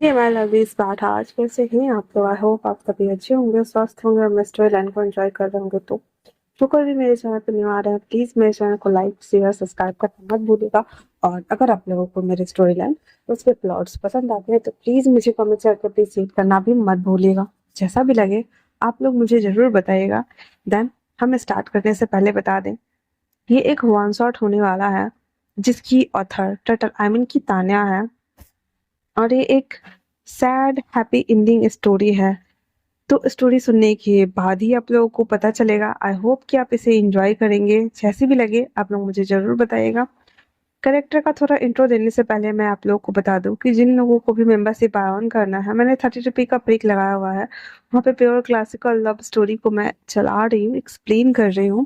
ये मैं लवी इस बात आज कैसे हैं आप लोग। आई होप आप सभी अच्छे होंगे, स्वस्थ होंगे और मिस्टर लाइन को एंजॉय कर रहे होंगे। तो जो कोई भी मेरे चैनल पर न्यू आ रहा है प्लीज मेरे चैनल को लाइक शेयर सब्सक्राइब करना मत भूलिएगा। और अगर आप लोगों को मेरे स्टोरी लाइन उसके प्लॉट्स पसंद आते हैं तो प्लीज मुझे कमेंट करके अप्रिशिएट करना भी मत भूलिएगा। जैसा भी लगे आप लोग मुझे जरूर बताइएगा। देन हम स्टार्ट करने से पहले बता दें, ये एक वन शॉट होने वाला है जिसकी ऑथर टर्टल आई मीन की तान्या है। और ये एक सैड हैप्पी एंडिंग स्टोरी है। तो स्टोरी सुनने के बाद ही आप लोगों को पता चलेगा। आई होप कि आप इसे एंजॉय करेंगे। जैसे भी लगे आप लोग मुझे जरूर बताइएगा। करेक्टर का थोड़ा इंट्रो देने से पहले मैं आप लोगों को बता दूं कि जिन लोगों को भी मेंबरशिप ऑन करना है, मैंने 30 रुपये का प्रिक लगाया हुआ है। वहाँ पे प्योर क्लासिकल लव स्टोरी को मैं चला रही हूँ, एक्सप्लेन कर रही हूँ।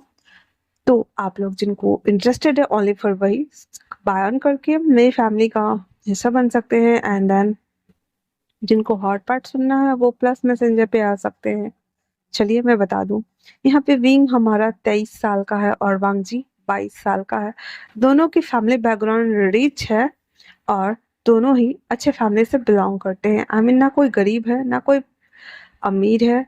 तो आप लोग जिनको इंटरेस्टेड है ओनली फॉर वही बाय ऑन करके मेरी फैमिली का हिस्सा बन सकते हैं। एंड देन जिनको हॉट पार्ट सुनना है वो प्लस मैसेंजर पे आ सकते हैं। चलिए मैं बता दूं, यहाँ पे विंग हमारा 23 साल का है और वांगजी 22 साल का है। दोनों की फैमिली बैकग्राउंड रिच है और दोनों ही अच्छे फैमिली से बिलोंग करते हैं। आई मीन ना कोई गरीब है ना कोई अमीर है,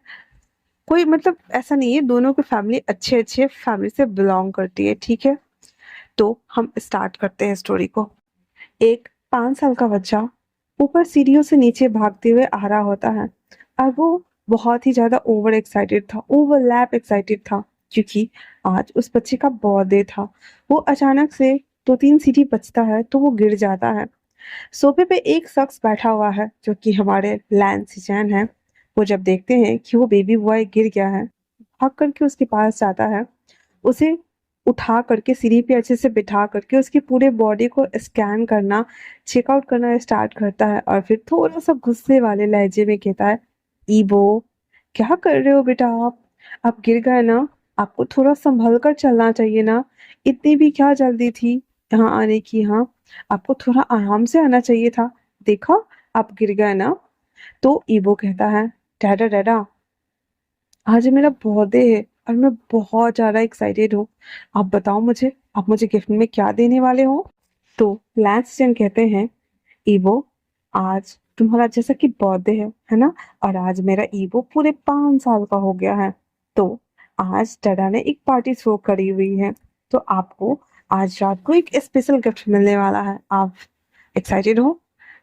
कोई मतलब ऐसा नहीं है। दोनों की फैमिली अच्छे अच्छे फैमिली से बिलोंग करती है, ठीक है। तो हम स्टार्ट करते हैं स्टोरी को। एक 5 साल का बच्चा ऊपर सीढ़ियों से नीचे भागते हुए आ रहा होता है और वो बहुत ही ज्यादा ओवर एक्साइटेड था, ओवरलैप एक्साइटेड था, क्योंकि आज उस बच्चे का बर्थडे था। वो अचानक से 2-3 सीढ़ी बचता है तो वो गिर जाता है। सोफे पे एक शख्स बैठा हुआ है जो कि हमारे लैंसिचैन है। वो जब देखते हैं कि वो बेबी बॉय गिर गया है, भाग करके उसके पास जाता है। उसे उठा करके सीढ़ी पे अच्छे से बिठा करके उसकी पूरे बॉडी को स्कैन करना, चेकआउट करना स्टार्ट करता है और फिर थोड़ा सा गुस्से वाले लहजे में कहता है, ईबो क्या कर रहे हो बेटा आप गिर गए ना। आपको थोड़ा संभल कर चलना चाहिए ना। इतनी भी क्या जल्दी थी यहाँ आने की। हाँ, आपको थोड़ा आराम से आना चाहिए था। देखा, आप गिर गए ना। तो ईबो कहता है, डैडा डैडा आज मेरा बर्थडे है और मैं बहुत ज्यादा एक्साइटेड हूँ। आप बताओ मुझे, आप मुझे गिफ्ट में क्या देने वाले हो। तो लैंस जन कहते हैं, ईवो आज तुम्हारा जैसा कि बर्थडे है ना। और आज मेरा ईवो पूरे 5 साल का हो गया है। तो आज डैडा ने एक पार्टी थ्रो करी हुई है। तो आपको आज रात को एक स्पेशल गिफ्ट मिलने वाला है। आप एक्साइटेड हो।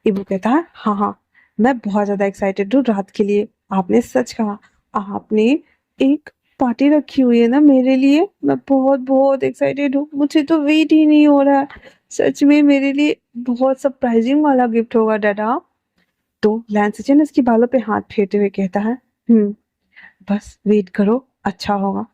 ईवो कहता है, हाँ हाँ, मैं बहुत ज्यादा एक्साइटेड हूँ रात के लिए। आपने सच कहा, आपने एक पार्टी रखी हुई है ना मेरे लिए। मैं बहुत बहुत एक्साइटेड हूँ, मुझे तो वेट ही नहीं हो रहा है। सच में मेरे लिए बहुत सरप्राइजिंग वाला गिफ्ट होगा डैडा। तो लैंसचन इसके बालों पे हाथ फेरते हुए कहता है, बस वेट करो, अच्छा होगा।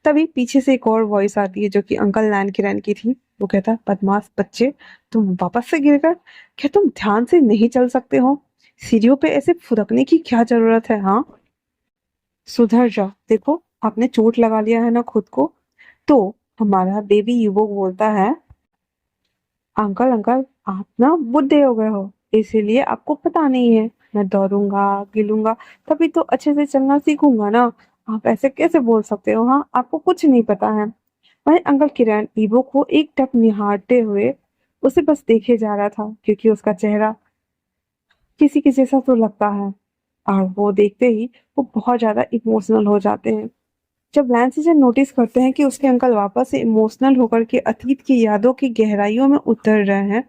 तभी पीछे से एक और वॉइस आती है जो कि अंकल लैन किरण की थी। वो कहता है, बदमाश बच्चे, तुम वापस से गिर गए। क्या तुम ध्यान से नहीं चल सकते हो। सीढ़ियों पे ऐसे फुदकने की क्या जरूरत है। हाँ, सुधर जाओ। देखो, आपने चोट लगा लिया है ना खुद को। तो हमारा बेबी युवक बोलता है, अंकल अंकल आप ना बुढ़े हो गए हो, इसीलिए आपको पता नहीं है। मैं दौड़ूंगा गिलूंगा तभी तो अच्छे से चलना सीखूंगा ना। आप ऐसे कैसे बोल सकते हो। हाँ, आपको कुछ नहीं पता है। वही अंकल किरण ईवो को एक टक निहारते हुए उसे बस देखे जा रहा था, क्योंकि उसका चेहरा किसी के जैसा तो लगता है। और वो देखते ही वो बहुत ज्यादा इमोशनल हो जाते हैं। जब लैंसिजन नोटिस करते हैं कि उसके अंकल वापस से इमोशनल होकर के अतीत की यादों की गहराइयों में उतर रहे हैं,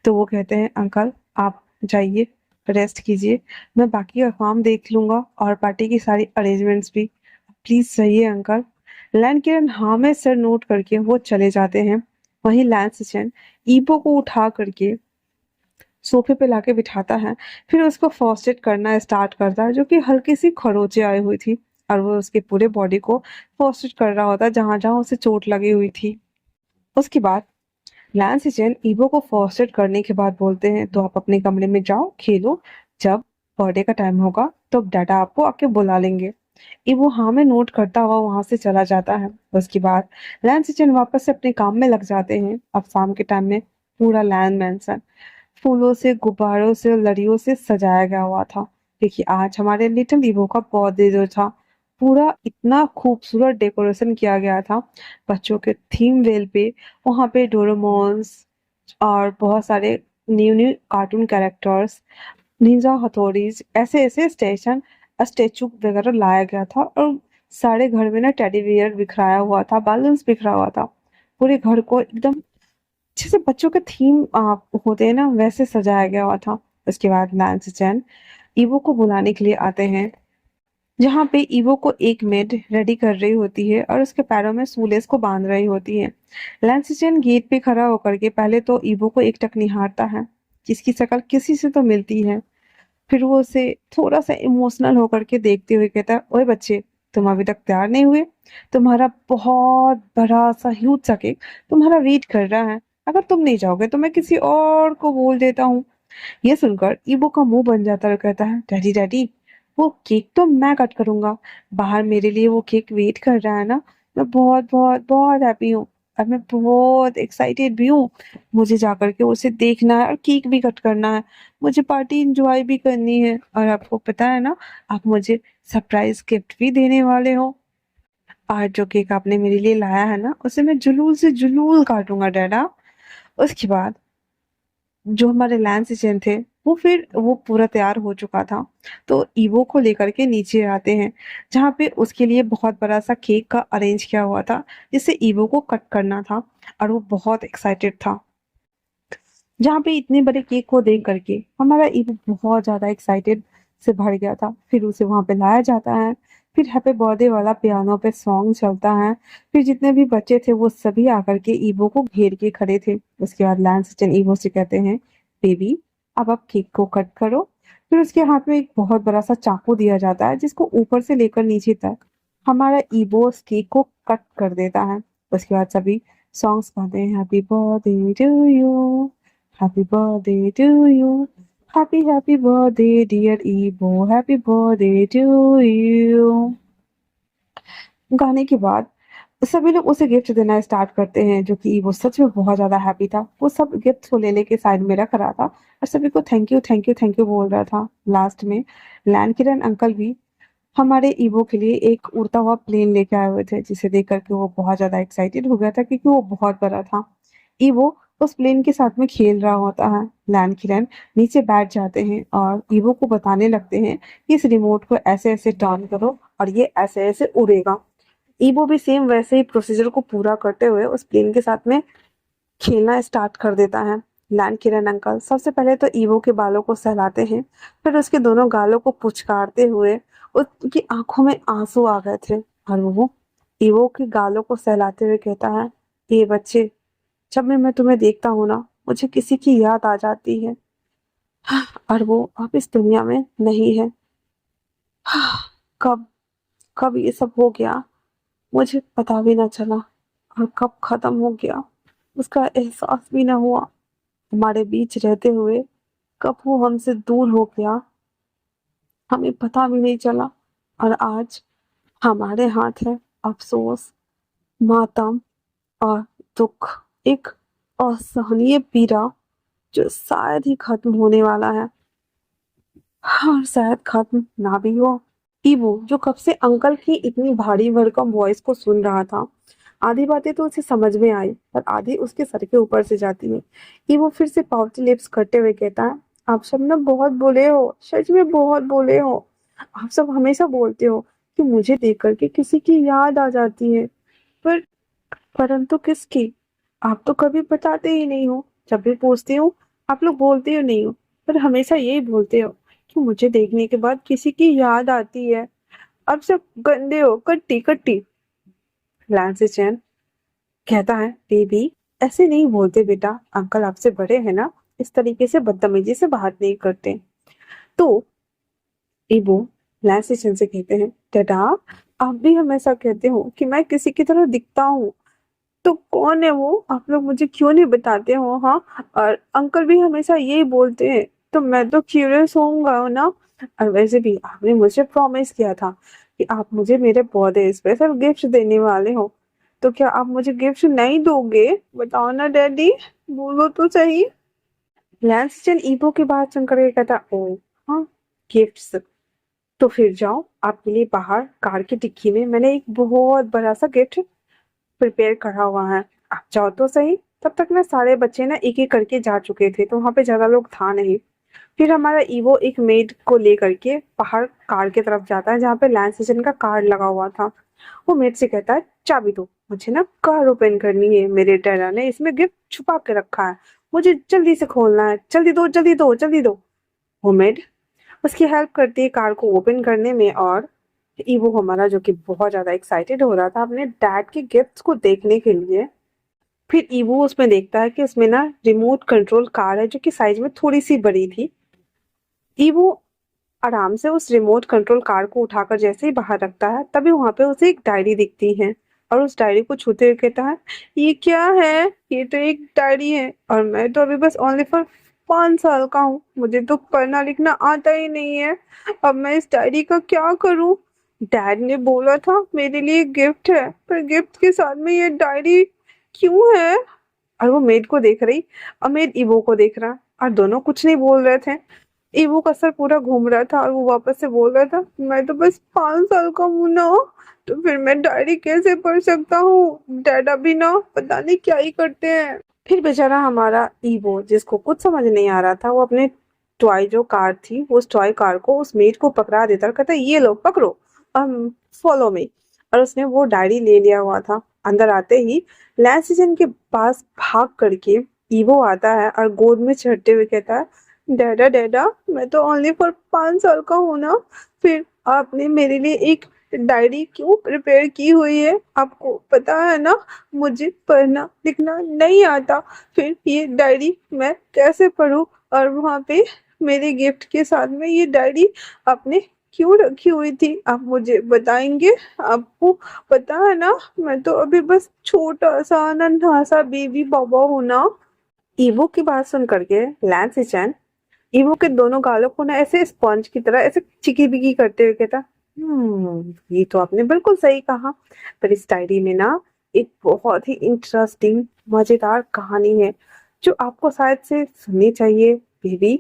तो वो कहते हैं, अंकल आप जाइए, रेस्ट कीजिए, मैं बाकी का काम देख लूंगा और पार्टी की सारी अरेंजमेंट्स भी। प्लीज जाइए अंकल। लैन किरण हाँ में सर नोट करके वो चले जाते हैं। वहीं लैंसिजन ईबो को उठा करके सोफे पे लाके बिठाता है। फिर उसको फर्स्ट एड करना स्टार्ट करता है, जो कि हल्की सी खरोचे आई हुई थी। और वो उसके पूरे बॉडी को फर्स्ट एड कर रहा होता है जहां जहां उसे चोट लगी हुई थी। उसके बाद लैंस हिचन ईवो को फर्स्ट एड करने के बाद बोलते हैं, तो आप अपने कमरे में जाओ खेलो। जब बर्थडे का टाइम होगा तो डाटा आपको आके बुला लेंगे। ईवो हाँ में नोट करता हुआ वहां से चला जाता है। उसके बाद लैंस हिचन वापस से अपने काम में लग जाते हैं। अब शाम के टाइम में पूरा लैंड मैंसन फूलों से, गुब्बारों से और लड़ियों से सजाया गया हुआ था, क्योंकि आज हमारे लिटिल ईवो का बर्थडे जो था। पूरा इतना खूबसूरत डेकोरेशन किया गया था बच्चों के थीम वेल पे। वहां पे डोरेमोन्स और बहुत सारे new new cartoon characters, ninja Hattoris ऐसे ऐसे स्टेचू वगैरह लाया गया था, और सारे घर में ना टेडी बियर बिखराया हुआ था, बैलून्स बिखरा हुआ था। पूरे घर को एकदम जैसे बच्चों के थीम होते हैं ना, वैसे सजाया गया हुआ था। उसके बाद लैंस चैन ईवो को बुलाने के लिए आते हैं, जहाँ पे ईवो को एक मेड रेडी कर रही होती है और उसके पैरों में शूलेस को बांध रही होती है। लैंस चैन गेट पे खड़ा होकर के पहले तो ईवो को एक टक निहारता है, जिसकी शक्ल किसी से तो मिलती है। फिर वो उसे थोड़ा सा इमोशनल होकर के देखते हुए कहता है, ओए बच्चे, तुम अभी तक तैयार नहीं हुए? तुम्हारा बहुत बड़ा सा ह्यूज सा केक तुम्हारा वेट कर रहा है। अगर तुम नहीं जाओगे तो मैं किसी और को बोल देता हूँ। ये सुनकर इबो का मुंह बन जाता है और कहता है, डैडी डैडी, वो केक तो मैं कट करूंगा। बाहर मेरे लिए वो केक वेट कर रहा है ना। मैं बहुत बहुत बहुत हैप्पी हूँ, और मैं बहुत एक्साइटेड भी हूँ। मुझे जाकर के उसे देखना है और केक भी कट करना है। मुझे पार्टी एंजॉय भी करनी है, और आपको पता है ना, आप मुझे सरप्राइज गिफ्ट भी देने वाले हो। आज जो केक आपने मेरे लिए लाया है ना, उसे मैं जुलूल से जुलूल काटूंगा डैडा। उसके बाद जो हमारे लैंस किचन थे, वो पूरा तैयार हो चुका था। तो ईवो को लेकर के नीचे आते हैं, जहाँ पे उसके लिए बहुत बड़ा सा केक का अरेंज किया हुआ था, जिसे ईवो को कट करना था। और वो बहुत एक्साइटेड था। जहाँ पे इतने बड़े केक को देख करके हमारा ईवो बहुत ज्यादा एक्साइटेड से भर गया था। फिर उसे वहां पे लाया जाता है। फिर हैप्पी बर्थडे वाला पियानो पे सॉन्ग चलता है। फिर जितने भी बच्चे थे वो सभी आकर के ईवो को घेर के खड़े थे। उसके बाद लैंस सचिन ईवो से कहते हैं, बेबी, अब आप केक को कट करो। फिर उसके हाथ में एक बहुत बड़ा सा चाकू दिया जाता है, जिसको ऊपर से लेकर नीचे तक हमारा ईवो उस केक को कट कर देता है। उसके बाद सभी सॉन्ग्स गाते हैं, happy birthday to you, Happy birthday to you. Happy happy birthday dear Ebo. Happy birthday to you. गाने के बाद सभी लोग उसे गिफ्ट देना स्टार्ट करते हैं, जो कि वो सच में बहुत ज्यादा हैप्पी था। वो सब गिफ्ट को ले लेके साइड में रख रहा था और सभी को thank you thank you thank you बोल रहा था। लास्ट में लैन किरण अंकल भी हमारे ईवो के लिए एक उड़ता हुआ प्लेन लेके आए हुए थे, जिसे देख करके वो बहुत ज्यादा एक्साइटेड हो गया था, क्योंकि वो बहुत बड़ा था। ईवो उस प्लेन के साथ में खेल रहा होता है। लैन किरण नीचे बैठ जाते हैं और ईवो को बताने लगते हैं कि इस रिमोट को ऐसे ऐसे टर्न करो और ये ऐसे ऐसे उड़ेगा। ईवो भी सेम वैसे ही प्रोसीजर को पूरा करते हुए उस प्लेन के साथ में खेलना स्टार्ट कर देता है। लैंड किरण अंकल सबसे पहले तो ईवो के बालों को सहलाते हैं, फिर उसके दोनों गालों को पुचकारते हुए उसकी आंखों में आंसू आ गए थे, और वो ईवो के गालों को सहलाते हुए कहता है, ये बच्चे, जब मैं तुम्हें देखता हूँ ना, मुझे किसी की याद आ जाती है, और वो अब इस दुनिया में नहीं है। कब कब ये सब हो गया, मुझे पता भी ना चला, और कब खत्म हो गया, उसका एहसास भी ना हुआ। हमारे बीच रहते हुए कब वो हमसे दूर हो गया, हमें पता भी नहीं चला। और आज हमारे हाथ है अफसोस, मातम और दुख, एक असहनीय पीड़ा जो शायद ही खत्म होने वाला है, और शायद खत्म ना भी हो। इवो जो कब से अंकल की इतनी भारी भरकम वॉइस को सुन रहा था, आधी बातें तो उसे समझ में आई पर आधी उसके सर के ऊपर से जाती है। इवो फिर से पाउटी लिप्स करते हुए कहता है, आप सब ना बहुत बोले हो, सच में बहुत बोले हो। आप सब हमेशा बोलते हो कि मुझे देख करके किसी की याद आ जाती है, पर परंतु किसकी? आप तो कभी बताते ही नहीं हो। जब भी पूछती हूँ आप लोग बोलते ही नहीं हो, पर हमेशा यही बोलते हो कि मुझे देखने के बाद किसी की याद आती है। अब सब गंदे हो, कट्टी कट्टी। लैंसी चैन कहता है, बेबी, ऐसे नहीं बोलते बेटा, अंकल आपसे बड़े हैं ना, इस तरीके से बदतमीजी से बात नहीं करते। तो इबो लैंसी चैन से कहते हैं, बेटा, आप भी हमेशा कहते हो कि मैं किसी की तरह दिखता हूँ, तो कौन है वो? आप लोग मुझे क्यों नहीं बताते हो? हाँ, और अंकल भी हमेशा यही बोलते हैं, तो मैं तो क्यूरियस होऊंगा ना। और वैसे भी आपने मुझे प्रॉमिस किया था कि आप मुझे मेरे बर्थडे स्पेशल गिफ्ट देने वाले हो, तो क्या आप मुझे गिफ्ट नहीं दोगे? बताओ ना डैडी, बोलो तो सही। लैंसटन ईवो की बात सुनकर के कहता, ओ हाँ, गिफ्ट्स, तो फिर जाओ, आपके लिए बाहर कार की डिक्की में मैंने एक बहुत बड़ा सा गिफ्ट प्रिपेयर करा हुआ है, आप जाओ तो सही। तब तक ना सारे बच्चे ना एक एक करके जा चुके थे, तो वहां पे ज्यादा लोग था नहीं। फिर हमारा ईवो एक मेड को लेकर के बाहर कार की तरफ जाता है जहाँ पे लैंस स्टेशन का कार्ड लगा हुआ था। वो मेड से कहता है चाबी दो, मुझे ना कार ओपन करनी है, मेरे डैडा ने इसमें गिफ्ट छुपा के रखा है, मुझे जल्दी से खोलना है, जल्दी दो जल्दी दो जल्दी दो। वो मेड उसकी हेल्प करती है कार को ओपन करने में। और ईवो हमारा जो कि बहुत ज्यादा एक्साइटेड हो रहा था अपने डैड के गिफ्ट्स को देखने के लिए। फिर ईवो उसमें देखता है कि उसमें ना रिमोट कंट्रोल कार है जो कि साइज में थोड़ी सी बड़ी थी। ईवो आराम से उस रिमोट कंट्रोल कार को उठाकर जैसे ही बाहर रखता है तभी वहां पे उसे एक डायरी दिखती है और उस डायरी को छूते हुए कहता है ये क्या है, ये तो एक डायरी है और मैं तो अभी बस ओनली फॉर 5 साल का हूँ, मुझे तो पढ़ना लिखना आता ही नहीं है, अब मैं इस डायरी का क्या करूँ। डैड ने बोला था मेरे लिए गिफ्ट है, पर गिफ्ट के साथ में ये डायरी क्यों है। और वो मेड को देख रही और मेड ईवो को देख रहा और दोनों कुछ नहीं बोल रहे थे। ईवो का सर पूरा घूम रहा था और वो वापस से बोल रहा था मैं तो बस 5 साल का हूँ ना, तो फिर मैं डायरी कैसे पढ़ सकता हूँ, डैडा भी ना पता नहीं क्या ही करते हैं। फिर बेचारा हमारा ईवो जिसको कुछ समझ नहीं आ रहा था वो अपने टॉय जो कार थी वो उस टॉय कार को उस मेड को पकड़ा देता और कहता ये लो पकड़ो, फॉलो मी। और उसने वो डायरी ले लिया हुआ था। अंदर आते ही लैंसिजन के पास भाग करके ईवो आता है और गोद में चढ़ते हुए कहता है डैडा डैडा मैं तो ओनली फॉर 5 साल का हूँ ना, फिर आपने मेरे लिए एक डायरी क्यों प्रिपेयर की हुई है, आपको पता है ना मुझे पढ़ना लिखना नहीं आता, फिर ये डायरी मैं कैसे पढूं। और वहाँ पे मेरे गिफ्ट के साथ में ये डायरी आपने क्यों रखी हुई थी, आप मुझे बताएंगे। आपको पता है ना मैं तो अभी बस छोटा सा नन्हा सा बेबी बाबा हूँ ना। ईवो की बात सुन करके लैंसिचन ईवो के दोनों गालों को ना ऐसे स्पंज की तरह ऐसे चिकी बिकी करते हुए कहता ये तो आपने बिल्कुल सही कहा, पर इस डायरी में ना एक बहुत ही इंटरेस्टिंग मजेदार कहानी है जो आपको शायद से सुननी चाहिए। बेबी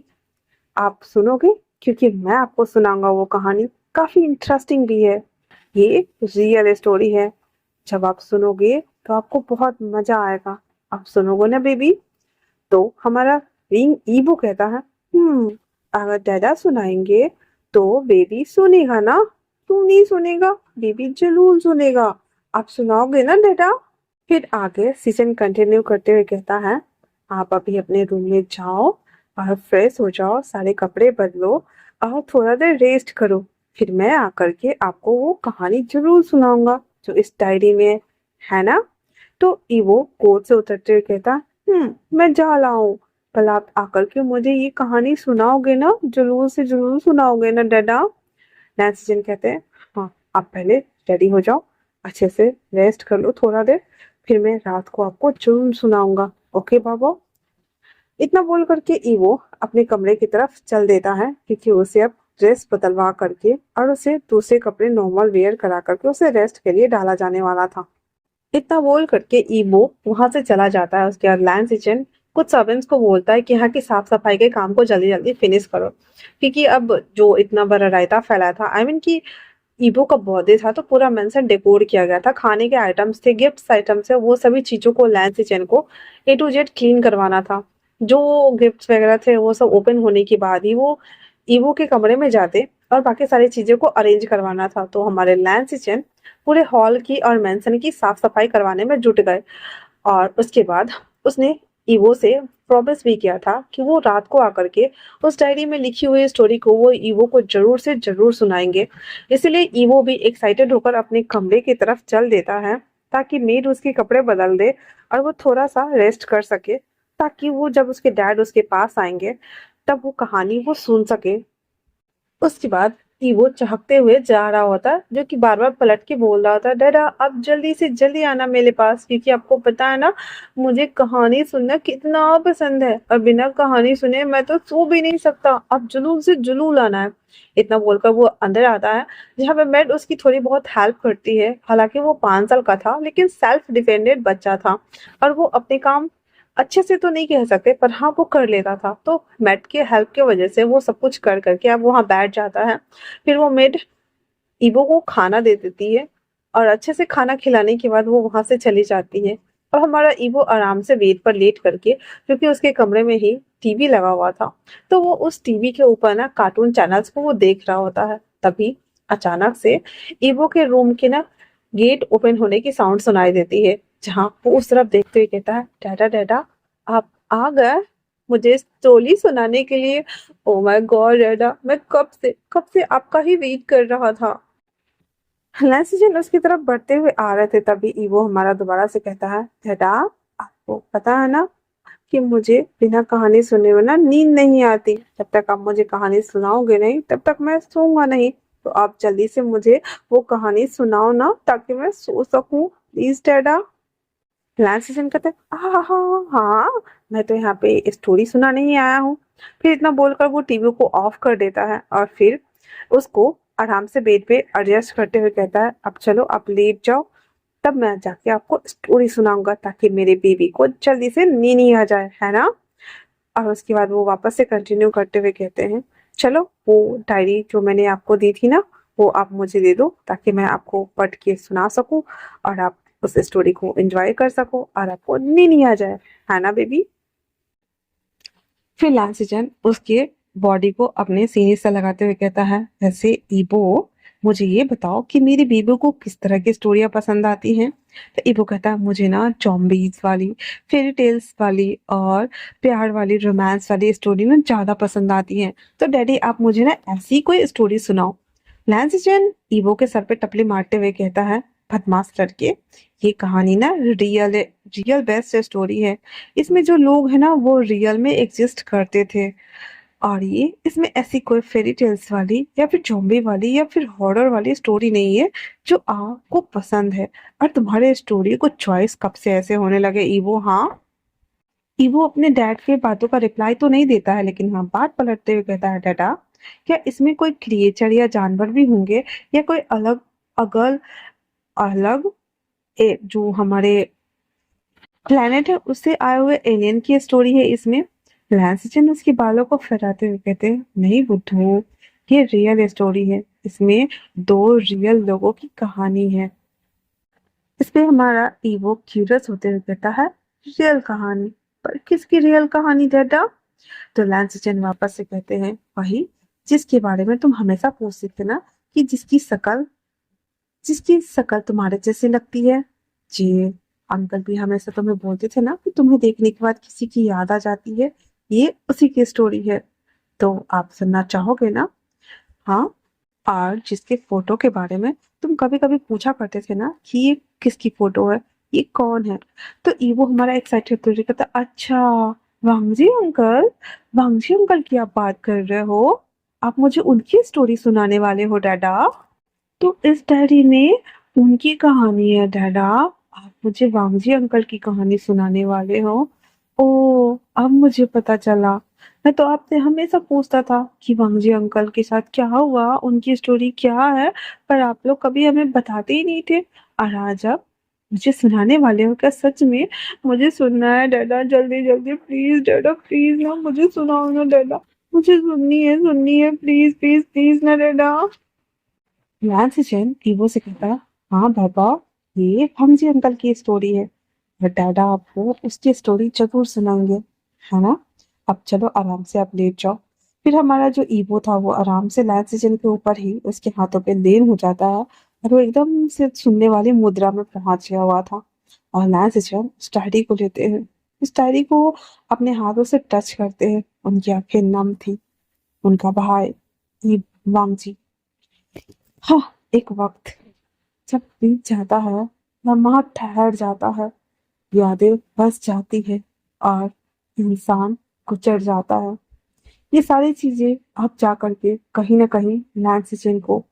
आप सुनोगे, क्योंकि मैं आपको सुनाऊंगा वो कहानी, काफी इंटरेस्टिंग भी है, ये रियल स्टोरी है। जब आप सुनोगे तो आपको बहुत मजा आएगा। आप सुनोगे ना बेबी। तो हमारा रिंग ईवो कहता है अगर डैडा सुनाएंगे तो बेबी सुनेगा ना, तू नहीं सुनेगा, बेबी जरूर सुनेगा, आप सुनाओगे ना डैडा। फिर आगे सीजन कंटिन्यू करते हुए कहता है आप अभी अपने रूम में जाओ और फ्रेश हो जाओ, सारे कपड़े बदलो और थोड़ा देर रेस्ट करो, फिर मैं आकर के आपको वो कहानी जरूर सुनाऊंगा जो इस डायरी में है ना। तो ईवो कोर्ट से उतरते हुए कहता मैं जा रहा हूँ, कल आप आकर के मुझे ये कहानी सुनाओगे ना, जरूर से जरूर सुनाओगे ना डैडा। नैन्सी जन कहते हैं हाँ आप पहले रेडी हो जाओ, अच्छे से रेस्ट कर लो थोड़ा देर, फिर मैं रात को आपको जरूर सुनाऊंगा, ओके बाबा। इतना बोल करके ईवो अपने कमरे की तरफ चल देता है क्योंकि उसे अब ड्रेस बदलवा करके और उसे दूसरे कपड़े नॉर्मल वेयर करा करके उसे रेस्ट के लिए डाला जाने वाला था। इतना बोल करके ईवो वहां से चला जाता है। उसके बाद लैंस किचन कुछ सर्वेंट्स को बोलता है कि यहाँ की साफ सफाई के काम को जल्दी जल्दी फिनिश करो, क्योंकि अब जो इतना बड़ा रायता फैला था, आई मीन की ईवो का बर्थडे था तो पूरा मेंशन डेकोर किया गया था, खाने के आइटम्स थे, गिफ्ट्स आइटम्स है, वो सभी चीजों को लैंस किचन को ए टू जेड क्लीन करवाना था। जो गिफ्ट्स वगैरह थे वो सब ओपन होने के बाद ही वो ईवो के कमरे में जाते और बाकी सारी चीजों को अरेंज करवाना था। तो हमारे लैंस किचन पूरे हॉल की और मेंशन की साफ सफाई करवाने में जुट गए और उसके बाद उसने ईवो से प्रॉमिस भी किया था कि वो रात को आकर के उस डायरी में लिखी हुई स्टोरी को वो ईवो को जरूर से जरूर सुनाएंगे। इसलिए ईवो भी एक्साइटेड होकर अपने कमरे की तरफ चल देता है ताकि मेड उसके कपड़े बदल दे और वो थोड़ा सा रेस्ट कर सके, ताकि वो जब उसके डैड उसके पास आएंगे तब वो कहानी वो सुन सके। उसके बाद ईवो चहकते हुए जा रहा होता जो कि बार बार पलट के बोल रहा होता डैडा अब जल्दी से जल्दी आना मेरे पास, क्योंकि आपको पता है ना मुझे कहानी सुनना कितना पसंद है और बिना कहानी सुने मैं तो सो भी नहीं सकता, अब जुनून से जुनून आना है। इतना बोलकर वो अंदर आता है जहाँ पे मेड उसकी थोड़ी बहुत हेल्प करती है। हालांकि वो 5 साल का था लेकिन सेल्फ डिपेंडेंट बच्चा था और वो अपने काम अच्छे से तो नहीं कह सकते पर हाँ वो कर लेता था। तो मेड के हेल्प की वजह से वो सब कुछ कर करके अब वहाँ बैठ जाता है। फिर वो मेड ईवो को खाना दे देती है और अच्छे से खाना खिलाने के बाद वो वहां से चली जाती है और हमारा ईवो आराम से बेड पर लेट करके, क्योंकि उसके कमरे में ही टीवी लगा हुआ था, तो वो उस टीवी के ऊपर ना कार्टून चैनल्स को वो देख रहा होता है। तभी अचानक से ईवो के रूम के ना गेट ओपन होने की साउंड सुनाई देती है, जहाँ वो उस तरफ देखते हुए कहता है, डैडा डैडा आप आ गए मुझे स्टोरी सुनाने के लिए। ओ माय गॉड डैडा, मैं कब से आपका ही वेट कर रहा था। लैंसिजन उसकी तरफ बढ़ते हुए आ रहे थे, तभी ईवो हमारा दोबारा से कहता है, डैडा आपको पता है ना कि मुझे बिना कहानी सुने हुए ना नींद नहीं आती। जब तक आप मुझे कहानी सुनाओगे नहीं तब तक मैं सोऊंगा नहीं। तो आप जल्दी से मुझे वो कहानी सुनाओ ना, ताकि मैं सो सकूं, प्लीज डैडा। लैंसिजन कहते हैं, हाँ हाँ हाँ, मैं तो यहाँ पे स्टोरी सुनाने ही आया हूँ। फिर इतना बोलकर वो टीवी को ऑफ कर देता है और फिर उसको आराम से बेड पे एडजस्ट करते हुए कहता है, अब चलो आप लेट जाओ, तब मैं जाके आपको स्टोरी सुनाऊंगा, ताकि मेरे बेबी को जल्दी से नींद ही आ जाए, है ना। और उसके बाद वो वापस से कंटिन्यू करते हुए कहते हैं, चलो वो डायरी जो मैंने आपको दी थी ना, वो आप मुझे दे दो, ताकि मैं आपको पढ़ के सुना सकूं और आप उस स्टोरी को एंजॉय कर सको और आपको नींद नहीं आ जाए, है ना बेबी। फिर लांसीजन उसके बॉडी को अपने सीने से लगाते हुए कहता है, वैसे ईबो मुझे ये बताओ कि मेरी बीबो को किस तरह की स्टोरियां पसंद आती हैं। तो ईबो कहता है, मुझे ना जॉम्बीज वाली, फेरी टेल्स वाली और प्यार वाली, रोमांस वाली स्टोरी ना ज्यादा पसंद आती हैं। तो डैडी आप मुझे ना ऐसी कोई स्टोरी सुनाओ। लैंसिजन ईवो के सर पे टपली मारते हुए कहता है, बदमाश लड़के, ये कहानी ना रियल बेस्ट स्टोरी है। इसमें जो लोग हैं ना वो रियल में एग्जिस्ट करते थे, और ये इसमें ऐसी कोई फेरी टेल्स वाली या फिर ज़ॉम्बी वाली या फिर हॉरर वाली स्टोरी नहीं है जो आपको पसंद है। और तुम्हारे स्टोरी को चॉइस कब से ऐसे होने लगे ईवो? हाँ, ईवो अपने डैड के बातों का रिप्लाई तो नहीं देता है, लेकिन हाँ बात पलटते हुए कहता है, डैडा क्या इसमें कोई क्रिएचर या जानवर भी होंगे, या कोई अलग अगल अलग जो हमारे प्लेनेट है उससे आए हुए एलियन की स्टोरी है इसमें? लैंसिजन उसके बालों को फहराते हुए कहते हैं, नहीं बुद्धू, ये रियल स्टोरी है। इसमें दो रियल लोगों की कहानी है। इस पे हमारा ईवो क्यूरियस होते हुए कहता है, रियल कहानी? पर किसकी रियल कहानी डैडा? तो लैंसिजन वापस से कहते हैं, वही जिसके बारे में तुम हमेशा पूछते थे ना, कि जिसकी शक्ल तुम्हारे जैसे लगती है। जी, अंकल भी हमेशा तुम्हें बोलते थे ना कि तुम्हें देखने के बाद किसी की याद आ जाती है, ये उसी की स्टोरी है। तो आप सुनना चाहोगे ना? हाँ, और जिसके फोटो के बारे में तुम कभी कभी पूछा करते थे ना कि ये किसकी फोटो है, ये कौन है। तो ईवो हमारा एक्साइटेड तो कहता, अच्छा वांगजी अंकल, वांगजी अंकल की आप बात कर रहे हो, आप मुझे उनकी स्टोरी सुनाने वाले हो डैडा। तो इस डायरी में उनकी कहानी है डैडा, आप मुझे वांगजी अंकल की कहानी सुनाने वाले हो। ओ, अब मुझे पता चला। मैं तो आपसे हमेशा पूछता था कि वांगजी अंकल के साथ क्या हुआ, उनकी स्टोरी क्या है, पर आप लोग कभी हमें बताते ही नहीं थे। और आज आप मुझे सुनाने वाले हो क्या सच में? मुझे सुनना है डैडा, जल्दी जल्दी प्लीज डैडा, प्लीज ना मुझे सुनाओ ना डैडा, मुझे सुननी है प्लीज प्लीज प्लीज ना डैडा। लैंसिजन ईवो से कहता, हाँ बाबा, ये हमजी अंकल की स्टोरी है, बट डैडा आपको उसकी स्टोरी जरूर सुनाएंगे, है ना। अब चलो आराम से आप लेट जाओ। फिर हमारा जो ईवो था वो आराम से लैंसिजन के ऊपर ही उसके हाथों पे लीन हो जाता है, और वो एकदम से सुनने वाली मुद्रा में पहुंच गया हुआ था। और लैंसिजन उस डायरी को लेते हैं, इस डायरी को अपने हाथों से टच करते हैं। उनकी आंखें नम थी। उनका भाई ई वांगजी, हाँ, एक वक्त जब बीत जाता है, लम्हा ठहर जाता है, यादें बस जाती है, और इंसान गुजर जाता है। ये सारी चीजें अब जा करके कहीं ना कहीं लैंसिजन को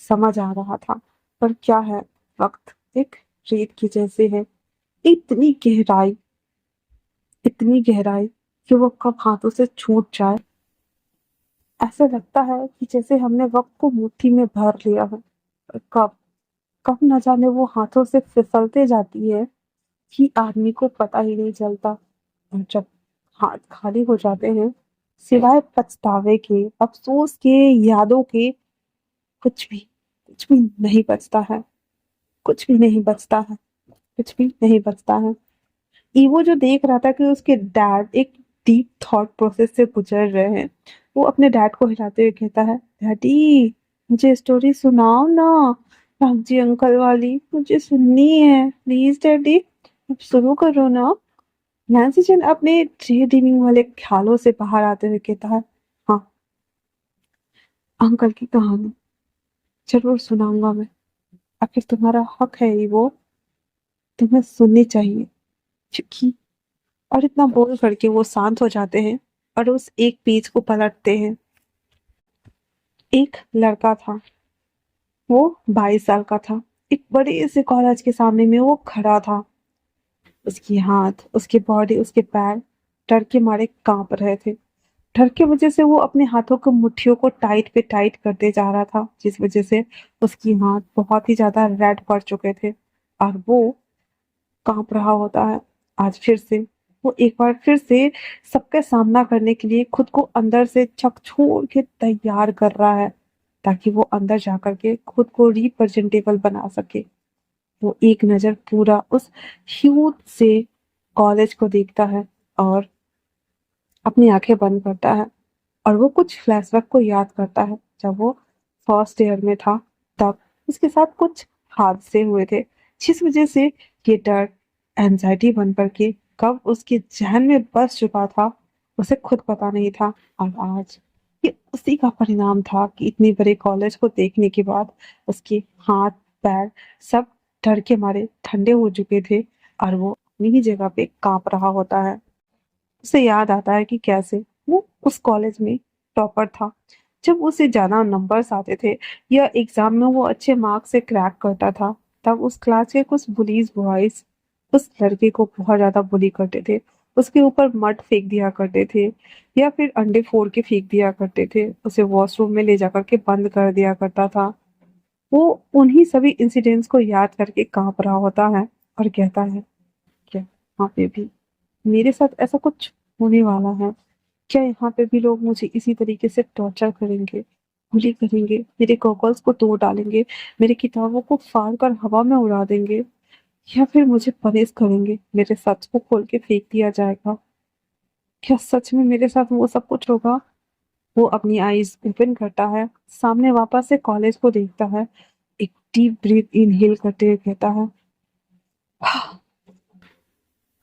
समझ आ रहा था। पर क्या है, वक्त एक रेत की जैसे है, इतनी गहराई, इतनी गहराई कि वो कब हाथों से छूट जाए। ऐसा लगता है कि जैसे हमने वक्त को मुट्ठी में भर लिया है, पर कब कब न जाने वो हाथों से फिसलते जाती है कि आदमी को पता ही नहीं चलता। और जब हाथ खाली हो जाते हैं, सिवाय पछतावे के, अफसोस के, यादों के, कुछ भी नहीं बचता है, कुछ भी नहीं बचता है, कुछ भी नहीं बचता है। ईवो जो देख रहा था कि उसके डैड एक डीप थॉट प्रोसेस से गुजर रहे हैं, वो अपने डैड को हिलाते हुए कहता है, डैडी मुझे स्टोरी सुनाओ ना, जी अंकल वाली मुझे सुननी है प्लीज डैडी, अब शुरू करो ना। नैन्सी जैन अपने डे ड्रीमिंग वाले ख्यालों से बाहर आते हुए कहता है, हाँ अंकल की कहानी जरूर सुनाऊंगा मैं, आखिर तुम्हारा हक है ये, वो तुम्हें सुननी चाहिए क्योंकि। और इतना बोल करके वो शांत हो जाते हैं और उस एक पेज को पलटते हैं। एक लड़का था, वो 22 साल का था, एक बड़े से कॉलेज के सामने में वो खड़ा था। उसकी हाथ, उसकी बॉडी, उसके पैर डर के मारे कांप रहे थे। डर की वजह से वो अपने हाथों की मुट्ठियों को टाइट पे टाइट करते जा रहा था, जिस वजह से उसकी हाथ बहुत ही ज्यादा रेड पड़ चुके थे और वो कांप रहा होता है। आज फिर से वो एक बार फिर से सबका सामना करने के लिए खुद को अंदर से झकझोर के तैयार कर रहा है, ताकि वो अंदर जाकर के खुद को रिप्रेजेंटेबल बना सके। वो एक नजर पूरा उस ह्यूज से कॉलेज को देखता है और अपनी आंखें बंद करता है और वो कुछ फ्लैशबैक को याद करता है। जब वो फर्स्ट ईयर में था तब उसके साथ कुछ हादसे हुए थे, जिस वजह से ये डर एंजाइटी बन करके कब उसके जहन में बस चुका था उसे खुद पता नहीं था। और आज ये उसी का परिणाम था कि इतने बड़े कॉलेज को देखने के बाद उसके हाथ पैर सब डर के मारे ठंडे हो चुके थे और वो अपनी ही जगह पे कांप रहा होता है। उसे याद आता है कि कैसे वो उस कॉलेज में टॉपर था, जब उसे ज्यादा नंबर्स आते थे या एग्जाम में वो अच्छे मार्क्स से क्रैक करता था, तब उस क्लास के कुछ बुलीज बॉयज उस लड़के को बहुत ज्यादा बुली करते थे, उसके ऊपर मड फेंक दिया करते थे या फिर अंडे फोड़ के फेंक दिया करते थे, उसे वॉशरूम में ले जाकर के बंद कर दिया करता था। वो उन्हीं सभी इंसिडेंट्स को याद करके कांप रहा होता है और कहता है, क्या यहाँ पे भी मेरे साथ ऐसा कुछ होने वाला है? क्या यहाँ पे भी लोग मुझे इसी तरीके से टॉर्चर करेंगे, बुली करेंगे, मेरे गॉगल्स को तोड़ डालेंगे, मेरी किताबों को फाड़ कर हवा में उड़ा देंगे, या फिर मुझे पनिश करेंगे, मेरे सच को खोल के फेंक दिया जाएगा? क्या सच में मेरे साथ वो सब कुछ होगा? वो अपनी आईज ओपन करता है, सामने वापस से कॉलेज को देखता है, एक डीप ब्रीथ इनहेल करते हुए कहता है, "हाँ,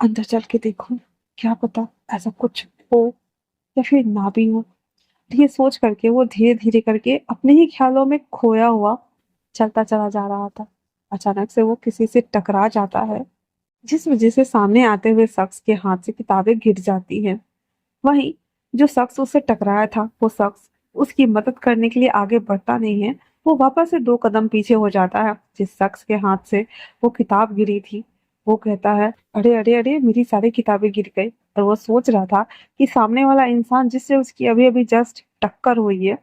अंदर चल के देखो, क्या पता ऐसा कुछ हो या फिर ना भी हो।" ये सोच करके वो धीरे धीरे करके अपने ही ख्यालों में खोया हुआ चलता चला जा रहा था। अचानक से वो किसी से टकरा जाता है, जिस वजह से सामने आते हुए शख्स के हाथ से किताबें गिर जाती हैं। वहीं जो शख्स उससे टकराया था, वो शख्स उसकी मदद करने के लिए आगे बढ़ता नहीं है, वो वापस से 2 कदम पीछे हो जाता है। जिस शख्स के हाथ से वो किताब गिरी थी, वो कहता है, अरे अरे अरे मेरी सारी किताबें गिर गई। और वो सोच रहा था कि सामने वाला इंसान जिससे उसकी अभी अभी जस्ट टक्कर हुई है,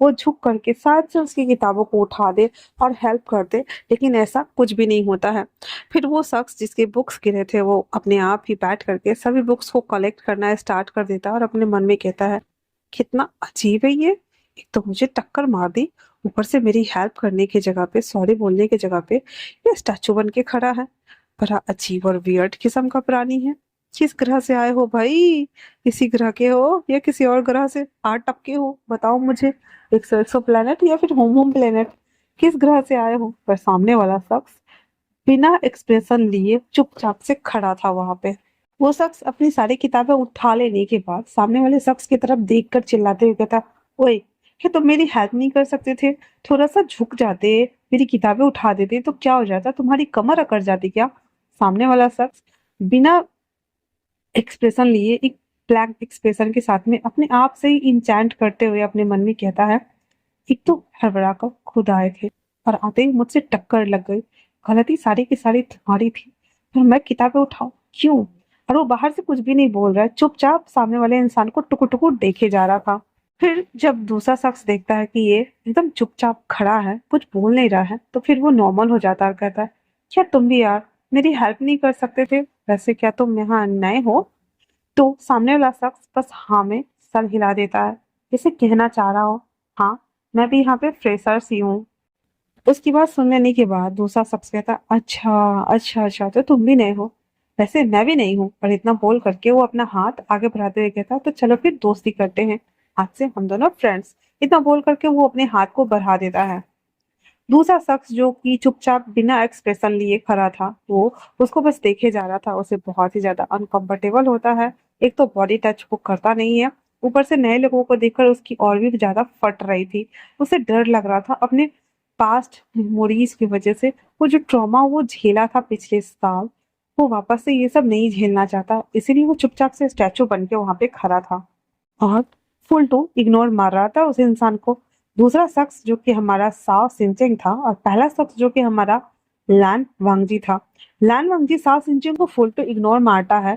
वो झुक करके शायद से उसकी किताबों को उठा दे और हेल्प कर दे, लेकिन ऐसा कुछ भी नहीं होता है। फिर वो शख्स जिसके बुक्स गिरे थे, वो अपने आप ही बैठ करके सभी बुक्स को कलेक्ट करना स्टार्ट कर देता है और अपने मन में कहता है, कितना अजीब है ये, एक तो मुझे टक्कर मार दी, ऊपर से मेरी हेल्प करने की जगह पे, सॉरी बोलने की जगह पे ये स्टैचू बन के खड़ा है। बड़ा अजीब और वियर्ड किस्म का प्राणी है। किस ग्रह से आए हो भाई? इसी ग्रह के हो या किसी और ग्रह से आ टपके हो? बताओ मुझे, एक्सो प्लेनेट या फिर होम होम प्लेनेट, किस ग्रह से आए हो? पर सामने वाला शख्स बिना एक्सप्रेशन लिए चुपचाप से खड़ा था वहां पे। वो शख्स अपनी सारी किताबें उठा लेने के बाद सामने वाले शख्स की तरफ देखकर चिल्लाते हुए कहता, ओए क्या तुम मेरी हेल्प नहीं कर सकते थे? थोड़ा सा झुक जाते, मेरी किताबें उठा देते तो क्या हो जाता? तुम्हारी कमर अकड़ जाती क्या? सामने वाला शख्स बिना एक्सप्रेशन लिए, एक ब्लैंक एक्सप्रेशन के साथ में अपने आप से ही इंचैंट करते हुए अपने मन में कहता है, एक तो हड़बड़ा कर खुद आए थे और आते ही मुझसे टक्कर लग गई, गलती सारी की सारी तुम्हारी थी, फिर मैं किताबें उठाऊं क्यों? और वो बाहर से कुछ भी नहीं बोल रहा है, चुपचाप सामने वाले इंसान को टुकुर टुकुर देखे जा रहा था। फिर जब दूसरा शख्स देखता है कि ये एकदम चुपचाप खड़ा है, कुछ बोल नहीं रहा है, तो फिर वो नॉर्मल हो जाता है और कहता है, क्या तुम भी यार मेरी हेल्प नहीं कर सकते थे? वैसे क्या तुम यहाँ नए हो? तो सामने वाला शख्स बस हाँ में सर हिला देता है, जैसे कहना चाह रहा हो, हाँ मैं भी यहाँ पे फ्रेशर सी हूँ। उसकी बात सुन लेने के बाद दूसरा शख्स कहता, अच्छा अच्छा अच्छा, तो तुम भी नए हो, वैसे मैं भी नहीं हूँ। और इतना बोल करके वो अपना हाथ आगे बढ़ाते हुए कहता तो चलो फिर दोस्ती करते हैं, आज से हम दोनों फ्रेंड्स। इतना बोल करके वो अपने हाथ को बढ़ा देता है। दूसरा शख्स जो कि चुपचाप बिना एक्सप्रेशन लिए खड़ा था, वो उसको बस देखे जा रहा था। उसे बहुत ही ज्यादा अनकंफर्टेबल होता है। एक तो बॉडी टच वो करता नहीं है, ऊपर से नए लोगों को देखकर उसकी और भी ज्यादा फट रही थी। उसे डर लग रहा था अपने पास्ट मेमोरीज की वजह से। वो जो ट्रॉमा वो झेला था पिछले साल, वो वापस से ये सब नहीं झेलना चाहता, इसीलिए वो चुपचाप से स्टैचू बन के वहां पे खड़ा था और फुल टू इग्नोर मार रहा था उस इंसान को। दूसरा शख्स जो कि हमारा साओ सिंचेंग था, और पहला शख्स जो कि हमारा लैन वांगजी था। लैन वांगजी साओ सिंचेंग को फुल टू इग्नोर मारता है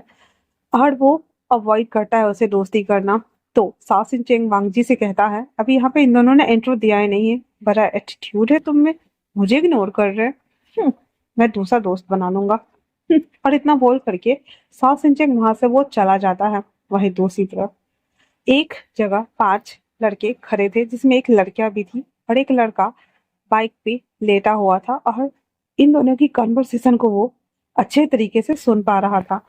और वो अवॉइड करता है उसे दोस्ती करना। तो साओ सिंचेंग वांगजी से कहता है, अभी यहाँ पे इन दोनों ने इंट्रो दिया ही नहीं है, बड़ा एटीट्यूड है तुम में, मुझे इग्नोर कर रहे हैं। मैं दूसरा दोस्त बना लूंगा। और इतना बोल करके साओ सिंचेंग वहां से वो चला जाता है। वही दूसरी तरफ एक जगह 5 लड़के खड़े थे, जिसमें एक लड़कियां भी थी और एक लड़का बाइक पे लेटा हुआ था, और इन दोनों की कन्वर्सेशन को वो अच्छे तरीके से सुन पा रहा था।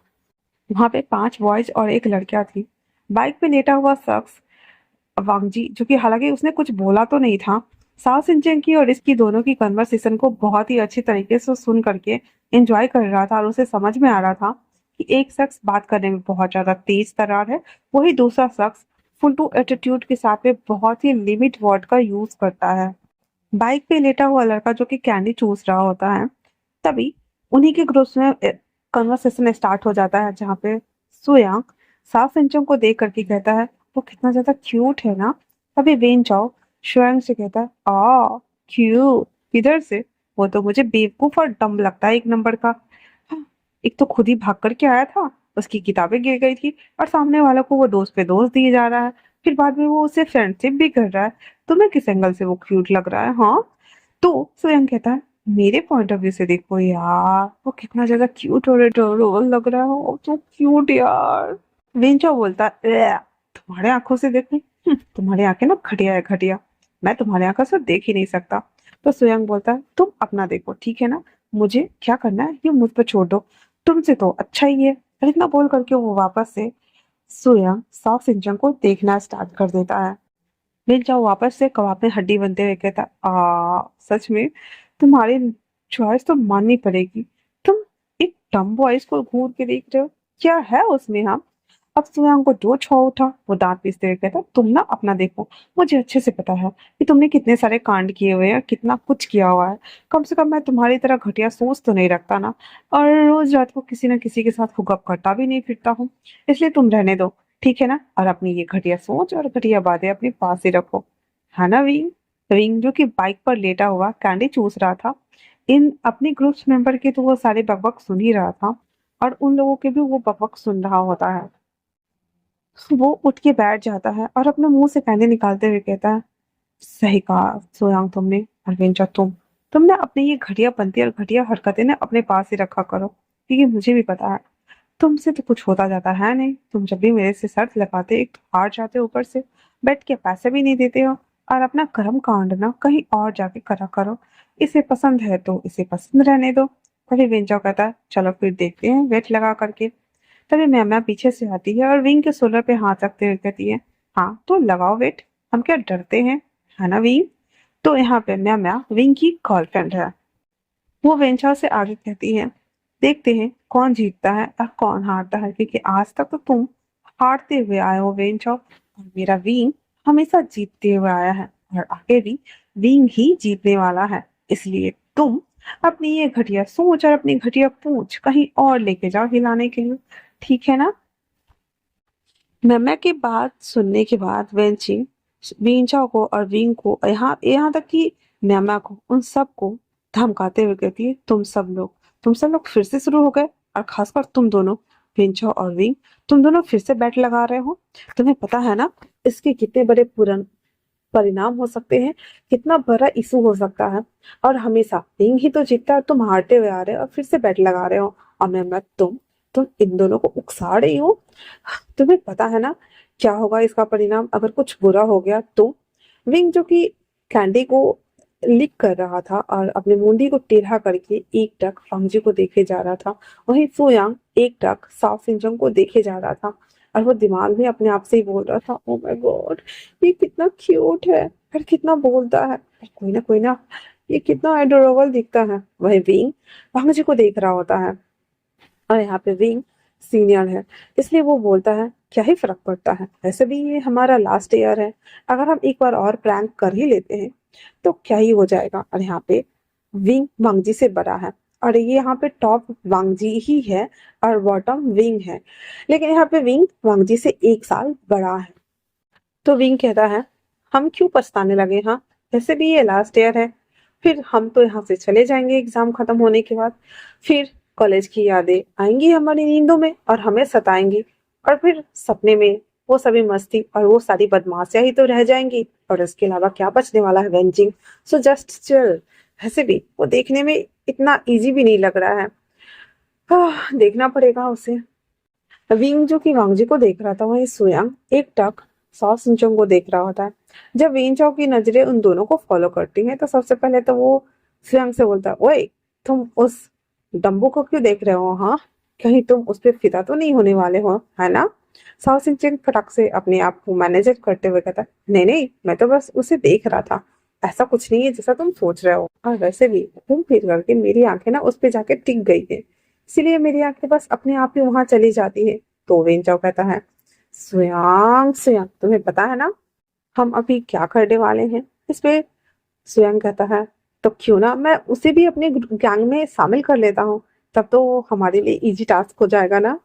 वहां पे 5 बॉयज और एक लड़कियां थी। बाइक पे लेटा हुआ शख्स वांगजी, जो कि हालांकि उसने कुछ बोला तो नहीं था, साओ सिंचेन की और इसकी दोनों की कन्वर्सेशन को बहुत ही अच्छी तरीके से सुन करके एंजॉय कर रहा था। और उसे समझ में आ रहा था कि एक शख्स बात करने में बहुत ज्यादा तेज तर्रार है, वही दूसरा शख्स फुल टू एटीट्यूड के साथ में बहुत ही लिमिट वर्ड का यूज करता है। बाइक पे लेटा हुआ लड़का जो कि कैंडी चूस रहा होता है, तभी उन्हीं के ग्रुप में कन्वर्सेशन स्टार्ट हो जाता है, जहाँ पे सुयांग साफ सिंचों को देख करके कहता है, वो कितना ज्यादा क्यूट है ना। तभी वेन चाओ शुयांग से कहता है, आ क्यूट किधर से, वो तो मुझे बेवकूफ और डम लगता है एक नंबर का। हाँ, एक तो खुद ही भाग करके आया था, उसकी किताबें गिर गई थी, और सामने वाला को वो दोस्त पे दोस्त दिए जा रहा है, फिर बाद में वो उसे फ्रेंडशिप भी कर रहा है। तुम्हें किस एंगल से वो क्यूट लग रहा है, हाँ? तो स्वयं कहता है, मेरे पॉइंट ऑफ व्यू से देखो यार, वो कितना ज्यादा क्यूट और एडोरेबल लग रहा है, वो तो क्यूट यार। विंचो बोलता है, तुम्हारे आंखों से देखो, तुम्हारी आंखें ना घटिया है घटिया, मैं तुम्हारे आंखों से देख ही नहीं सकता। तो स्वयं बोलता है, तुम अपना देखो ठीक है ना, मुझे क्या करना है ये मुझ पर छोड़ दो, तुमसे तो अच्छा ही है। और इतना बोल करके वो वापस से स्वयं साफ सिंचन को देखना स्टार्ट कर देता है। मिल जाओ वापस से कबाब में हड्डी बनते हुए कहता, सच में तुम्हारी चॉइस तो माननी पड़ेगी। तुम एक डम बॉयज को घूर के देख रहे हो, क्या है उसमें? हम अब सुयांग को जो छो उठा, वो दांत पीसते हुए कहता, तुम ना अपना देखो, मुझे अच्छे से पता है कि तुमने कितने सारे कांड किए हुए हैं, कितना कुछ किया हुआ है। कम से कम मैं तुम्हारी तरह घटिया सोच तो नहीं रखता ना, और रोज रात को किसी ना किसी के साथ हुकअप करता भी नहीं फिरता हूँ, इसलिए तुम रहने दो ठीक है ना, और अपनी ये घटिया सोच और घटिया बातें अपने पास ही रखो, है ना विंग? विंग जो कि बाइक पर लेटा हुआ कैंडी चूस रहा था, इन अपने ग्रुप मेंबर के तो वो सारे बकबक सुन ही रहा था, और उन लोगों के भी वो बकबक सुन रहा होता है। वो उठ के बैठ जाता है और अपने मुंह से कैंडी निकालते हुए कहता है, सही कहा सोयांग तुमने, और वेंचा तुमने अपनी ये घटिया पंथी और घटिया हरकतें ना अपने पास ही रखा करो, क्योंकि मुझे भी पता है तुमसे तो कुछ होता जाता है नहीं। तुम जब भी मेरे से शर्त लगाते, एक तो हार जाते हो, ऊपर से बैठ के पैसे भी नहीं देते हो, और अपना कर्म कांड ना कहीं और जाके करा करो। इसे पसंद है तो इसे पसंद रहने दो। तभी विंचो कहता है, चलो फिर देखते हैं वेट लगा करके। तभी मैम पीछे से आती है और विंग के शोल्डर पे हाथ रखते हुए कहती है, हाँ तो लगाओ वेट, हम क्या डरते हैं, है ना विंग? तो यहाँ पे मैम विंग की गर्लफ्रेंड है। वो वेंचर से आगे कहती है, देखते हैं कौन जीतता है और कौन हारता है, क्योंकि आज तक तो तुम हारते हुए आए हो वेंचर, और मेरा विंग हमेशा जीतते हुए आया है, और आगे भी विंग ही जीतने वाला है। इसलिए तुम अपनी ये घटिया सोच और अपनी घटिया पूंछ कहीं और लेके जाओ हिलाने के लिए, ठीक है ना? मैम की बात सुनने के बाद वेंची विंचा को और विंग को, यहाँ यहाँ तक कि मैम को, उन सबको धमकाते हुए कहती है, तुम सब लोग फिर से शुरू हो गए, और खासकर तुम दोनों विंचा और विंग, तुम दोनों फिर से बैट लगा रहे हो। तुम्हें पता है ना इसके कितने बड़े पूर्ण परिणाम हो सकते हैं, कितना बड़ा इशू हो सकता है। और हमेशा विंग ही तो जीतता है, और तुम हारते हुए आ रहे हो और फिर से बैट लगा रहे हो, और मैं तुम इन दोनों को उकसा रही हो। तुम्हें पता है ना क्या होगा इसका परिणाम अगर कुछ बुरा हो गया तो? विंग जो कि कैंडी को लिख कर रहा था और अपने मुंडी को टेढ़ा करके एकटक वांगजी को देखे जा रहा था। वहीं सुयांग एकटक साओ सिंचन को देखे जा रहा था और वो दिमाग में अपने आप से ही बोल रहा था, ओ माय गॉड, ये कितना क्यूट है और कितना बोलता है, कोई ना ये कितना एडोरेबल दिखता है। वही विंग वांगजी को देख रहा होता है और यहाँ पे विंग सीनियर है, इसलिए वो बोलता है क्या ही फर्क पड़ता है, वैसे भी ये हमारा लास्ट ईयर है, अगर हम एक बार और प्रैंक कर ही लेते हैं तो क्या ही हो जाएगा। और यहाँ पे विंग वांगजी से बड़ा है और ये यहाँ पे टॉप वांगजी ही है और बॉटम विंग है, लेकिन यहाँ पे विंग वांगजी से 1 साल बड़ा है। तो विंग कहता है हम क्यों पछताने लगे, हाँ वैसे भी ये लास्ट ईयर है, फिर हम तो यहाँ से चले जाएंगे एग्जाम खत्म होने के बाद, फिर कॉलेज की यादें आएंगी हमारी नींदों में और हमें सताएंगी, और फिर सपने में वो सभी मस्ती और वो सारी बदमाशियां ही तो रह जाएंगी, और इसके अलावा क्या बचने वाला है वेंचिंग। So just chill. वैसे भी वो देखने में इतना इजी भी नहीं लग रहा है, देखना पड़ेगा उसे। विंग जो कि वांगजी को देख रहा था वही सुयांग एक टक सॉ सिंचोंग को देख रहा होता है। जब वेन चाओ की नजरें उन दोनों को फॉलो करती हैं तो सबसे पहले तो वो सुयांग से बोलता है, ओए तुम उस डम्बू को क्यों देख रहे हो, हाँ कहीं तुम उस पर फिदा तो नहीं होने वाले हो, है ना। सॉ सिंचोंग फटक से अपने आप को मैनेज करते हुए कहता है, नहीं नहीं मैं तो बस उसे देख रहा था, ऐसा कुछ नहीं है जैसा तुम सोच रहे हो, और वैसे भी घूम फिर करके मेरी आंखें ना उस पे जाके टिक गई है, इसीलिए मेरी आंखें बस अपने आप ही वहां चली जाती है। तो वेंचाओ कहता है, स्वयं स्वयं तुम्हें पता है ना हम अभी क्या करने वाले हैं। इस पे स्वयं कहता है, तो क्यों ना मैं उसे भी अपने गैंग में शामिल कर लेता हूँ, तब तो हमारे लिए इजी टास्क हो जाएगा ना।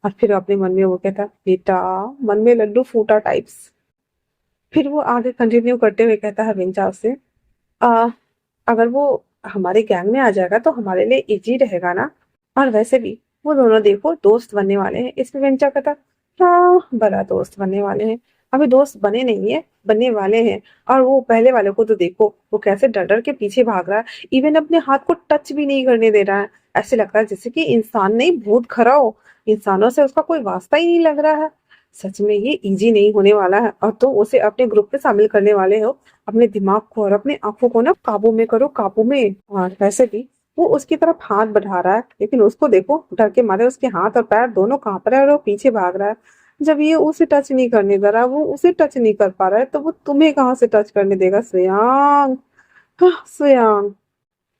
और फिर अपने मन में वो कहता है, बेटा मन में लड्डू फूटा टाइप्स। फिर वो आगे कंटिन्यू करते हुए कहता है वेंचाओ से, आ, अगर वो हमारे गैंग में आ जाएगा तो हमारे लिए इजी रहेगा ना, और वैसे भी वो दोनों देखो दोस्त बनने वाले हैं। इसमें वेंचा कहता, हाँ बड़ा दोस्त बनने वाले हैं, अभी दोस्त बने नहीं है बनने वाले हैं। और वो पहले वाले को तो देखो वो कैसे डर डर के पीछे भाग रहा है, इवन अपने हाथ को टच भी नहीं करने दे रहा है, ऐसे लगता है जैसे कि इंसान नहीं भूत खड़ा हो, इंसानों से उसका कोई वास्ता ही नहीं लग रहा है। सच में ये इजी नहीं होने वाला है, और तो उसे अपने ग्रुप में शामिल करने वाले हो। अपने दिमाग को और अपने आंखों को ना काबू में करो, काबू में। और वैसे भी वो उसकी तरफ हाथ बढ़ा रहा है, लेकिन उसको देखो डर के मारे उसके हाथ और पैर दोनों कांप रहे हैं और वो पीछे भाग रहा है। जब ये उसे टच नहीं करने दे रहा, वो उसे टच नहीं कर पा रहा है, तो वो तुम्हें कहाँ से टच करने देगा श्रेयांग। हाँ, श्रेयांग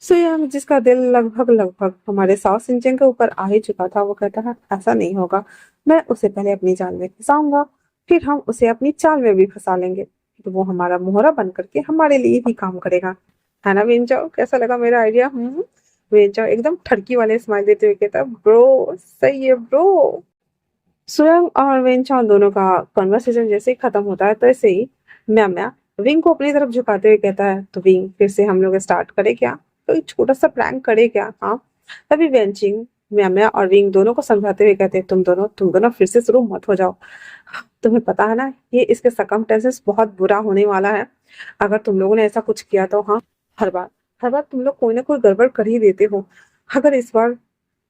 श्रेयांग जिसका दिल लगभग लगभग हमारे साउथ सिंचन के ऊपर आ ही चुका था, वो कहता है ऐसा नहीं होगा, मैं उसे पहले अपनी जाल में फंसाऊंगा, फिर हम उसे अपनी चाल में भी फंसा लेंगे, तो वो हमारा मोहरा बन करके हमारे लिए ही काम करेगा, है ना वेंचाओ। कैसा लगा मेरा आइडिया। वेंचाओ एकदम ठरकी वाले स्माइल देते हुए कहता, ब्रो सही है ब्रो। स्वयं और वेंचाओ दोनों का कन्वर्सेशन जैसे ही खत्म होता है तो ऐसे ही म्या विंग को अपनी तरफ झुकाते हुए कहता है, तो विंग फिर से हम लोग स्टार्ट करें क्या, तो एक छोटा सा प्रैंक करे क्या। हाँ तभी वेंचिंग म्या और विंग दोनों को समझाते हुए कहते हैं, तुम दोनों फिर से शुरू मत हो जाओ, तुम्हें पता है ना ये इसके सरकमस्टेंसेस बहुत बुरा होने वाला है, अगर तुम लोगों ने ऐसा कुछ किया तो। हाँ हर बार तुम लोग कोई ना कोई गड़बड़ कर ही देते हो, अगर इस बार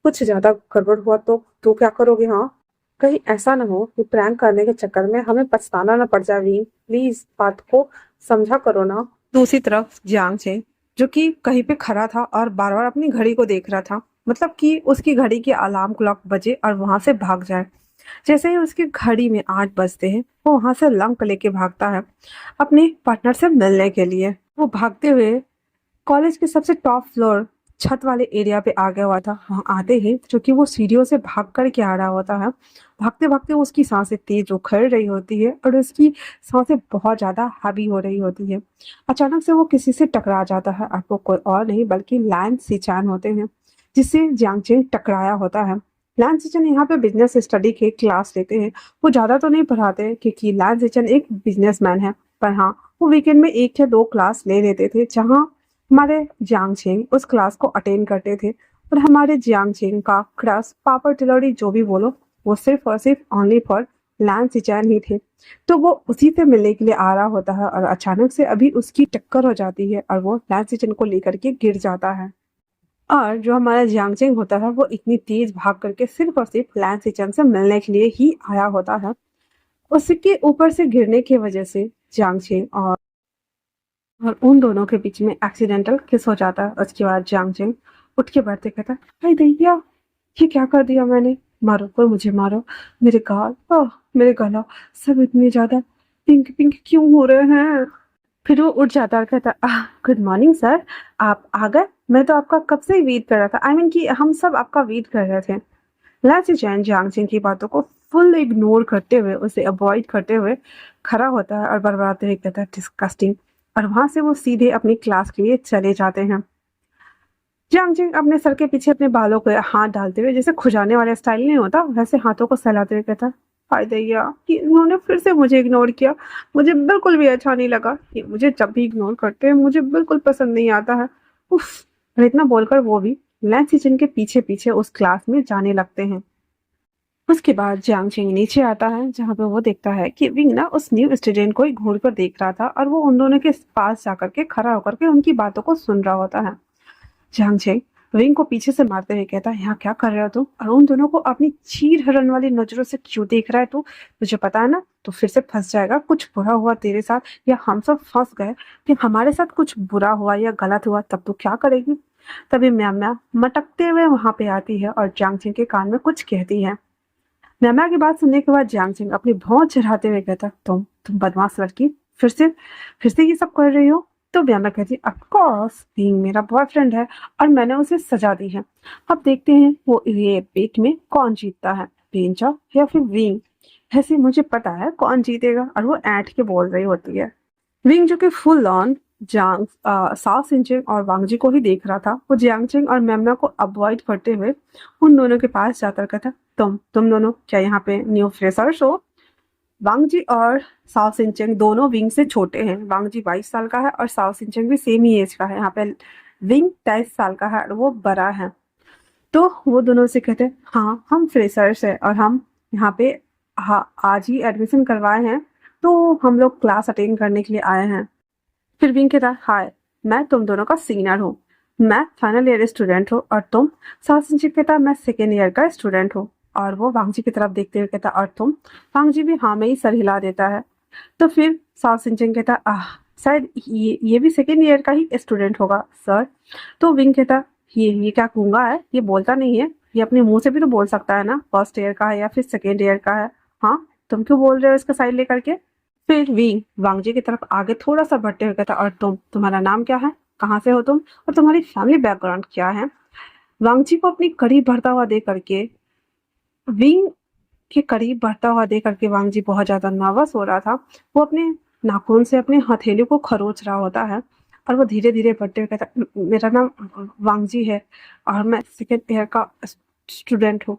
कुछ ज्यादा गड़बड़ हुआ तो क्या करोगे। हाँ कहीं ऐसा ना हो कि प्रैंक करने के चक्कर में हमें पछताना ना पड़ जाए, वीन प्लीज बात को समझा करो ना। दूसरी तरफ जियांग छे जो कि कहीं पे खड़ा था और बार बार अपनी घड़ी को देख रहा था, मतलब कि उसकी घड़ी के अलार्म क्लॉक बजे और वहां से भाग जाए। जैसे ही उसकी घड़ी में 8 बजते हैं वो वहां से लंक लेके भागता है अपने पार्टनर से मिलने के लिए। वो भागते हुए कॉलेज के सबसे टॉप फ्लोर छत वाले एरिया पे आ गया हुआ था। वहां आते ही जो कि वो सीढ़ियों से भाग कर के आ रहा होता है, भागते भागते उसकी सांसें तेज उखड़ रही होती है और उसकी सांसें बहुत ज्यादा हैवी हो रही होती है। अचानक से वो किसी से टकरा जाता है और वो कोई और नहीं बल्कि लैन सिचान होते हैं, जिससे जियांगचेन टकराया होता है। लैन सिचन यहाँ पे बिजनेस स्टडी के क्लास लेते हैं। वो ज्यादा तो नहीं पढ़ाते क्योंकि लैन सिचन एक बिजनेसमैन है, पर हाँ वो वीकेंड में 1 या 2 क्लास ले लेते थे, जहाँ हमारे जियांगचेन उस क्लास को अटेंड करते थे। और हमारे जियांगचेन का क्रश पापड़ तिलौड़ी जो भी बोलो, वो सिर्फ और सिर्फ ओनली फॉर लैन सिचैन ही थे। तो वो उसी से मिलने के लिए आ रहा होता है और अचानक से अभी उसकी टक्कर हो जाती है और वो लैन सिचैन को लेकर के गिर जाता है। और जो हमारा जियांगचेन होता है वो इतनी तेज भाग करके सिर्फ और सिर्फ लैन सिचैन से मिलने के लिए ही आया होता है। उसके ऊपर से गिरने की वजह से जियांगचेन और और उन दोनों के बीच में एक्सीडेंटल किस हो जाता है। उसके बाद जियांग जिंग उठ के बैठते कहता है, हाय दैया, ये क्या कर दिया मैंने, मारो कोई मुझे मारो, मेरे गाल, मेरे गला, सब इतने ज्यादा पिंक पिंक क्यों हो रहे हैं। फिर वो उठ जाता है और कहता, गुड मॉर्निंग सर, आप आ गए, मैं तो आपका कब से ही वेट कर रहा था, आई मीन कि हम सब आपका वेट कर रहे थे। लाची चैन जियांग सिंह की बातों को फुल इग्नोर करते हुए, उसे अवॉइड करते हुए खड़ा होता है और बड़बड़ाते हुए कहता है, डिस्कस्टिंग, और वहां से वो सीधे अपनी क्लास के लिए चले जाते हैं। जियांग जिंग अपने सर के पीछे अपने बालों को हाथ डालते हुए, जैसे खुजाने वाला स्टाइल नहीं होता वैसे हाथों को सहलाते हुए कहता, हाय दैया, कि इन्होंने फिर से मुझे इग्नोर किया, मुझे बिल्कुल भी अच्छा नहीं लगा, कि मुझे जब भी इग्नोर करते हैं मुझे बिल्कुल पसंद नहीं आता है, उफ। और इतना बोलकर वो भी लैन सिचन के पीछे पीछे उस क्लास में जाने लगते हैं। उसके बाद जियांग चिंग नीचे आता है, जहाँ पे वो देखता है कि विंग ना उस न्यू स्टूडेंट को ही घूर कर देख रहा था, और वो उन दोनों के पास जाकर के खड़ा होकर के उनकी बातों को सुन रहा होता है। जियांग चिंग विंग को पीछे से मारते हुए कहता है, यहाँ क्या कर रहे हो तुम, और उन दोनों को अपनी चीर हरण वाली नजरों से क्यों देख रहा है तू, तुझे पता है ना तो फिर से फंस जाएगा, कुछ बुरा हुआ तेरे साथ, या हम सब फंस गए कि हमारे साथ कुछ बुरा हुआ या गलत हुआ, तब तू क्या करेगी। तभी म्या म्या मटकते हुए वहां पे आती है और जियांग चिंग के कान में कुछ कहती है। नैना की बात सुनने के बाद जियांग सिंह अपनी भौं चढ़ाते हुए कहता, तुम बदमाश लड़की, फिर से ये सब कर रही हो। तो ब्याना कहती, ऑफ कोर्स, बीइंग मेरा बॉयफ्रेंड है और मैंने उसे सजा दी है। अब देखते हैं वो ये बेट में कौन जीतता है, बेंचा या फिर विंग। ऐसे मुझे पता है कौन जीतेगा, और वो ऐंठ के बोल रही होती है। विंग जो कि फुल ऑन साओ सिंचेंग और वांगजी को ही देख रहा था, वो जियांगचेंग और मेमना को अवॉइड करते हुए उन दोनों के पास जाकर कहता, तुम दोनों क्या यहाँ पे न्यू फ्रेशर्स हो। वांगजी और साओ सिंचेंग दोनों विंग से छोटे हैं, वांगजी 22 साल का है और साओ सिंचेंग भी सेम ही एज का है। यहाँ पे विंग 23 साल का है और वो बड़ा है। तो वो दोनों से कहते हैं, हाँ हम फ्रेशर्स हैं और हम यहाँ पे आज ही एडमिशन करवाए हैं, तो हम लोग क्लास अटेंड करने के लिए आए हैं। फिर विंग कहता, हाय, मैं तुम दोनों का सीनियर हूँ, मैं फाइनल ईयर स्टूडेंट हूँ, और तुम। सासिंजी कहता, मैं सेकेंड ईयर का स्टूडेंट हूँ। और वो वांगजी की तरफ देखते हुए कहता, और तुम। वांगजी भी हाँ में ही सर हिला देता है। तो फिर सासिंजन कहता, शायद ये भी सेकेंड ईयर का ही स्टूडेंट होगा सर। तो विंग कहता, ये क्या गूंगा है, ये बोलता नहीं है, ये अपने मुंह से भी तो बोल सकता है ना, फर्स्ट ईयर का है या फिर सेकेंड ईयर का है। हाँ, तुम क्यों बोल रहे हो इसका साइड लेकर के। फिर विंग वांगजी की तरफ आगे थोड़ा सा बढ़ते हुए कहता, और तुम्हारा नाम क्या है, कहाँ से हो तुम, और तुम्हारी फैमिली बैकग्राउंड क्या है। वांगजी को अपनी करीब बढ़ता हुआ देख करके विंग के करीब बढ़ता हुआ देख करके वांगजी बहुत ज्यादा नर्वस हो रहा था। वो अपने नाखून से अपने हथेली को खरोच रहा होता है, और वो धीरे धीरे बढ़ते हुए कहता, मेरा नाम वांगजी है और मैं सेकेंड ईयर का स्टूडेंट हूँ।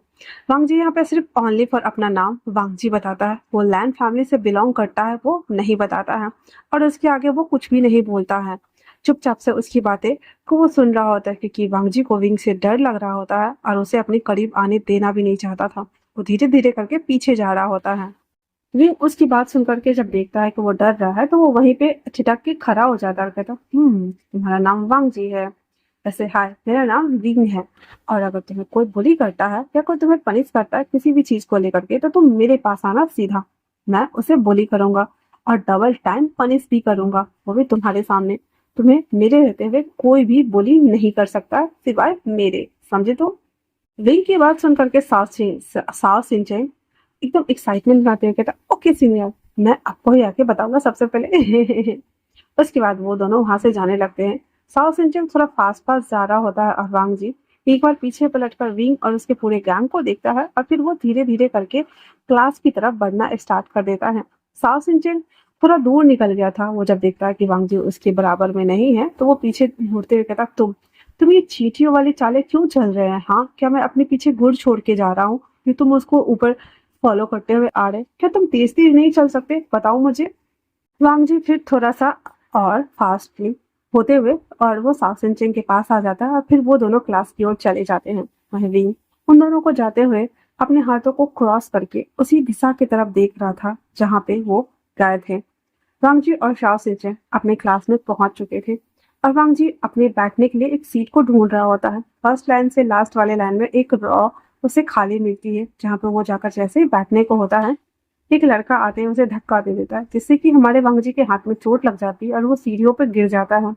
वांगजी यहाँ पे सिर्फ ओनली फॉर अपना नाम वांगजी बताता है, वो लैंड फैमिली से बिलोंग करता है वो नहीं बताता है, और उसके आगे वो कुछ भी नहीं बोलता है। चुपचाप से उसकी बातें को वो सुन रहा होता है, क्योंकि वांगजी को विंग से डर लग रहा होता है और उसे अपने करीब आने देना भी नहीं चाहता था। वो धीरे धीरे करके पीछे जा रहा होता है। विंग उसकी बात सुन करके जब देखता है कि वो डर रहा है, तो वो वहीं पे ठिठक के खड़ा हो जाता है और कहता, तुम्हारा नाम वांगजी है, वैसे हाय, मेरा नाम विंग है, और अगर तुम्हें कोई बुली करता है या कोई तुम्हें पनिश करता है किसी भी चीज को लेकर के, तो तुम मेरे पास आना सीधा, मैं उसे बुली करूंगा और डबल टाइम पनिश भी करूंगा, वो भी तुम्हारे सामने। तुम्हें मेरे रहते हुए कोई भी बुली नहीं कर सकता सिवाय मेरे, समझे। तो विंग की बात सुन करके साओ सिंचेन एकदम एक्साइटमेंट बनाते हुए कहता, ओके सीनियर, मैं आपको ही आके बताऊंगा सबसे पहले। उसके बाद वो दोनों वहां से जाने लगते हैं। साओ सिंचेन थोड़ा फास्ट फास्ट जा रहा होता है, और वांग जी एक बार पीछे पलटकर विंग और उसके पूरे गैंग को देखता है, और फिर वो धीरे धीरे करके क्लास की तरफ बढ़ना स्टार्ट कर देता है। साओ सिंचेन थोड़ा दूर निकल गया था, वो जब देखता है कि वांग जी उसके बराबर में नहीं है, तो वो पीछे मुड़ते हुए कहता, तुम ये चींटियों वाली चालें क्यों चल रहे हैं। हाँ, क्या मैं अपने पीछे गुड़ छोड़ के जा रहा हूँ कि तुम उसको ऊपर फॉलो करते हुए आ रहे, क्या तुम तेज तेज नहीं चल सकते, बताओ मुझे। वांग जी फिर थोड़ा सा और फास्टली होते हुए और वो साओ सिंचेन के पास आ जाता है, और फिर वो दोनों क्लास की ओर चले जाते हैं। वहीं विंग उन दोनों को जाते हुए अपने हाथों को क्रॉस करके उसी दिशा की तरफ देख रहा था जहाँ पे वो गए थे। वांग जी और साओ सिंचेन अपने क्लास में पहुंच चुके थे, और वांग जी अपने बैठने के लिए एक सीट को ढूंढ रहा होता है। फर्स्ट लाइन से लास्ट वाले लाइन में एक रॉ उसे खाली मिलती है, जहाँ पे वो जाकर जैसे ही बैठने को होता है, एक लड़का आते ही उसे धक्का दे देता है, जिससे कि हमारे वांग जी के हाथ में चोट लग जाती है और वो सीढ़ियों पर गिर जाता है।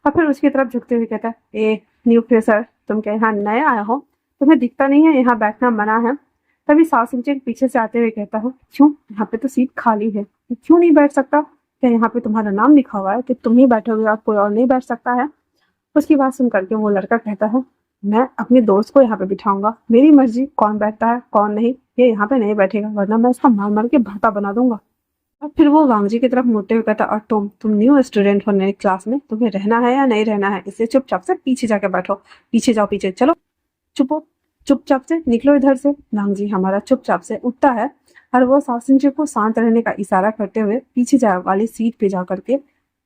और फिर उसकी तरफ झुकते हुए कहता है, ए न्यू फ्रेशर, तुम क्या यहाँ नए आए हो? तुम्हें दिखता नहीं है यहाँ बैठना मना है? तभी सास सिंचन पीछे से आते हुए कहता है, क्यों, यहाँ पे तो सीट खाली है, क्यों नहीं बैठ सकता? क्या यहाँ पे तुम्हारा नाम लिखा हुआ है कि तुम ही बैठोगे और कोई और नहीं बैठ सकता है? उसकी बात सुन करके वो लड़का कहता है, मैं अपने दोस्त को यहाँ पे बिठाऊंगा, मेरी मर्जी, कौन बैठता है कौन नहीं ये यहाँ पे नहीं बैठेगा, वरना मैं इसका मार मार के भर्ता बना दूंगा। और फिर वो वांगजी की तरफ मुड़ते हुए कहता, और तुम न्यू स्टूडेंट हो नई क्लास में, तुम्हें रहना है या नहीं रहना है, इसलिए चुपचाप से पीछे जाके बैठो, पीछे जाओ, पीछे चलो, चुपो, चुपचाप से निकलो इधर से। वांगजी हमारा चुपचाप से उठता है और वो सासिन जी को शांत रहने का इशारा करते हुए पीछे जा वाली सीट पे जा करके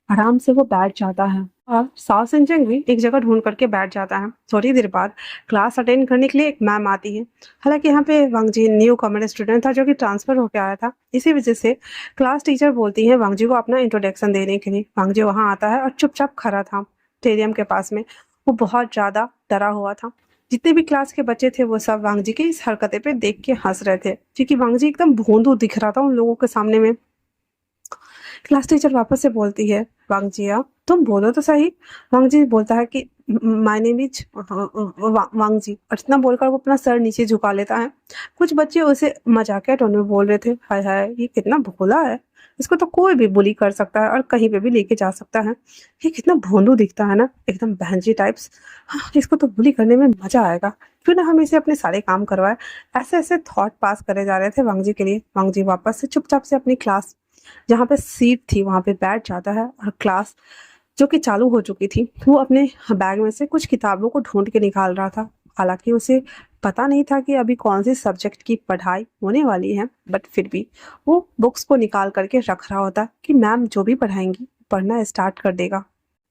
आराम से वो बैठ जाता है। और साओ सिंचेंग भी एक जगह ढूंढ करके बैठ जाता है। थोड़ी देर बाद क्लास अटेंड करने के लिए एक मैम आती है। हालांकि यहाँ पे वांगजी न्यू कमर स्टूडेंट था जो कि ट्रांसफर होकर आया था, इसी वजह से क्लास टीचर बोलती है वांगजी को अपना इंट्रोडक्शन देने के लिए। वांगजी वहां आता है और चुपचाप खड़ा था स्टेडियम के पास में। वो बहुत ज्यादा डरा हुआ था। जितने भी क्लास के बच्चे थे वो सब वांगजी की इस हरकते पे देख के हंस रहे थे, क्योंकि वांगजी एकदम भोंदू दिख रहा था उन लोगों के सामने में। क्लास टीचर वापस से बोलती है, वांगजिया तुम बोलो तो सही। वांगजी बोलता है कि माय नेम इज वांगजी, और इतना बोलकर वो अपना सर नीचे झुका लेता है। कुछ बच्चे उसे मजाकिया टोन में बोल रहे थे, हाय हाय ये कितना भोला है, इसको तो कोई भी बुली कर सकता है और कहीं पे भी लेके जा सकता है, ये कितना भोंदू दिखता है ना, एकदम बहनजी टाइप्स। हाँ, इसको तो बुली करने में मजा आएगा, क्यों ना हम इसे अपने सारे काम करवाए। ऐसे ऐसे थॉट पास करे जा रहे थे वांगजी के लिए। वांगजी वापस से चुपचाप से अपनी क्लास जहाँ पे सीट थी वहां पे बैठ जाता है और क्लास जो कि चालू हो चुकी थी, वो अपने बैग में से कुछ किताबों को ढूंढ के निकाल रहा था। हालांकि उसे पता नहीं था कि अभी कौन से सब्जेक्ट की पढ़ाई होने वाली है, बट फिर भी वो बुक्स को निकाल करके रख रहा होता कि मैम जो भी पढ़ाएंगी पढ़ना स्टार्ट कर देगा।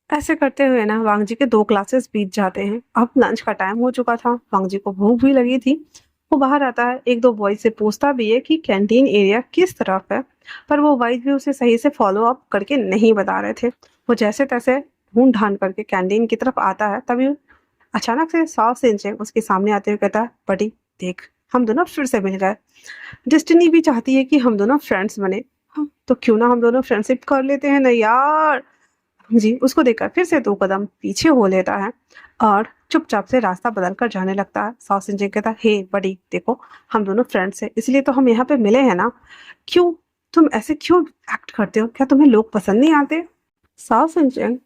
ऐसे करते हुए ना वांगजी के 2 क्लासेस बीत जाते हैं। अब लंच का टाइम हो चुका था, वांगजी को भूख भी लगी थी। वो बाहर आता है, 1-2 बॉयज से पूछता भी है कि कैंटीन एरिया किस तरफ है, पर वो बॉयज भी उसे सही से फॉलो अप करके नहीं बता रहे थे। वो जैसे तैसे ढूंढ ढांड करके कैंटीन की तरफ आता है, तभी अचानक से साफ सिंचे उसके सामने आते हुए कहता है, बड़ी देख, हम दोनों फिर से मिल गए। डेस्टिनी भी चाहती है कि हम दोनों फ्रेंड्स बने। हाँ, तो क्यों ना हम दोनों फ्रेंडशिप कर लेते हैं ना यार। जी उसको देखकर फिर से 2 कदम पीछे हो लेता है और चुपचाप से रास्ता बदल कर जाने लगता है। साउथ इंजन कहता है, हे बड़ी देखो, हम दोनों फ्रेंड्स हैं, इसलिए तो हम यहाँ पे मिले हैं ना, क्यों तुम ऐसे क्यों एक्ट करते हो, क्या तुम्हें लोग पसंद नहीं आते? साउथ इंजन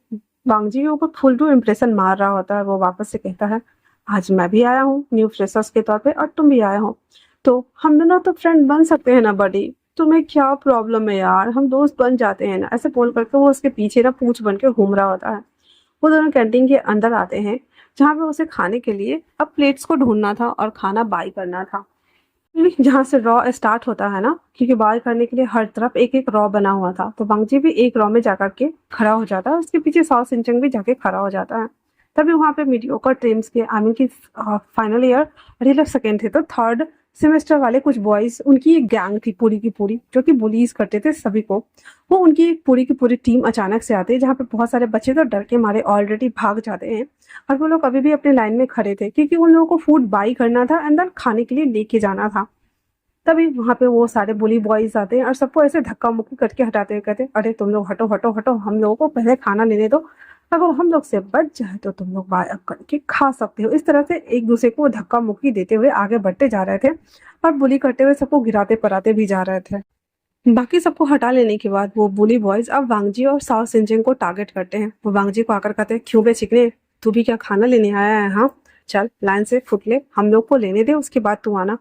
वांगजी के ऊपर फुल टू इम्प्रेशन मार रहा होता है। वो वापस से कहता है, आज मैं भी आया हूँ न्यू फ्रेशर्स के तौर पे और तुम भी आए हो, तो हम दोनों तो फ्रेंड बन सकते हैं ना बडी, तुम्हें क्या प्रॉब्लम है यार, हम दोस्त बन जाते हैं ना। ऐसे बोल करके वो उसके पीछे ना पूंछ बन के घूम रहा होता है। वो दोनों कैंटीन के अंदर आते हैं, जहाँ पे उसे खाने के लिए अब प्लेट्स को ढूंढना था और खाना बाई करना था। जहाँ से रॉ स्टार्ट होता है ना, क्योंकि बाय करने के लिए हर तरफ एक एक रॉ बना हुआ था, तो वांगजी भी एक रॉ में जाकर के खड़ा हो जाता है, उसके पीछे साओ सिंचंग भी जाके खड़ा हो जाता है। तभी वहाँ पे मीडियोकर टीम्स के आई मीन की फाइनल ईयर अरे लोग सेकेंड थे, तो थर्ड सेमेस्टर वाले कुछ बॉयज, उनकी एक गैंग थी पूरी की पूरी, जो कि बुलीज करते थे सभी को। वो उनकी एक पूरी की पूरी टीम अचानक से आती है, जहाँ पे बहुत सारे बच्चे तो डर के मारे ऑलरेडी भाग जाते हैं, और वो लोग अभी भी अपने लाइन में खड़े थे, क्योंकि उन लोगों को फूड बाई करना था एंड देन खाने के लिए लेके जाना था। तभी वहां पे वो सारे बुली बॉयज आते हैं और सबको ऐसे धक्का मुक्की करके हटाते हुए कहते हैं, अरे तुम लोग हटो हटो हटो, हम लोगों को पहले खाना लेने दो, अगर हम लोग से बच जाए तो तुम लोग बाय अप करके खा सकते हो। इस तरह से एक दूसरे को धक्का मुक्की देते हुए आगे बढ़ते जा रहे थे और बुली करते हुए सबको गिराते पराते भी जा रहे थे। बाकी सबको हटा लेने के बाद वो बुली बॉयज अब वांगजी और साओ सिंजिंग को टारगेट करते हैं। वो वांगजी को आकर कहते हैं, क्यों बे चिकने, तू भी क्या खाना लेने आया है? हाँ चल लाइन से फुट ले, हम लोग को लेने दे, उसके बाद तू आना।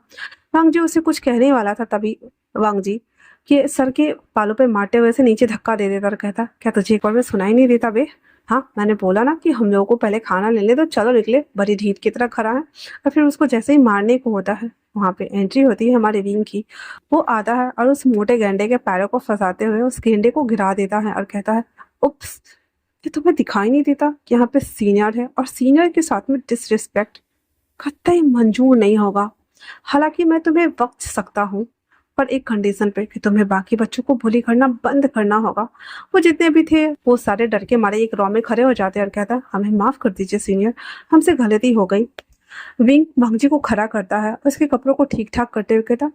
वांगजी उसे कुछ कहने वाला था, तभी वांगजी के सर के बालों पे मारते हुए से नीचे धक्का दे देता और कहता, क्या तुझे एक बार में सुनाई नहीं देता बे? हाँ मैंने बोला ना कि हम लोगों को पहले खाना ले ले, तो चलो निकले, बड़ी ढीठ की तरह खड़ा है। और फिर उसको जैसे ही मारने को होता है, वहां पे एंट्री होती है हमारे विंग की। वो आता है और उस मोटे गेंडे के पैरों को फंसाते हुए उस गेंडे को गिरा देता है और कहता है, उप्स, ये तुम्हें दिखाई नहीं देता कि यहाँ पे सीनियर है और सीनियर के साथ में डिसरिस्पेक्ट कतई मंजूर नहीं होगा। हालांकि मैं तुम्हें बख्श सकता हूँ, पर एक कंडीशन पे कि तुम्हें बाकी बच्चों को बुली करना बंद करना होगा। वो जितने भी थे वो सारे डर के मारे एक रॉ में खड़े हो जाते हैं और कहता है, हमें माफ कर दीजिए सीनियर, हमसे गलती हो गई। विंग वांगजी को खड़ा करता है, उसके कपड़ों को ठीक ठाक करते हुए कहता,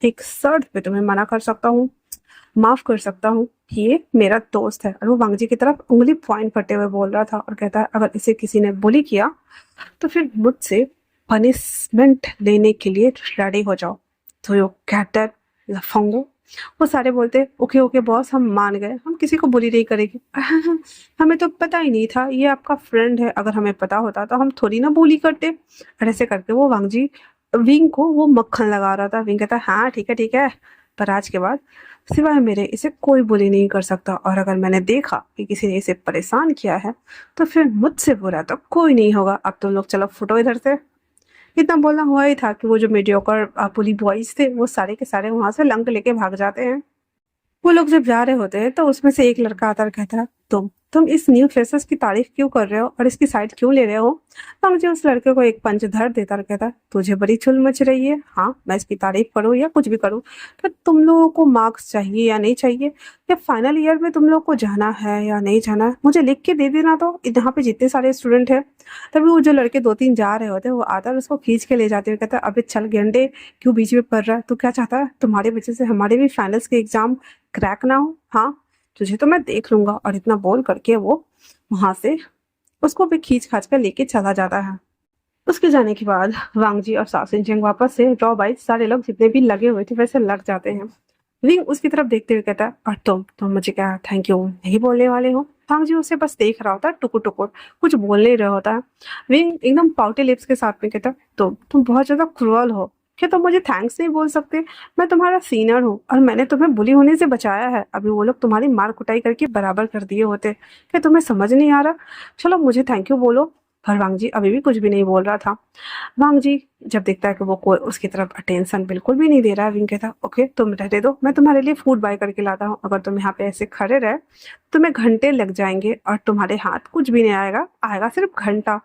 एक शर्त पे तुम्हें मना कर सकता हूँ, माफ कर सकता हूँ। ये मेरा दोस्त है। और वो वांगजी की तरफ उंगली पॉइंट करते हुए बोल रहा था और कहता है अगर इसे किसी ने बुली किया तो फिर मुझसे पनिशमेंट लेने के लिए रेडी हो जाओ। तो यू गेट दैट लफंगो। वो सारे बोलते ओके ओके बॉस, हम मान गए, हम किसी को बुली नहीं करेंगे। हमें तो पता ही नहीं था ये आपका फ्रेंड है, अगर हमें पता होता तो हम थोड़ी ना बुली करते। और ऐसे करके वो वांगजी विंग को वो मक्खन लगा रहा था। विंग कहता हाँ ठीक है ठीक है, पर आज के बाद सिवाय मेरे इसे कोई बुली नहीं कर सकता, और अगर मैंने देखा कि किसी ने इसे परेशान किया है तो फिर मुझसे बुरा तो कोई नहीं होगा। अब तुम लोग चलो फुटो इधर से। इतना बोलना हुआ ही था कि वो जो मीडियोकर पुली बॉयज थे वो सारे के सारे वहां से लंक लेके भाग जाते हैं। वो लोग जब जा रहे होते हैं तो उसमें से एक लड़का आता और कहता है तुम इस न्यू फ्रेशर्स की तारीफ क्यों कर रहे हो और इसकी साइड क्यों ले रहे हो। तो मुझे उस लड़के को एक पंच धर देता और कहता है तुझे बड़ी चुल मच रही है, हाँ मैं इसकी तारीफ करूँ या कुछ भी करूँ, तो तुम लोगों को मार्क्स चाहिए या नहीं चाहिए, या फाइनल ईयर में तुम लोग को जाना है या नहीं जाना है, मुझे लिख के दे देना। तो यहाँ पे जितने सारे स्टूडेंट हैं, तभी वो जो लड़के दो तीन जा रहे होते हैं वो आता है और उसको खींच के ले जाते हुए कहता है अबे चल गेंडे, क्यों बीच में पढ़ रहा है, तू क्या चाहता है तुम्हारे वजह से हमारे भी फाइनल्स के एग्जाम क्रैक ना हो, हाँ तुझे तो मैं देख लूंगा। और इतना बोल करके वो वहां से उसको भी खींच खाच कर लेके चला जाता है। उसके जाने के बाद वांगजी और सासिन चेंग वापस से ड्रॉ बाई सारे लोग जितने भी लगे हुए थे वैसे लग जाते हैं। विंग उसकी तरफ देखते हुए कहता है और तुम मुझे क्या थैंक यू नहीं बोलने वाले हो। वांगजी उसे बस देख रहा होता है टुकुर टुकुर, कुछ बोल नहीं रहा होता है। विंग एकदम पाउटे लिप्स के साथ में कहता है तुम बहुत ज्यादा क्रूअल हो, क्या तुम मुझे थैंक्स नहीं बोल सकते, मैं तुम्हारा सीनियर हूँ और मैंने तुम्हें बुली होने से बचाया है, अभी वो लोग तुम्हारी मार कुटाई करके बराबर कर दिए होते, क्या तुम्हें समझ नहीं आ रहा, चलो मुझे थैंक यू बोलो। पर वांगजी अभी भी कुछ भी नहीं बोल रहा था। वांगजी जब देखता है कि वो कोई उसकी तरफ अटेंशन बिल्कुल भी नहीं दे रहा है, विंग कहता ओके तुम रहने दो, मैं तुम्हारे लिए फूड बाय करके लाता हूँ, अगर तुम यहाँ पे ऐसे खड़े रहे तुम्हें घंटे लग जाएंगे और तुम्हारे हाथ कुछ भी नहीं आएगा, आएगा सिर्फ घंटा।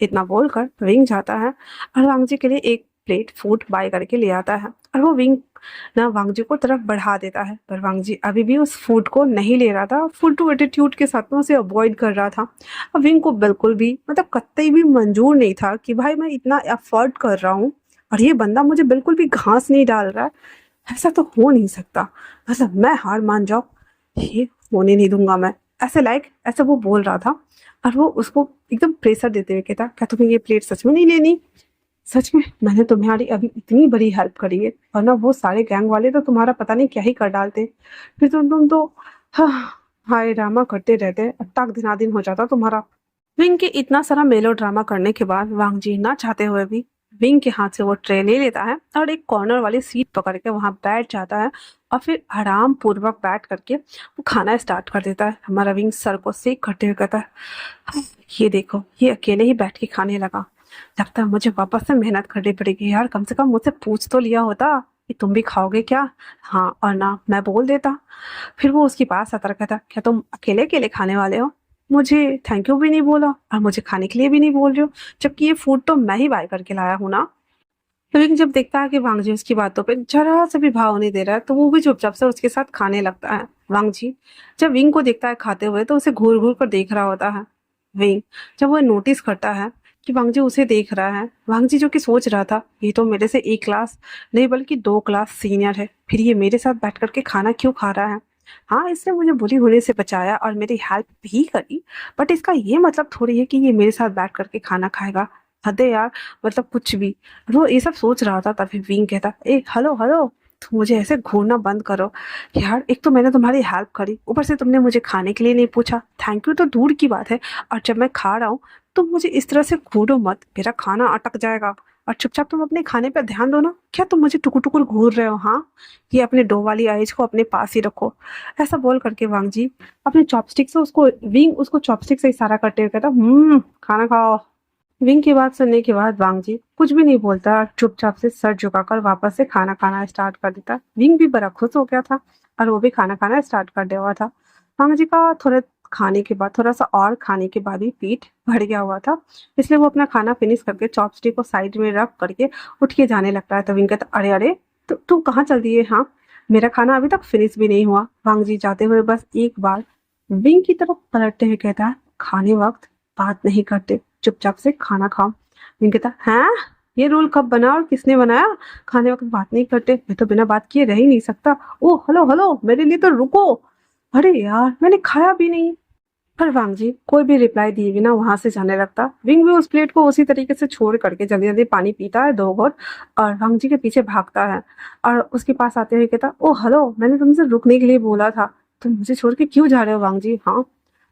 इतना बोलकर विंग जाता है और वांगजी के लिए एक प्लेट फूड बाय करके ले आता है और वो विंग ना वांगजी को तरफ बढ़ा देता है, पर वांगजी अभी भी उस फूड को नहीं ले रहा था, फुल टू एटीट्यूड के साथ में उसे अवॉइड कर रहा था। अब विंग को बिल्कुल भी मतलब कतई भी मंजूर नहीं था कि भाई मैं इतना एफर्ट कर रहा हूँ और ये बंदा मुझे बिल्कुल भी घास नहीं डाल रहा है, ऐसा तो हो नहीं सकता, मतलब मैं हार मान जाऊँ, ये होने नहीं दूंगा मैं, ऐसे लाइक ऐसा वो बोल रहा था। और वो उसको एकदम प्रेशर देते हुए कहता क्या तुम्हें ये प्लेट सच में नहीं लेनी, सच में मैंने तुम्हारी अभी इतनी बड़ी हेल्प करी है, वरना वो सारे गैंग वाले तो तुम्हारा पता नहीं क्या ही कर डालते, फिर तुम तो हाँ हाय ड्रामा करते रहते, अब तक दिनादिन हो जाता तुम्हारा। विंग के इतना सारा मेलो ड्रामा करने के बाद वांगजी ना चाहते हुए भी विंग के हाथ से वो ट्रे ले लेता है और एक कॉर्नर वाली सीट पकड़ के वहां बैठ जाता है और फिर आराम पूर्वक बैठ करके वो खाना स्टार्ट कर देता है। हमारा विंग सर को सेक करते हुए कहता है ये देखो ये अकेले ही बैठ के खाने लगा, लगता है मुझे वापस से मेहनत करनी पड़ेगी यार, कम से कम मुझसे पूछ तो लिया होता कि तुम भी खाओगे क्या, हाँ और ना मैं बोल देता। फिर वो उसके पास आता कहता क्या तुम अकेले अकेले खाने वाले हो, मुझे थैंक यू भी नहीं बोला और मुझे खाने के लिए भी नहीं बोल रहे हो, जबकि ये फूड तो मैं ही बाय करके लाया हूँ ना। लेकिन जब देखता है कि वांगजी उसकी बातों पे जरा से भी भाव नहीं दे रहा है तो वो भी चुपचाप से उसके साथ खाने लगता है। वांगजी जब विंग को देखता है खाते हुए तो उसे घूर घूर कर देख रहा होता है। विंग जब वो नोटिस करता है कि वांगजी उसे देख रहा है, वांगजी जो कि सोच रहा था ये तो मेरे से एक क्लास नहीं बल्कि 2 क्लास सीनियर है, फिर ये मेरे साथ बैठ करके खाना क्यों खा रहा है, हाँ इसने मुझे बुली होने से बचाया और मेरी हेल्प भी करी, बट इसका ये मतलब थोड़ी है कि ये मेरे साथ बैठ करके खाना खाएगा, हद है यार, मतलब कुछ भी। वो ये सब सोच रहा था तभी विंग कहता ए हेलो हेलो, तुम मुझे ऐसे घूरना बंद करो यार, एक तो मैंने तुम्हारी हेल्प करी ऊपर से तुमने मुझे खाने के लिए नहीं पूछा, थैंक यू तो दूर की बात है, और जब मैं खा रहा हूँ तुम मुझे इस तरह से घूरो मत, मेरा खाना अटक जाएगा, और चुपचाप तुम अपने खाने पर ध्यान दो ना, क्या तुम मुझे टुकुर टुकुर घूर रहे हो, हाँ ये अपने डो वाली आइज को अपने पास ही रखो। ऐसा बोल करके वांगजी अपने चॉपस्टिक से उसको विंग उसको चॉपस्टिक से इशारा करते हुए कहता खाना खाओ। विंग की बात सुनने के बाद वांगजी कुछ भी नहीं बोलता, चुपचाप से सर झुकाकर वापस से खाना खाना स्टार्ट कर देता। विंग भी बड़ा खुश हो गया था और वो भी खाना खाना स्टार्ट कर दिया हुआ था। वांगजी का थोड़े खाने के बाद थोड़ा सा और खाने के बाद ही पेट भर गया हुआ था, इसलिए वो अपना खाना फिनिश करके चॉपस्टिक को साइड में रख करके उठ के जाने लगता है। तो विंग कहता अरे अरे तो तू कहाँ चल दी है, हाँ मेरा खाना अभी तक फिनिश भी नहीं हुआ। वांगजी जाते हुए बस एक बार विंग की तरफ पलटते हुए कहता है खाने वक्त बात नहीं करते, चुपचाप से खाना खाओ। विंग कहता है ये रूल कब बना और किसने बनाया? खाने वक्त बात नहीं करते, मैं तो बिना बात किए रह ही नहीं सकता। ओ हेलो हेलो, मेरे लिए तो रुको। अरे यार, मैंने खाया भी नहीं। पर वांग जी कोई भी रिप्लाई दिए बिना वहां से जाने लगता। विंग भी उस प्लेट को उसी तरीके से छोड़ करके जल्दी जल्दी पानी पीता है 2 घोट और वांग जी के पीछे भागता है और उसके पास आते हुए कहता, ओ हेलो, मैंने तुमसे रुकने के लिए बोला था, तुम मुझे छोड़ के क्यों जा रहे हो वांग जी? हाँ।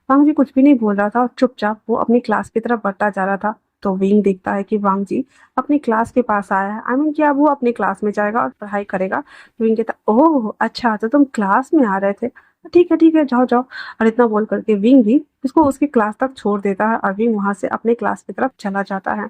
वांग जी कुछ भी नहीं बोल रहा था और चुपचाप वो अपनी क्लास की तरफ बढ़ता जा रहा था। तो विंग देखता है कि वांग जी अपनी क्लास के पास आया है, आई मीन कि अब वो अपनी क्लास में जाएगा और पढ़ाई करेगा। तो विंग कहता, ओह अच्छा, तो तुम क्लास में आ रहे थे, ठीक है, जाओ जाओ। और इतना बोल करके विंग भी उसको उसकी क्लास तक छोड़ देता है और विंग वहां से अपने क्लास की तरफ चला जाता है।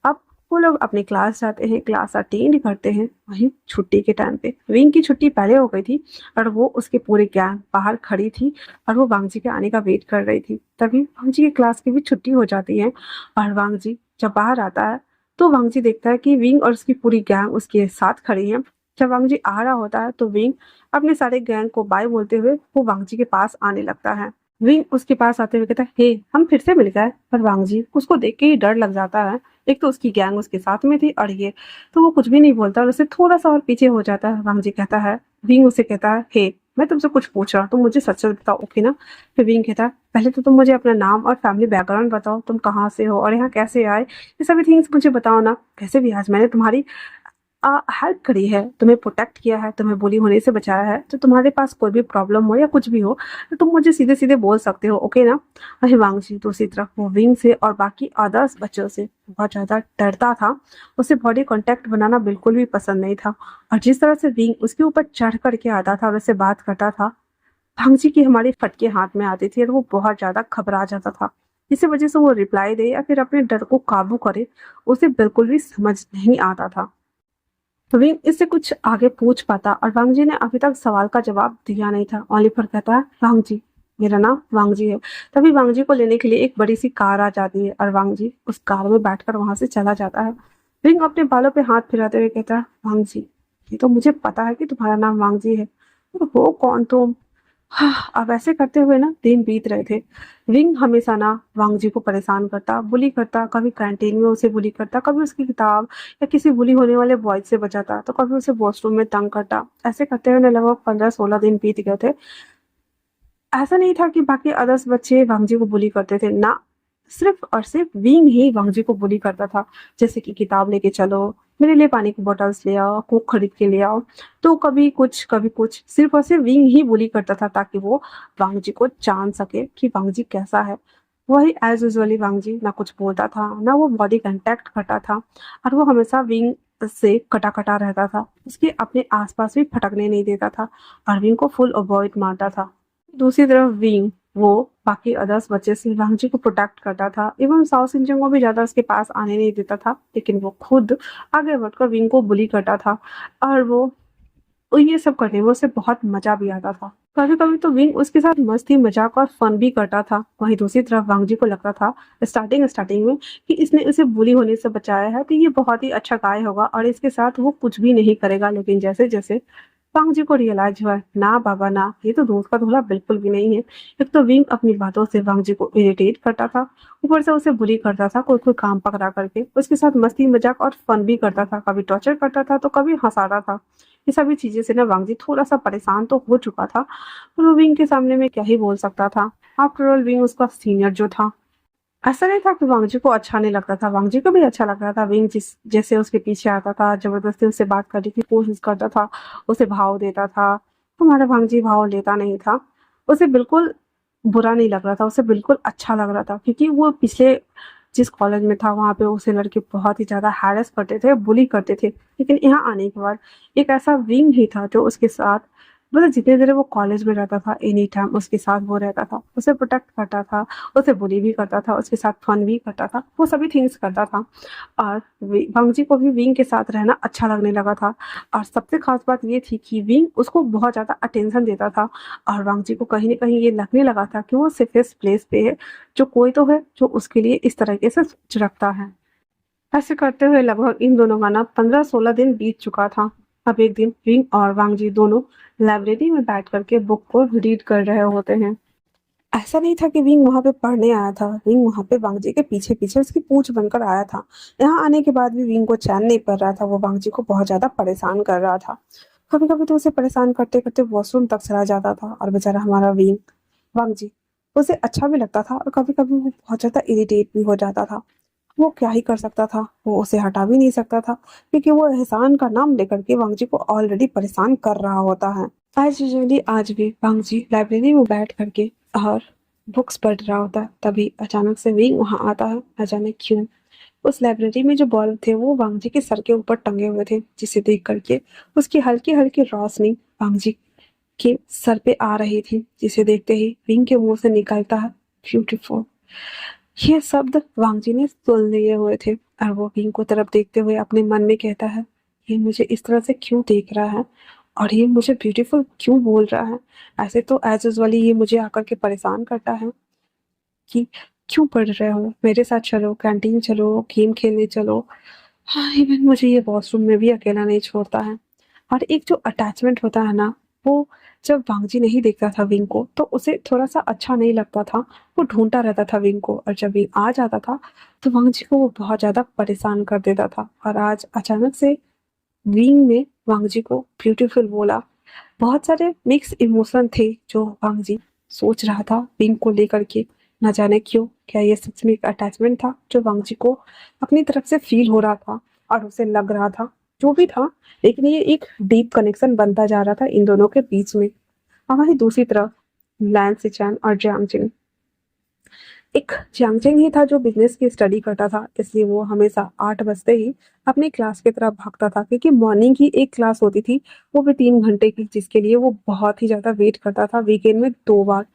अब वो लोग अपनी क्लास जाते हैं, क्लास अटेंड करते हैं। वहीं छुट्टी के टाइम पे विंग की छुट्टी पहले हो गई थी और वो उसके पूरे गैंग बाहर खड़ी थी और वो वांग जी के आने का वेट कर रही थी। तभी वांग जी की क्लास की भी छुट्टी हो जाती है और वांग जी जब बाहर आता है तो वांग जी देखता है कि विंग और उसकी पूरी गैंग उसके साथ खड़ी है। जब वांग जी आ रहा होता है तो विंग अपने सारे गैंग को बाय बोलते हुए वो वांग जी के पास आने लगता है। विंग उसके पास आते हुए कहता है, हे हम फिर से मिल गए। पर वांग जी उसको देख के ही डर लग जाता है। एक तो उसकी गैंग उसके साथ में थी और ये तो वो कुछ भी नहीं बोलता और उसे थोड़ा सा और पीछे हो जाता है। वांग जी कहता है, विंग उसे कहता है, हे मैं तुमसे कुछ पूछ रहा हूँ, तुम मुझे सच सच बताओ, ओके ना? फिर विंग कहता है, पहले तो तुम मुझे अपना नाम और फैमिली बैकग्राउंड बताओ, तुम कहाँ से हो और यहाँ कैसे आए, ये सभी थिंग्स मुझे बताओ ना। कैसे भी आज मैंने तुम्हारी हेल्प करी है, तुम्हें प्रोटेक्ट किया है, तुम्हें बुली होने से बचाया है, तो तुम्हारे पास कोई भी प्रॉब्लम हो या कुछ भी हो तो तुम मुझे सीधे सीधे बोल सकते हो, ओके ना? वही वांगजी दूसरी तरफ वो विंग से और बाकी अदर्स बच्चों से बहुत ज्यादा डरता था। उसे बॉडी कांटेक्ट बनाना बिल्कुल भी पसंद नहीं था और जिस तरह से विंग उसके ऊपर चढ़ करके आता था और उससे बात करता था, भांगजी की हमारी फटके हाथ में आती थी और वो बहुत ज्यादा घबरा जाता था। इसी वजह से वो रिप्लाई दे या फिर अपने डर को काबू करे उसे बिल्कुल भी समझ नहीं आता था। विंग इससे कुछ आगे पूछ पाता और वांग जी ने अभी तक सवाल का जवाब दिया नहीं था। ओलिवर कहता है, वांग जी मेरा नाम वांग जी है। तभी वांग जी को लेने के लिए एक बड़ी सी कार आ जाती है और वांग जी उस कार में बैठकर वहां से चला जाता है। विंग अपने बालों पे हाथ फिराते हुए कहता है, वांग जी ये तो मुझे पता है कि तुम्हारा नाम वांग जी है, पर वो कौन तुम? हाँ, अब ऐसे करते हुए ना दिन बीत रहे थे। विंग हमेशा ना वांग जी को परेशान करता, बुली करता, कभी कैंटीन में उसे बुली करता, कभी उसकी किताब या किसी बुली होने वाले बॉय से बचाता, तो कभी उसे वॉशरूम में तंग करता। ऐसे करते हुए ना लगभग 15-16 दिन बीत गए थे। ऐसा नहीं था कि बाकी अदर्स बच्चे वांगजी को बुली करते थे ना, सिर्फ और सिर्फ विंग ही वांगजी को बुली करता था। जैसे कि किताब लेके चलो, मेरे लिए पानी की बोतल्स ले आओ, कोक खरीद के ले आओ। तो कभी कुछ सिर्फ और सिर्फ विंग ही बुली करता था ताकि वो वांगजी को जान सके कि वांगजी कैसा है। वही एज यूजुअली वांगजी ना कुछ बोलता था ना वो बॉडी कांटेक्ट करता था और वो हमेशा विंग से कटा कटा रहता था, उसके अपने आसपास भी फटकने नहीं देता था और विंग को फुल अवॉइड मारता था। दूसरी तरफ विंग वो बाकी अदर्स बच्चे से वांगजी को प्रोटेक्ट करता था एवं साउथ इंडियन को भी ज्यादा उसके पास आने नहीं देता था, लेकिन वो खुद आगे बढ़कर विंग को बुली करता था और वो ये सब करने में उसे बहुत मजा भी आता था। कभी कभी तो विंग उसके साथ मस्ती मजाक और फन भी करता था। वहीं दूसरी तरफ वांगजी को लगता था स्टार्टिंग स्टार्टिंग में कि इसने उसे बुली होने से बचाया है तो ये बहुत ही अच्छा गाय होगा और इसके साथ वो कुछ भी नहीं करेगा, लेकिन जैसे जैसे वांग जी को रियलाइज हुआ, ना बाबा ना, ये तो दूध का धुला बिल्कुल भी नहीं है। एक तो विंग अपनी बातों से वांग जी को इरिटेट करता था, ऊपर से उसे बुली करता था, कोई कोई काम पकड़ा करके उसके साथ मस्ती मजाक और फन भी करता था, कभी टॉर्चर करता था तो कभी हंसाता था। ये सभी चीजें से ना वांग जी थोड़ा सा परेशान तो हो चुका था, पर वो विंग के सामने में क्या ही बोल सकता था। आफ्टर ऑल विंग उसका सीनियर जो था। ऐसा नहीं था कि वांगजी को अच्छा नहीं लगता था, वांगजी को भी अच्छा लगता था। विंग जिस जैसे उसके पीछे आता था, जबरदस्ती उससे बात करने की कोशिश करता था, उसे भाव देता था। हमारा वांगजी भाव लेता नहीं था। उसे बिल्कुल बुरा नहीं लग रहा था, उसे बिल्कुल अच्छा लग रहा था क्योंकि वो पिछले जिस कॉलेज में था वहां पे उसे लड़के बहुत ही ज्यादा हैरेस करते थे, बुली करते थे। लेकिन यहाँ आने के बाद एक ऐसा विंग ही था जो उसके साथ मतलब जितने देर वो कॉलेज में रहता था एनी टाइम उसके साथ वो रहता था, उसे प्रोटेक्ट करता था, उसे बुली भी करता था, उसके साथ फन भी करता था, वो सभी थिंग्स करता था। और वांगजी को भी विंग के साथ रहना अच्छा लगने लगा था। और सबसे खास बात ये थी कि विंग उसको बहुत ज्यादा अटेंशन देता था और वांगजी को कहीं ना कहीं ये लगने लगा था कि वो सेफेस्ट प्लेस पे है, जो कोई तो है जो उसके लिए इस तरीके से सोच रखता है। ऐसे करते हुए लगभग इन दोनों का ना 15-16 दिन बीत चुका था। अब एक दिन विंग और वांगजी दोनों लाइब्रेरी में बैठ करके बुक को रीड कर रहे होते हैं। ऐसा नहीं था कि विंग वहां पे पढ़ने आया था। विंग वहां पे वांगजी के पीछे पीछे उसकी पूंछ बनकर आया था। यहाँ आने के बाद भी विंग को चैन नहीं पड़ रहा था। वो वांगजी को बहुत ज्यादा परेशान कर रहा था। कभी कभी तो उसे परेशान करते करते वॉशरूम तक चला जाता था। और बेचारा हमारा विंग वांगजी, उसे अच्छा भी लगता था और कभी कभी वो बहुत ज्यादा इरिटेट भी हो जाता था। वो क्या ही कर सकता था, वो उसे हटा भी नहीं सकता था, क्योंकि वो एहसान का नाम लेकर के वांगजी को ऑलरेडी परेशान कर रहा होता है। एज यूजुअली आज भी वांगजी लाइब्रेरी में बैठ करके और बुक्स पढ़ रहा होता है। तभी अचानक से विंग वहां आता है, न जाने क्यों। उस लाइब्रेरी में जो बल्ब थे वो वांगजी के सर के ऊपर टंगे हुए थे, जिसे देख करके उसकी हल्की हल्की रोशनी वांगजी के सर पे आ रही थी, जिसे देखते ही विंग के मुंह से निकलता है ब्यूटीफुल। ये शब्द वांगजी ने सुन लिए हुए थे और वो विंग को तरफ देखते हुए अपने मन में कहता है, ये मुझे इस तरह से क्यों देख रहा है और ये मुझे ब्यूटीफुल क्यों बोल रहा है। ऐसे तो एज यूजुअली ये मुझे आकर के परेशान करता है कि क्यों पढ़ रहे हो, मेरे साथ चलो, कैंटीन चलो, गेम खेलने चलो। हाँ, इवन मुझे ये वॉशरूम में भी अकेला नहीं छोड़ता है। और एक जो अटैचमेंट होता है ना, वो जब वांगजी नहीं देखता था विंग को तो उसे थोड़ा सा अच्छा नहीं लगता था। वो ढूंढता रहता था विंग को, और जब विंग आ जाता था तो वांगजी को वो बहुत ज्यादा परेशान कर देता था। और आज अचानक से विंग ने वांगजी को ब्यूटीफुल बोला। बहुत सारे मिक्स इमोशन थे जो वांगजी सोच रहा था विंग को लेकर के। न जाने क्यों, क्या ये सच में एक अटैचमेंट था जो वांगजी को अपनी तरफ से फील हो रहा था और उसे लग रहा था, जो भी था। लेकिन ये एक डीप कनेक्शन बनता जा रहा था इन दोनों के बीच में। और वहीं दूसरी तरफ लैन सिचैन और जियांग जिंग, एक जियांगचेंग ही था जो बिजनेस की स्टडी करता था, इसलिए वो हमेशा 8 बजते ही अपनी क्लास की तरफ भागता था, क्योंकि मॉर्निंग की एक क्लास होती थी, वो भी 3 घंटे की, जिसके लिए वो बहुत ही ज्यादा वेट करता था वीकेंड में 2 बार।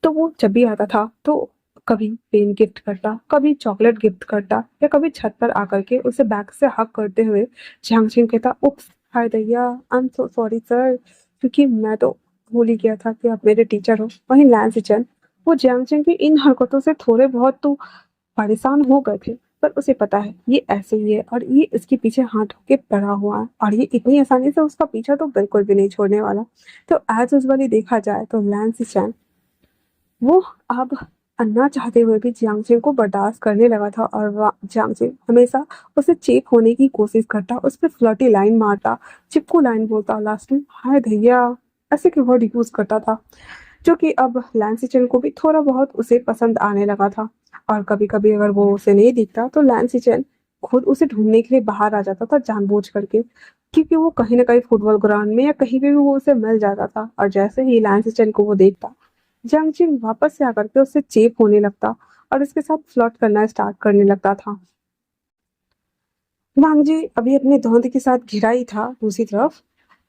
तो वो जब भी आता था तो कभी पेन गिफ्ट करता, कभी चॉकलेट गिफ्ट करता, या कभी छत पर आकर के उसे बैक से हक करते हुए जियांगचेंग कहता, उप्स, हाय दैया, आई एम सो सॉरी सर, क्योंकि मैं तो भूल ही गया था कि आप मेरे टीचर हो। वहीं लैन सिचन, वो जियांगचेंग की इन हरकतों से थोड़े बहुत तो परेशान हो गए थे, पर उसे पता है ये ऐसे ही है और ये इसके पीछे हाथ होके पड़ा हुआ है और ये इतनी आसानी से उसका पीछा तो बिल्कुल भी नहीं छोड़ने वाला। तो एज यूजुअली देखा जाए तो लैन सिचन, वो अब अन्ना चाहते हुए भी जियांगचेन को बर्दाश्त करने लगा था। और जियांगचेन हमेशा उसे चेप होने की कोशिश करता, उस पर फ्लर्टी लाइन मारता, चिपकू लाइन बोलता, लास्ट में हाय भैया ऐसे के वर्ड यूज करता था, जो कि अब लैंसिचन को भी थोड़ा बहुत उसे पसंद आने लगा था। और कभी कभी अगर वो उसे नहीं दिखता तो लैंसिचन खुद उसे ढूंढने के लिए बाहर आ जाता था जानबूझ करके, क्योंकि वो कहीं ना कहीं फुटबॉल ग्राउंड में या कहीं पे भी वो उसे मिल जाता था। और जैसे ही लैंसिचन को वो देखता, जंगजिन वापस से आकर के उससे चेप होने लगता और उसके साथ फ्लर्ट करना स्टार्ट करने लगता था। वांगजी अभी अपने धौंध के साथ घिरा ही था दूसरी तरफ।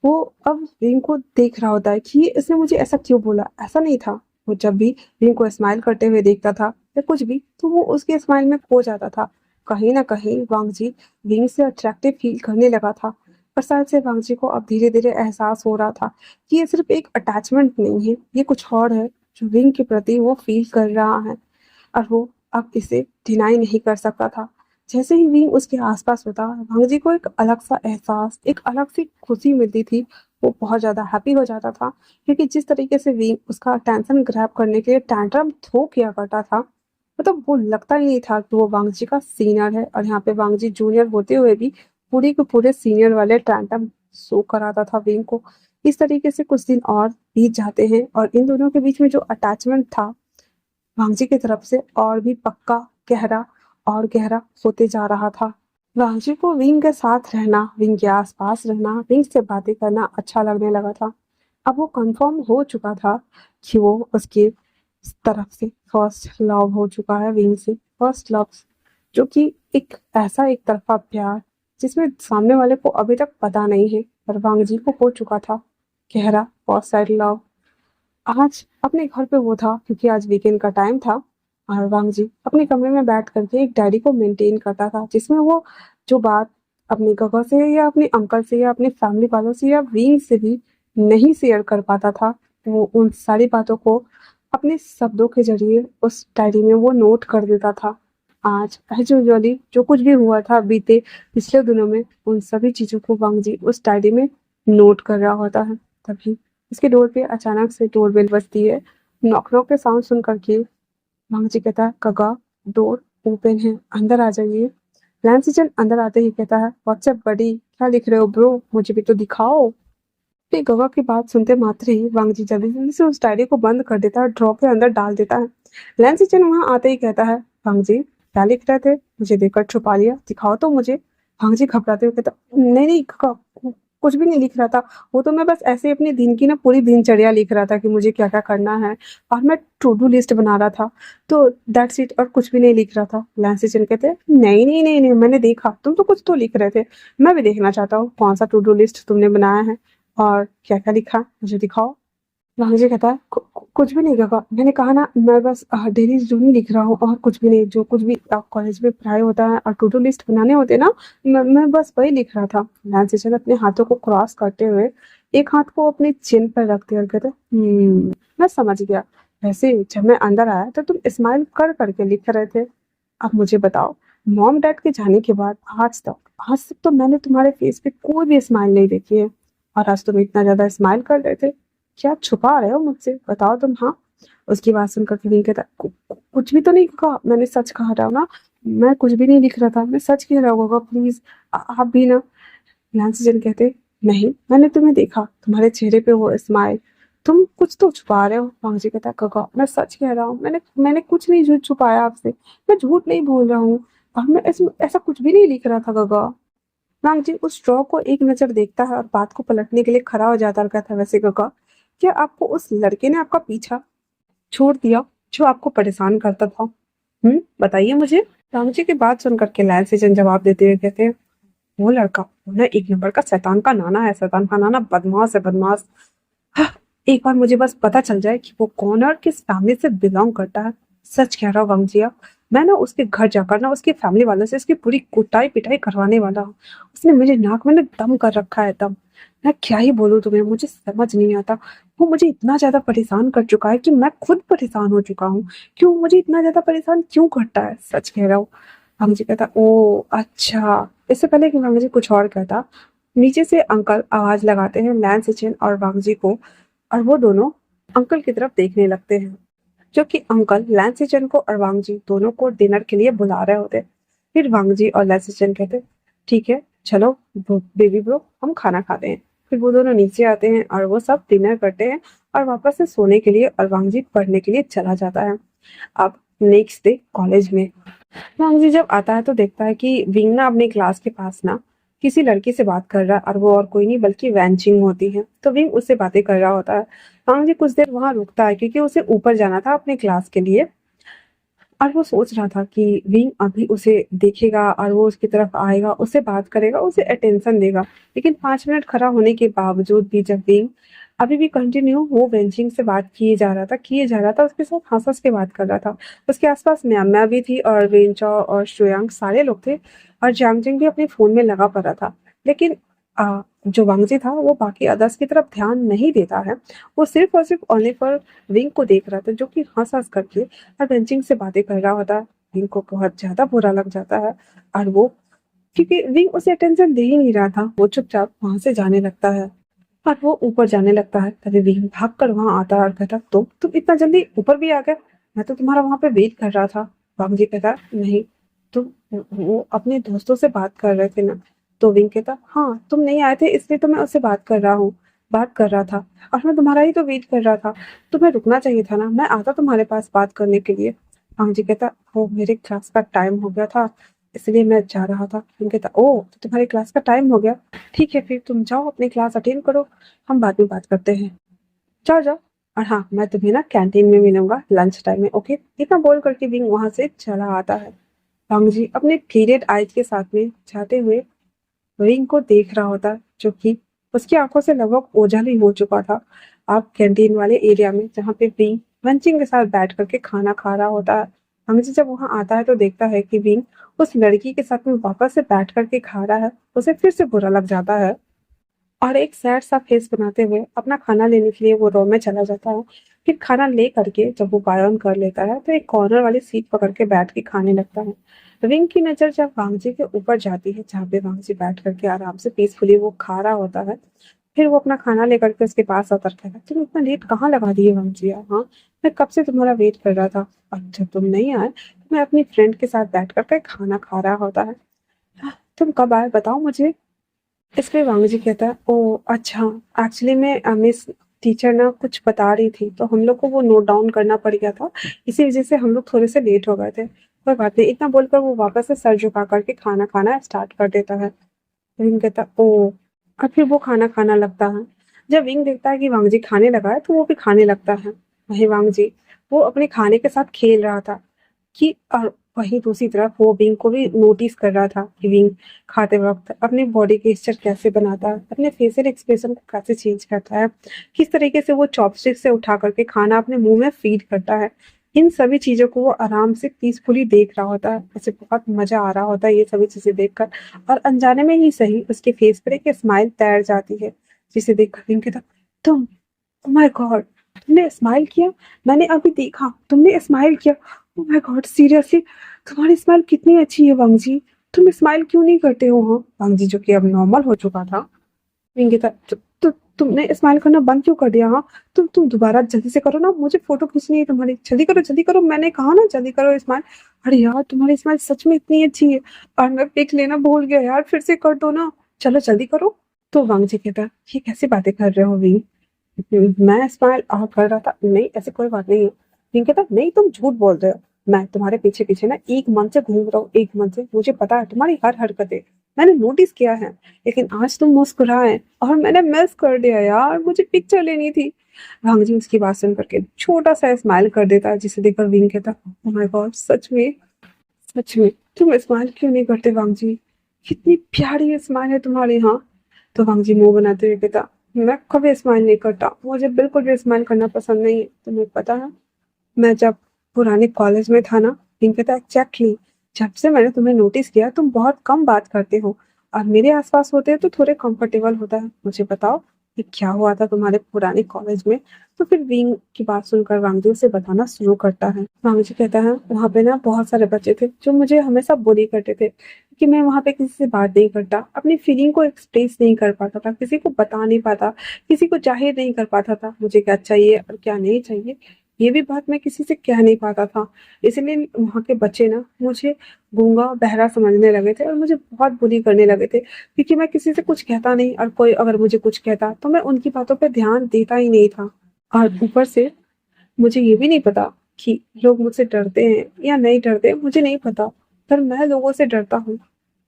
वो अब रिंग को देख रहा होता है कि ये इसने मुझे ऐसा क्यों बोला। ऐसा नहीं था। वो जब भी रिंग को स्माइल करते हुए देखता था या कुछ भी, तो वो उसके स्माइल में खो जाता था। कहीं ना कहीं वांगजी रिंग से अट्रैक्टिव फील करने लगा था। पर शायद से वांगजी को अब धीरे धीरे एहसास हो रहा था कि ये सिर्फ एक अटैचमेंट नहीं है, ये कुछ और है जो रिंग के प्रति वो फील कर रहा है। और वो अब इसे डिनाई नहीं कर सकता था। जैसे ही विंग उसके आसपास होता, भांगजी को एक अलग सा एहसास, एक अलग सी खुशी मिलती थी। वो बहुत ज्यादा हैप्पी हो जाता था, क्योंकि जिस तरीके से विंग उसका टेंशन ग्रैब करने के लिए टैंट्रम थ्रो किया करता था, मतलब वो लगता ही नहीं था कि वो वांगजी का सीनियर है। और यहाँ पे वांगजी जूनियर होते हुए भी पूरे के पूरे सीनियर वाले टैंट्रम शो कराता था विंग को। इस तरीके से कुछ दिन और बीत जाते हैं और इन दोनों के बीच में जो अटैचमेंट था वांगजी की तरफ से, और भी पक्का, गहरा और गहरा होते जा रहा था। वांगजी को विंग के साथ रहना, विंग के आसपास रहना, विंग से बातें करना अच्छा लगने लगा था। अब वो कंफर्म हो चुका था कि वो उसकी तरफ से फर्स्ट लव हो चुका है, विंग से फर्स्ट लव, जो कि एक ऐसा एक तरफा प्यार जिसमें सामने वाले को अभी तक पता नहीं है, पर वांगजी को हो चुका था गहरा फर्स्ट साइड लव। आज अपने घर पे वो था, क्योंकि आज वीकेंड का टाइम था। और वांगजी अपने कमरे में बैठ करके एक डायरी को मेंटेन करता था, जिसमें वो जो बात अपने गगो से या अपने अंकल से या अपने फैमिली वालों से या विंग से भी नहीं शेयर कर पाता था, वो उन सारी बातों को अपने शब्दों के जरिए उस डायरी में वो नोट कर देता था। आज एज यूजुअली जो कुछ भी हुआ था बीते पिछले दिनों में, उन सभी चीजों को वांगजी उस डायरी में नोट कर रहा होता है। तभी उसके डोर पे अचानक से डोरबेल बजती है नॉक नॉक के साउंड सुन करके वांग जी कहता है, गगा डोर ओपन है, अंदर आ जाइए। लैंसी चंद अंदर आते ही कहता है, व्हाट्सएप बडी, क्या लिख रहे हो ब्रो, मुझे भी तो दिखाओ। फिर गगा की बात सुनते मात्र ही वांग जी जल्दी जल्दी से उस डायरी को बंद कर देता है और ड्रॉ के अंदर डाल देता है। लैंसी चंद वहां आते ही कहता है, वांग जी क्या लिख रहे थे, मुझे देखकर छुपा लिया, दिखाओ तो मुझे। वांग जी घबराते हुए कहता, नहीं नहीं गगा, कुछ भी नहीं लिख रहा था, वो तो मैं बस ऐसे ही अपने दिन की ना पूरी दिनचर्या लिख रहा था कि मुझे क्या क्या करना है, और मैं टू डू लिस्ट बना रहा था, तो दैट्स इट, और कुछ भी नहीं लिख रहा था। लैंसी चंद कहते हैं, नहीं नहीं नहीं नहीं, मैंने देखा तुम तो कुछ तो लिख रहे थे, मैं भी देखना चाहता हूँ कौन सा टू डू लिस्ट तुमने बनाया है और क्या क्या लिखा है, मुझे दिखाओ। मुझे कहता है, कुछ भी नहीं काका, मैंने कहा ना, मैं बस डेली जो नहीं लिख रहा हूँ और कुछ भी नहीं, जो कुछ भी कॉलेज में पढ़ाई होता है और टू डू लिस्ट बनाने होते हैं ना, मैं बस वही लिख रहा था। नैन्सी चंद अपने हाथों को क्रॉस करते हुए एक हाथ को अपनी चिन पर रखते हुए कहते, मैं समझ गया, वैसे जब मैं अंदर आया तो तुम स्माइल कर करके लिख रहे थे। अब मुझे बताओ, मॉम डैड के जाने के बाद आज तक तो मैंने तुम्हारे फेस पे कोई भी स्माइल नहीं देखी है, और आज तुम इतना ज्यादा स्माइल कर रहे थे, क्या छुपा रहे हो मुझसे, बताओ तुम। हाँ, उसकी बात सुनकर फिर कहता, कुछ भी तो नहीं कहा, मैंने सच कहा रहा हूँ ना, मैं कुछ भी नहीं लिख रहा था, मैं सच कह रहा हूँ, प्लीज आप भी ना। नैन्सी जन कहते, नहीं, मैंने तुम्हें देखा, तुम्हारे चेहरे पे वो स्माइल, तुम कुछ तो छुपा रहे हो। वांगजी कहता, गगा मैं सच कह रहा हूँ, मैंने मैंने कुछ नहीं झूठ छुपाया आपसे, मैं झूठ नहीं बोल रहा हूँ, और मैं ऐसा कुछ भी नहीं लिख रहा था गगा। वांगजी उस ड्रॉ को एक नजर देखता है और बात को पलटने के लिए खड़ा हो जाता है और कहता है, वैसे गगा, क्या आपको उस लड़के ने आपका पीछा छोड़ दिया जो आपको परेशान करता था? बताइए मुझे। रामजी की बात सुनकर के लैंसिजन जवाब देते हुए कहते हैं, वो लड़का, वो ना एक नंबर का शैतान का नाना है, शैतान का नाना, बदमाश है, बदमाश। हाँ, एक बार मुझे बस पता चल जाए कि वो कौन है और किस फैमिली से बिलोंग करता है। सच कह रहा हूँ वांगजिया, मैं ना उसके घर जाकर ना उसकी फैमिली वालों से इसकी पूरी कुटाई पिटाई करवाने वाला हूँ। उसने मेरे नाक में ना दम कर रखा है, दम। मैं क्या ही बोलूँ तुम्हें, मुझे समझ नहीं आता। वो मुझे इतना ज्यादा परेशान कर चुका है कि मैं खुद परेशान हो चुका हूँ। क्यों मुझे इतना ज्यादा परेशान क्यों करता है? सच कह रहा हूँ। वांगजी कहता, ओ अच्छा। इससे पहले कि वांगजी कुछ और कहता, नीचे से अंकल आवाज लगाते हैं लैंसिचन और वांगजी को, और वो दोनों अंकल की तरफ देखने लगते हैं, जो कि अंकल लैंसिचन को और वांगजी दोनों को डिनर के लिए बुला रहे होते। फिर वांगजी और लैंसिचन कहते, ठीक है चलो बेबी ब्रो, हम खाना खाते हैं। फिर वो दोनों नीचे आते हैं और वो सब डिनर करते हैं और वापस से सोने के लिए, और वांगजी पढ़ने के लिए चला जाता है। अब नेक्स्ट डे कॉलेज में वांगजी जब आता है तो देखता है कि विंग ना अपने क्लास के पास ना किसी लड़की से बात कर रहा है, और वो और कोई नहीं बल्कि वैनचिंग होती है। तो विंग उससे बातें कर रहा होता है। वांगजी कुछ देर वहां रुकता है क्योंकि उसे ऊपर जाना था अपने क्लास के लिए, और वो सोच रहा था कि विंग अभी उसे देखेगा और वो उसकी तरफ आएगा, उससे बात करेगा, उसे अटेंशन देगा। लेकिन 5 मिनट खड़ा होने के बावजूद भी जब विंग अभी भी कंटिन्यू वो वेंचिंग से बात किए जा रहा था, उसके साथ हंस हंस के बात कर रहा था। उसके आसपास म्यामा भी थी और वेंचो और शुयांग सारे लोग थे, और जांगजिंग भी अपने फोन में लगा पड़ा था। लेकिन जो वांगजी था वो बाकी अदर्स की तरफ ध्यान नहीं देता है। वो सिर्फ और सिर्फ ओनली पर विंग को देख रहा था, जो कि हंस हंस करके और बेंचिंग से बातें कर रहा होता है। विंग को बहुत ज्यादा बुरा लग जाता है, और वो, क्योंकि विंग उसे अटेंशन दे ही नहीं रहा था, वो चुपचाप वहां से जाने लगता है। और वो ऊपर जाने लगता है तभी विंग भाग कर वहां आता है और कहता, तुम इतना जल्दी ऊपर भी आ गए, मैं तो तुम्हारा वहां पे वेट कर रहा था। वांग जी कहता, नहीं, तुम वो अपने दोस्तों से बात कर रहे थे ना? तो विंग कहता, हाँ, तुम नहीं आए थे इसलिए तो मैं उससे बात कर रहा था, और मैं तुम्हारा ही तो वेट कर रहा था। तुम्हें रुकना चाहिए था ना, मैं आता तुम्हारे पास बात करने के लिए। वांग जी कहता, वो मेरे क्लास का टाइम हो गया था, इसलिए मैं जा रहा था। विंग कहता, ओ तो तुम्हारी क्लास का टाइम हो गया, ठीक है फिर तुम जाओ अपनी क्लास अटेंड करो, हम बाद में बात करते हैं, जाओ जाओ। और हाँ, मैं तुम्हें ना कैंटीन में मिलूंगा लंच टाइम में, ओके? इतना बोल करके विंग वहां से चला आता है। वांग जी अपने फ्लीडेड आइज के साथ में जाते हुए विंग को देख रहा होता, जो कि उसकी आंखों से लगभग ओझल ही हो चुका था। आप कैंटीन वाले एरिया में जहाँ पे विंग वंचिंग के साथ बैठ करके खाना खा रहा होता है। हमजी जब वहां आता है तो देखता है कि विंग उस लड़की के साथ में वापस से बैठ करके खा रहा है। उसे फिर से बुरा लग जाता है, और एक सैड सा फेस बनाते हुए अपना खाना लेने के लिए वो रूम में चला जाता है। फिर खाना ले करके जब वो बायन कर लेता है तो एक कॉर्नर वाली सीट पकड़ के बैठ के खाने लगता है। विंग की नजर जब वांगजी के ऊपर जाती है, जहाँ पे वांगजी बैठ करके आराम से पीसफुली वो खा रहा होता है, फिर वो अपना खाना लेकर के उसके पास आता था, तुम इतना लेट कहाँ लगा दिए वंजिया? हाँ, मैं कब से तुम्हारा वेट कर रहा था। अच्छा तुम नहीं आए तो मैं अपनी फ्रेंड के साथ बैठ करके खाना खा रहा होता है। "हाँ, तुम कब आए बताओ मुझे"। इस पे वांग जी कहता है, ओ अच्छा, एक्चुअली में मिस टीचर ना कुछ बता रही थी तो हम लोग को वो नोट डाउन करना पड़ गया था, इसी वजह से हम लोग थोड़े से लेट हो गए थे। कोई बात नहीं, इतना बोलकर वो वापस से सर झुका करके खाना खाना स्टार्ट कर देता है। विंग कहता है, ओ। और फिर वो खाना खाना लगता है। जब विंग देखता है कि वांग जी खाने लगा है तो वो भी खाने लगता है। वही वांग जी वो अपने खाने के साथ खेल रहा था कि, और वहीं दूसरी तरफ वो विंग को भी नोटिस कर रहा था कि विंग खाते वक्त अपनी बॉडी गेस्चर कैसे बनाता है, अपने फेशियल एक्सप्रेशन को कैसे चेंज करता है, किस तरीके से वो चॉपस्टिक से उठा करके खाना अपने मुंह में फीड करता है। इन सभी चीजों को वो आराम से पीसफुली देख रहा होता है, उसे बहुत मजा आ रहा होता है ये सभी चीजें देखकर। और अनजाने में ही सही उसके फेस पर एक स्माइल तैर जाती है, जिसे देखकर विंग कहता, तुम, ओह माय गॉड, तुमने स्माइल किया, मैंने अभी देखा तुमने स्माइल किया। ओह माय गॉड सीरियसली, तुम्हारी स्माइल कितनी अच्छी है वांग जी, तुम स्माइल क्यों नहीं करते हो? हाँ, वांग जी जो कि अब नॉर्मल हो चुका था, विंगिता, तुमने स्माइल करना बंद क्यों कर दिया? हाँ, तुम दोबारा जल्दी से करो ना, मुझे फोटो खींचनी है तुम्हारी, जल्दी करो, मैंने कहा ना जल्दी करो स्माइल। अरे यार तुम्हारी स्माइल सच में इतनी अच्छी है, और मैं पिक लेना भूल गया यार, फिर से कर दो ना, चलो जल्दी करो। तो वांग जी कहता, ये कैसी बातें कर रहे हो विंग, मैं स्माइल कर रहा था, नहीं ऐसी कोई बात नहीं है। विंग कहता, नहीं तुम झूठ बोल रहे हो, मैं तुम्हारे पीछे पीछे ना एक मंथ से घूम रहा हूँ, एक मंथ से मुझे पता है तुम्हारी हर हरकतें, मैंने नोटिस किया है, लेकिन आज तुम मुस्कुराए और मैंने मिस कर दिया यार, मुझे पिक्चर लेनी थी। वांग जी उसकी बात सुन करके छोटा सा स्माइल कर देता है, जिसे देखकर विंग कहता, ओह माय गॉड सच में, सच में तुम स्माइल क्यों नहीं करते वांग जी, कितनी प्यारी स्माइल है तुम्हारी। हाँ, तो वांग जी मुंह बनाते हुए कहता, मैं कभी स्माइल नहीं करता, मुझे बिल्कुल भी स्माइल करना पसंद नहीं है, तुम्हें पता है मैं जब पुराने कॉलेज में था ना। विंग कहता, एग्जैक्टली, जब से मैंने तुम्हें नोटिस किया तुम बहुत कम बात करते हो और मेरे आसपास होते हैं तो थोड़े कंफर्टेबल होता है। मुझे बताओ कि क्या हुआ था तुम्हारे पुराने कॉलेज में। तो फिर विंग की बात सुनकर वांगजी उसे बताना शुरू करता है। वांगजी कहता है, वहां पे ना बहुत सारे बच्चे थे जो मुझे हमेशा बुली करते थे कि मैं वहां पे किसी से बात नहीं करता, अपनी फीलिंग को एक्सप्रेस नहीं कर पाता था, किसी को बता नहीं पाता, किसी को जाहिर नहीं कर पाता था मुझे क्या चाहिए और क्या नहीं चाहिए, ये भी बात मैं किसी से कह नहीं पाता था। इसलिए वहाँ के बच्चे ना मुझे गूंगा बहरा समझने लगे थे और मुझे बहुत बुली करने लगे थे, क्योंकि मैं किसी से कुछ कहता नहीं और कोई अगर मुझे कुछ कहता तो मैं उनकी बातों पे ध्यान देता ही नहीं था। और ऊपर से मुझे ये भी नहीं पता कि लोग मुझसे डरते हैं या नहीं डरते, मुझे नहीं पता, पर मैं लोगों से डरता हूँ।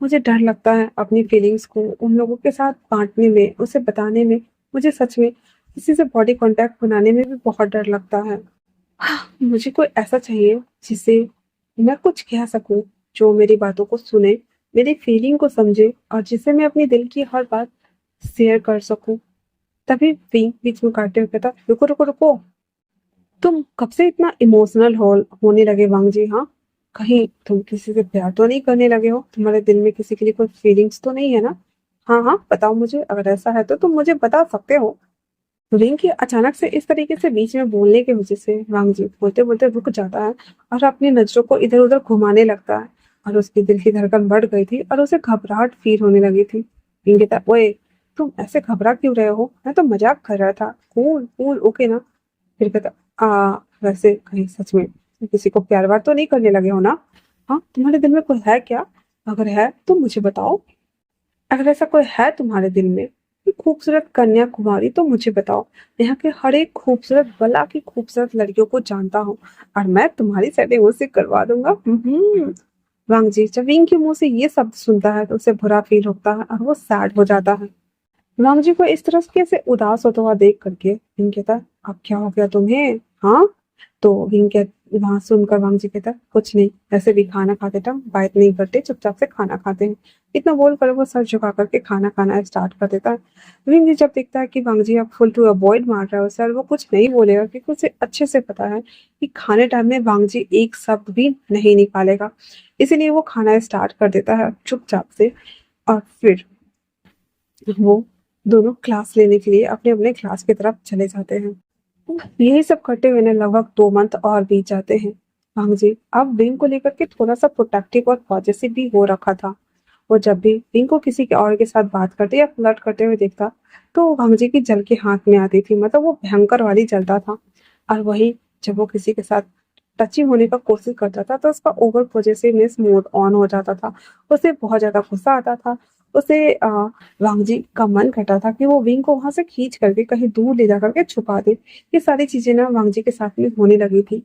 मुझे डर लगता है अपनी फीलिंग्स को उन लोगों के साथ बांटने में, उसे बताने में। मुझे सच में किसी से बॉडी कांटेक्ट बनाने में भी बहुत डर लगता है। मुझे कोई ऐसा चाहिए जिसे मैं कुछ कह सकूं, जो मेरी बातों को सुने, मेरी फीलिंग को समझे और जिसे मैं अपनी दिल की हर बात शेयर कर सकूं। तभी विंग बीच में काटते हुए कहता, रुको रुको रुको, तुम कब से इतना इमोशनल होने लगे वांग जी? हाँ, कहीं तुम किसी से प्यार तो नहीं करने लगे हो? तुम्हारे दिल में किसी के लिए कोई फीलिंग्स तो नहीं है ना? हाँ हाँ बताओ मुझे, अगर ऐसा है तो तुम मुझे बता सकते हो। रिंकी अचानक से इस तरीके से बीच में बोलने की वजह से वांगजी बोलते बोलते रुक जाता है और अपनी नजरों को इधर उधर घुमाने लगता है। और उसकी दिल की धड़कन बढ़ गई थी और उसे घबराहट फील होने लगी थी। रिंकी कहता, ओए तुम ऐसे घबरा क्यों रहे हो, मैं तो मजाक कर रहा था, कूल कूल ओके ना। फिर कहता, वैसे कहीं सच में तुम किसी को प्यार व्यार तो नहीं करने लगे हो ना? हाँ, तुम्हारे दिल में कोई है क्या? अगर है तो मुझे बताओ, अगर ऐसा कोई है तुम्हारे दिल में कि खूबसूरत कन्याकुमारी, तो मुझे बताओ। यहाँ के हर एक खूबसूरत बला की खूबसूरत लड़कियों को जानता हूँ और मैं तुम्हारी सेटिंग उससे करवा दूंगा। वांग जी जब विंग के मुंह से ये शब्द सुनता है तो उसे बुरा फील होता है और वो सैड हो जाता है। वांग जी को इस तरह कैसे उदास होता हुआ देख करके विंग कहता है, अब क्या हो गया तुम्हें? हाँ, तो विंग कह वहां सुनकर वांग जी कहता है, कुछ नहीं, ऐसे भी खाना खाते टाइम बात नहीं करते, चुपचाप से खाना खाते हैं। इतना बोलकर वो सर झुका करके खाना खाना स्टार्ट कर देता है। विंग जी जब देखता है कि वांग जी अब फुल टू अवॉइड मार रहा है उसे और वो कुछ नहीं बोलेगा, क्योंकि उसे अच्छे से पता है कि खाने टाइम में वांग जी एक शब्द भी नहीं निकालेगा, इसीलिए वो खाना स्टार्ट कर देता है चुपचाप से। और फिर वो दोनों क्लास लेने के लिए अपने अपने क्लास की तरफ चले जाते हैं। यही सब करते हुए ना लगभग 2 मंथ और बीत जाते हैं। हाँ जी, अब विंग को लेकर के थोड़ा सा प्रोटेक्टिव और पॉजिटिव भी हो रखा था। वो जब भी विंग को किसी के और के साथ बात करते या फ्लर्ट करते हुए देखता तो भांजी की जल के हाथ में आती थी, मतलब वो भयंकर वाली जलता था। और वही जब वो किसी के साथ टची होने का कोशिश करता था तो उसका ओवर पॉजेसिवनेस मोड ऑन हो जाता था। उसे बहुत ज्यादा गुस्सा आता था। उसे वांगजी का मन करता था कि वो विंग को वहां से खींच करके कहीं दूर ले जा करके छुपा दे। ये सारी चीजें ना वांगजी के साथ में होने लगी थी।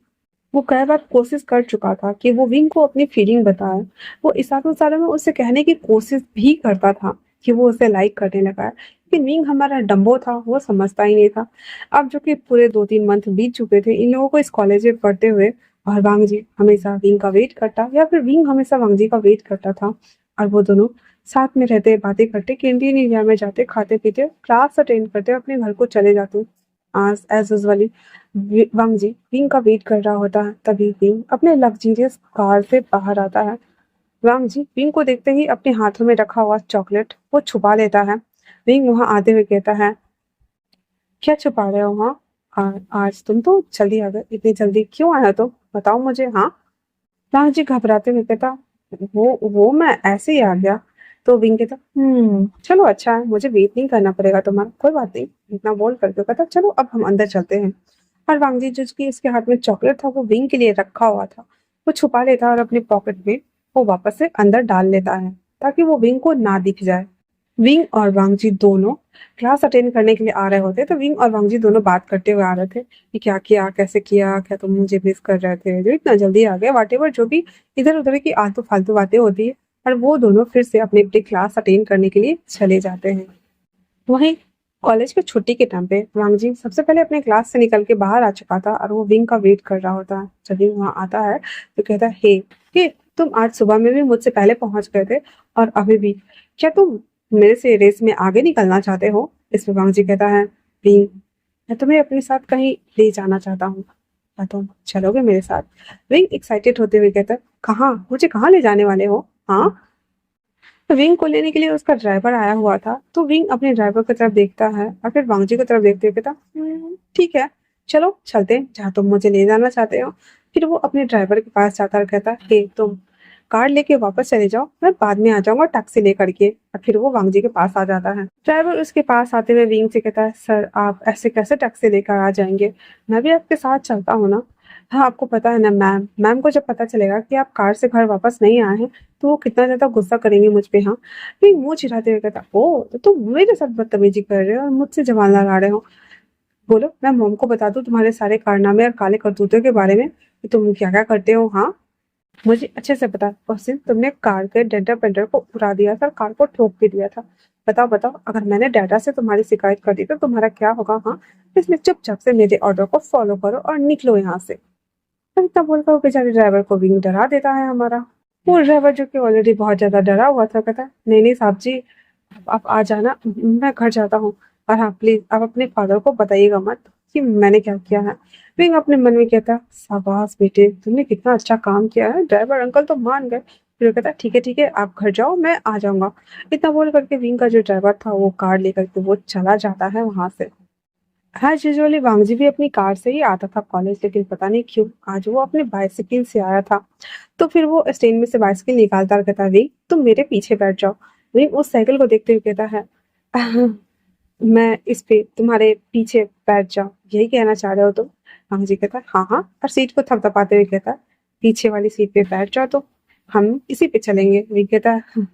वो कई बार कोशिश कर चुका था कि वो विंग को अपनी फीलिंग बताए। वो इशारों इशारों में उससे कहने की कोशिश भी करता था कि वो उसे लाइक करने लगा है, लेकिन विंग हमारा डम्बो था, वो समझता ही नहीं था। अब जो कि पूरे 2-3 मंथ बीत चुके थे इन लोगों को इस कॉलेज में पढ़ते हुए, और वांगजी हमेशा विंग का वेट करता या फिर विंग हमेशा वांगजी का वेट करता था। और वो दोनों साथ में रहते, बातें करते, कैंटीन एरिया में जाते, खाते पीते, क्लास अटेंड करते, अपने घर को चले जाते। आज एज यूजुअली वांगजी विंग का वेट कर रहा होता है, तभी विंग अपने लग्जरियस कार से बाहर आता है। वांगजी विंग को देखते ही अपने हाथों में रखा हुआ चॉकलेट वो छुपा लेता है। विंग वहां आते हुए कहता है, क्या छुपा रहे हो? हाँ, आज तुम तो जल्दी आ गए, इतनी जल्दी क्यों आया? तुम बताओ मुझे। हाँ, वांगजी घबराते हुए कहता, वो मैं ऐसे ही आ गया। तो विंग कहता, चलो अच्छा है, मुझे वेट नहीं करना पड़ेगा तुम्हारा, कोई बात नहीं। इतना बोल करके कहता, चलो अब हम अंदर चलते हैं। और वांगजी जिसकी इसके हाथ में चॉकलेट था वो विंग के लिए रखा हुआ था, वो छुपा लेता है और अपने पॉकेट में वो वापस से अंदर डाल लेता है ताकि वो विंग को ना दिख जाए। विंग और वांगजी दोनों क्लास अटेंड करने के लिए आ रहे होते, तो विंग और वांगजी दोनों बात करते हुए आ रहे थे कि क्या किया, कैसे किया, क्या तुम मुझे मिस कर रहे थे, जो इतना जल्दी आ गए, वाटेवर जो भी इधर उधर की आलतू फालतू बातें होती है। और वो दोनों फिर से अपनी अपनी क्लास अटेंड करने के लिए चले जाते हैं। वहीं कॉलेज की छुट्टी के टाइम पे वांगजी सबसे पहले अपने क्लास से निकल के बाहर आ चुका था और वो विंग का वेट कर रहा होता है। जब विंग वहां आता है तो कहता है, हे तुम आज सुबह में भी मुझसे पहले पहुंच गए थे और अभी भी क्या तुम मेरे से रेस में आगे निकलना चाहते हो? इस पे वांगजी कहता है, विंग मैं तुम्हें अपने साथ कहीं ले जाना चाहता हूँ, क्या तुम चलोगे मेरे साथ? विंग एक्साइटेड होते हुए कहता है, कहाँ? मुझे कहाँ ले जाने वाले हो? हाँ, विंग को लेने के लिए उसका ड्राइवर आया हुआ था। तो विंग अपने ड्राइवर की तरफ देखता है और फिर वांगजी की तरफ देखते हुए कहता, ठीक है, चलो चलते हैं जहाँ तुम मुझे ले जाना चाहते हो। फिर वो अपने ड्राइवर के पास जाता और कहता, हे तुम कार लेके वापस चले जाओ, मैं बाद में आ जाऊंगा टैक्सी लेकर के। और फिर वो वांगजी के पास आ जाता है। ड्राइवर उसके पास आते हुए विंग से कहता है, सर आप ऐसे कैसे टैक्सी लेकर आ जाएंगे, मैं भी आपके साथ चलता हूँ ना। हाँ, आपको पता है ना मैम, मैम को जब पता चलेगा कि आप कार से घर वापस नहीं आए हैं तो वो कितना ज्यादा गुस्सा करेंगे मुझ पे। हाँ, फिर मुंह चिढ़ाते हुए कहता, ओ तो तुम मेरे साथ बदतमीजी कर रहे हो और मुझसे जवान लगा रहे हो। बोलो, मैं मॉम को बता दूं तुम्हारे सारे कारनामे और काले करतूतों के बारे में कि तुम क्या क्या करते हो? हाँ, मुझे अच्छे से पता है। उस दिन तुमने कार के डेंटर पेंटर को उड़ा दिया था, कार को ठोक भी दिया था। बताओ बताओ, अगर मैंने डाटा से तुम्हारी शिकायत कर दी तो तुम्हारा क्या होगा? हाँ, इसलिए चुपचाप से मेरे ऑर्डर को फॉलो करो और निकलो यहाँ से। और इतना बोलकर वो बेचारे ड्राइवर को भी डरा देता है हमारा। वो ड्राइवर जो कि ऑलरेडी बहुत ज्यादा डरा हुआ था कहता है, नहीं नहीं साहब जी, आप आ जाना, मैं घर जाता हूँ। और हाँ प्लीज आप अपने फादर को बताइएगा मत कि मैंने क्या किया है। विंग अपने मन में कहता, शाबाश बेटे, तुमने कितना अच्छा काम किया है, ड्राइवर अंकल तो मान गए। फिर वो कहता, ठीक है आप घर जाओ, मैं आ जाऊंगा। इतना बोल करके विंग का जो ड्राइवर था वो कार लेकर के वो चला जाता है वहां से। एज यूजुअली वांगजी भी अपनी कार से ही आता था कॉलेज, लेकिन पता नहीं क्यों आज वो अपने बाइसिकल से आया था। तो फिर वो स्टैंड में से बाइसिकल निकालता और कहता है, विंग तुम मेरे पीछे बैठ जाओ। विंग उस साइकिल को देखते हुए कहता है, मैं इस पे तुम्हारे पीछे बैठ जाऊं, यही कहना चाह रहे हो तुम? वांगजी कहता है, हाँ हाँ, और सीट को थपथपाते हुए कहता है, पीछे वाली सीट पे बैठ जाओ तो हम इसी पे चलेंगे। विंग कहता है,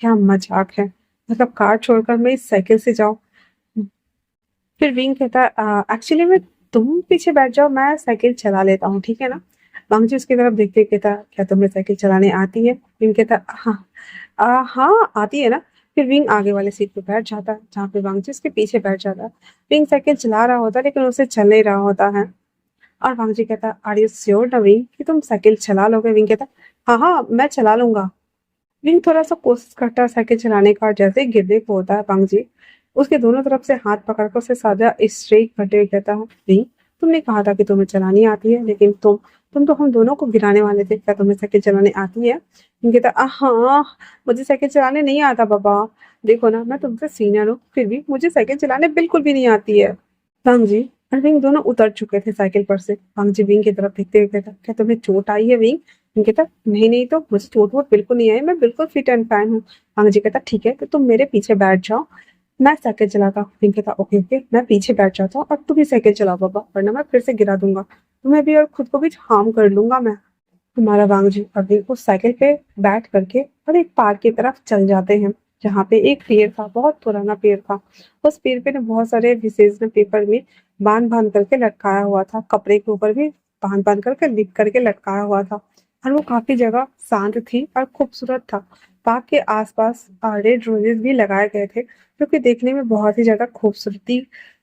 क्या मजाक है, मतलब कार छोड़कर मैं इस साइकिल से जाऊं? फिर विंग कहता है, एक्चुअली मैं तुम पीछे बैठ जाओ, मैं साइकिल चला लेता हूँ, ठीक है ना? वांगजी उसकी तरफ देखते कहता, क्या तुम्हें साइकिल चलाने आती है? विंग कहता, हाँ हाँ आती है ना। फिर विंग आगे वाले सीट पे बैठ जाता है जहाँ पे वांगजी उसके पीछे बैठ जाता है। विंग साइकिल चला रहा होता है लेकिन उसे चल नहीं रहा होता है। और वांगजी कहता, आर यू श्योर ना विंग कि तुम साइकिल चला लोगे? विंग कहता, हाँ हाँ मैं चला लूंगा। विंग थोड़ा सा कोशिश करता है साइकिल चलाने का, और जैसे ही गिरने को होता है वांगजी उसके दोनों तरफ से हाथ पकड़कर उसे साधा स्ट्रेक करते हुए कहता है, विंग तुमने कहा था कि तुम्हें चलानी आती है, लेकिन तुम तो हम दोनों को गिराने वाले थे, क्या तुम्हें साइकिल चलाने आती है? विंग कहता, हाँ मुझे साइकिल चलाने नहीं आता बाबा, देखो ना मैं तुमसे सीनियर हूँ, फिर भी मुझे साइकिल चलाने बिल्कुल भी नहीं आती है। वांगजी और विंग दोनों उतर चुके थे साइकिल पर से। वांगजी विंग की तरफ देखते हुए कहता, क्या तुम्हें चोट आई है विंग? कहता नहीं नहीं, तो मुझे चोट वोट बिल्कुल नहीं आई, मैं बिल्कुल फिट एंड फाइन हूँ। जी कहता ठीक है, तो तुम मेरे पीछे बैठ जाओ, मैं साइकिल चलाता हूँ। कहता ओके ओके, मैं पीछे बैठ जाता हूँ और तू भी साइकिल चलाओ बाबा, वरना मैं फिर से गिरा दूंगा तुम्हें भी और खुद को भी हार्म कर लूंगा मैं। हमारा वांगजी अभी उस साइकिल पे बैठ करके और एक पार्क की तरफ चल जाते हैं, जहाँ पे एक पेड़ था, बहुत पुराना पेड़ था। उस पेड़ पे ना बहुत सारे विशेष ने पेपर में बांध बांध करके लटकाया हुआ था, कपड़े के ऊपर भी बांध बांध करके लिख करके लटकाया हुआ था। और वो काफी जगह शांत थी और खूबसूरत था। पार्क के आसपास रेड रोजेस भी लगाए गए थे, जो कि देखने में बहुत ही ज्यादा खूबसूरती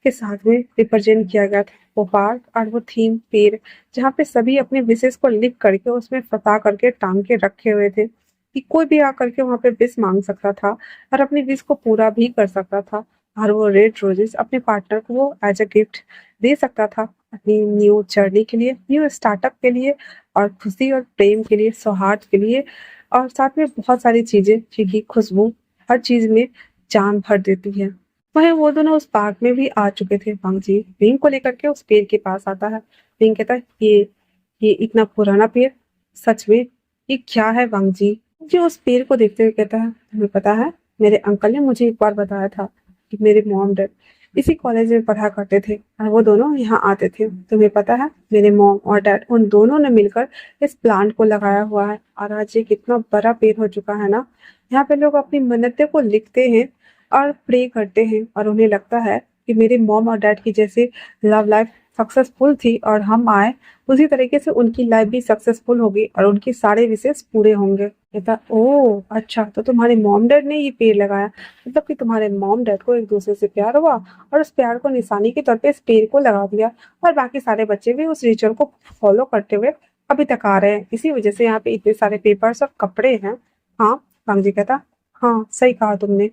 के साथ में रिप्रेजेंट किया गया था। वो पार्क और वो थीम पेड़, जहाँ पे सभी अपने विशेष को लिख करके उसमें फता करके टांग के रखे हुए थे, कि कोई भी आकर के वहां पे विश मांग सकता था और अपनी विश को पूरा भी कर सकता था। और वो रेड रोजेस अपने पार्टनर को वो एज अ गिफ्ट दे सकता था, अपनी न्यू जर्नी के लिए, न्यू स्टार्टअप के लिए, और खुशी और प्रेम के लिए, सौहार्द के लिए, और साथ में बहुत सारी चीजें जिनकी खुशबू हर चीज में जान भर देती है। वहीं वो दोनों उस पार्क में भी आ चुके थे। वांग जी विंग को लेकर के उस पेड़ के पास आता है। विंग कहता है ये इतना पुराना पेड़, सच में ये क्या है वांग जी? जी उस पेड़ को देखते हुए कहता है तुम्हें पता है, मेरे अंकल ने मुझे एक बार बताया था कि मेरे मॉम डैड इसी कॉलेज में पढ़ा करते थे और वो दोनों यहाँ आते थे। तुम्हें पता है मेरे मॉम और डैड उन दोनों ने मिलकर इस प्लांट को लगाया हुआ है और आज ये कितना बड़ा पेड़ हो चुका है ना। यहाँ पे लोग अपनी मन्नतें को लिखते हैं और प्रे करते हैं, और उन्हें लगता है कि मेरे मॉम और डैड की जैसे लव लाइफ सक्सेसफुल थी और हम आए, उसी तरीके से उनकी लाइफ भी सक्सेसफुल होगी और उनके सारे विशेष पूरे होंगे। कहता ओ अच्छा, तो तुम्हारे मॉम डैड ने ये पेड़ लगाया, मतलब कि तुम्हारे मॉम डैड को एक दूसरे से प्यार हुआ और उस प्यार को निशानी के तौर पे इस पेड़ को लगा दिया, और बाकी सारे बच्चे भी उस रिचुअल को फॉलो करते हुए अभी तक आ रहे हैं, इसी वजह से यहाँ पे इतने सारे पेपर्स और कपड़े हैं। हाँ, वांग जी कहता हाँ सही कहा तुमने,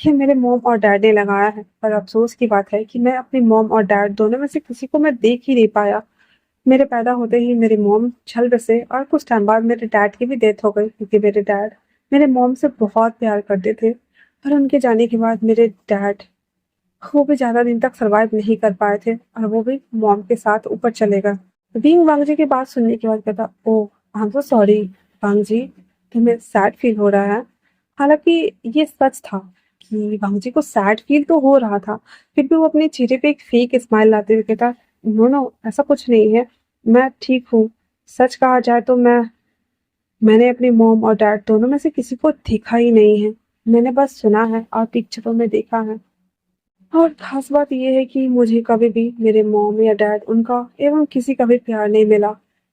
ये मेरे मॉम और डैड ने लगाया है, पर अफसोस की बात है कि मैं अपनी मॉम और डैड दोनों में से किसी को मैं देख ही नहीं पाया। मेरे पैदा होते ही मेरी मॉम छल बसे और कुछ टाइम बाद मेरे डैड की भी डेथ हो गई, क्योंकि मेरे डैड मेरे मॉम से बहुत प्यार करते थे, और उनके जाने के बाद मेरे डैड वो भी ज्यादा दिन तक सरवाइव नहीं कर पाए थे और वो भी मॉम के साथ ऊपर चले गए। बीइंग वांग जी की बात सुनने के बाद कहता ओ आई एम सो सॉरी वांग जी, तुम्हें सैड फील हो रहा है। हालांकि ये सच था कि वांग जी को सैड फील तो हो रहा था, फिर भी वो अपने चेहरे पे एक फेक स्माइल लाते हुए कहता नो नो ऐसा कुछ नहीं है, मैं ठीक हूँ। सच कहा जाए तो मैंने अपनी मॉम और डैड दोनों में से किसी को देखा ही नहीं है, मैंने बस सुना है और पिक्चरों में देखा है। और खास बात ये है कि मुझे कभी भी मेरे मॉम या डैड उनका एवं किसी का भी प्यार नहीं मिला,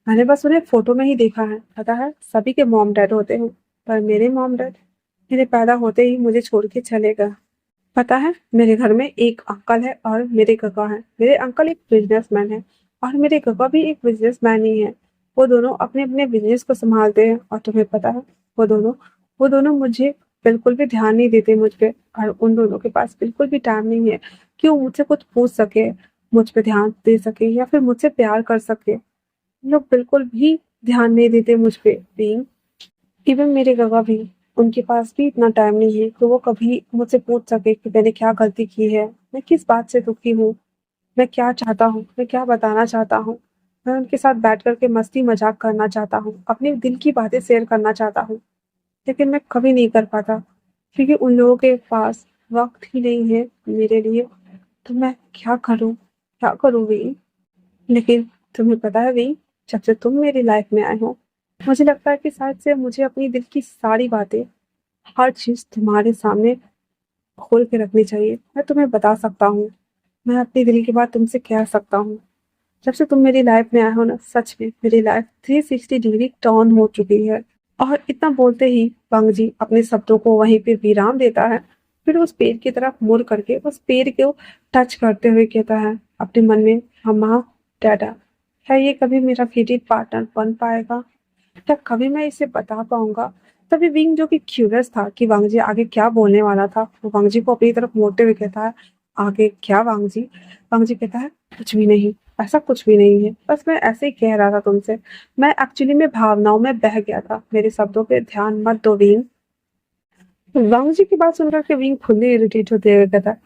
मैंने बस उन्हें फोटो में ही देखा है। पता है सभी के मॉम डैड होते हैं, पर मेरे मॉम डैड मेरे पैदा होते ही मुझे छोड़ के चले गए। पता है मेरे घर में एक अंकल है और मेरे गगा है। मेरे अंकल एक बिजनेसमैन है और मेरे गगा भी एक बिजनेसमैन ही है। वो दोनों अपने अपने बिजनेस को संभालते हैं, और तुम्हें पता है वो दोनों मुझे बिल्कुल भी ध्यान नहीं देते मुझ पे, और उन दोनों के पास बिल्कुल भी टाइम नहीं है कि वो मुझसे कुछ पूछ सके, मुझ पे ध्यान दे सके या फिर मुझसे प्यार कर सके। लोग बिल्कुल भी ध्यान नहीं देते मुझ पे। बीइंग इवन मेरे गवा भी, उनके पास भी इतना टाइम नहीं है कि वो कभी मुझसे पूछ सके कि मैंने क्या गलती की है, मैं किस बात से दुखी हूँ, मैं क्या चाहता हूँ, मैं क्या बताना चाहता हूँ। मैं उनके साथ बैठ कर के मस्ती मजाक करना चाहता हूँ, अपने दिल की बातें शेयर करना चाहता हूँ, लेकिन मैं कभी नहीं कर पाता, क्योंकि उन लोगों के पास वक्त ही नहीं है मेरे लिए। तो मैं क्या करूँ भी? लेकिन तुम्हें पता है भी, जब से तुम मेरी लाइफ में आए हो, मुझे लगता है कि शायद से मुझे अपनी दिल की सारी बातें, हर चीज तुम्हारे सामने खोल के रखनी चाहिए। मैं तुम्हें बता सकता हूँ, मैं अपनी दिल की बात तुमसे कह सकता हूँ। जब से तुम मेरी लाइफ में आए हो ना, सच में मेरी लाइफ 360 डिग्री टर्न हो चुकी है। और इतना बोलते ही बंग जी अपने शब्दों को वहीं पे विराम देता है, फिर उस पेड़ की तरफ मुड़ करके उस पेड़ को टच करते हुए कहता है अपने मन में, अम्मा डैडा, क्या ये कभी मेरा फेवरेट पार्टनर बन पाएगा? क्या कभी मैं इसे बता पाऊंगा? तभी विंग, जो कि क्यूरियस था कि वांग जी आगे क्या बोलने वाला था, वो वांग जी को अपनी तरफ मोड़ते हुए कहता है आगे क्या वांग जी? वांग जी कहता है कुछ भी नहीं, ऐसा कुछ भी नहीं है, बस मैं ऐसे ही कह रहा था तुमसे, मैं एक्चुअली में भावनाओं में बह गया था, मेरे शब्दों पे ध्यान मत दो विंग। वांग जी की बात सुनकर के विंग फुल्ली इरिटेट होते हुए कहता है,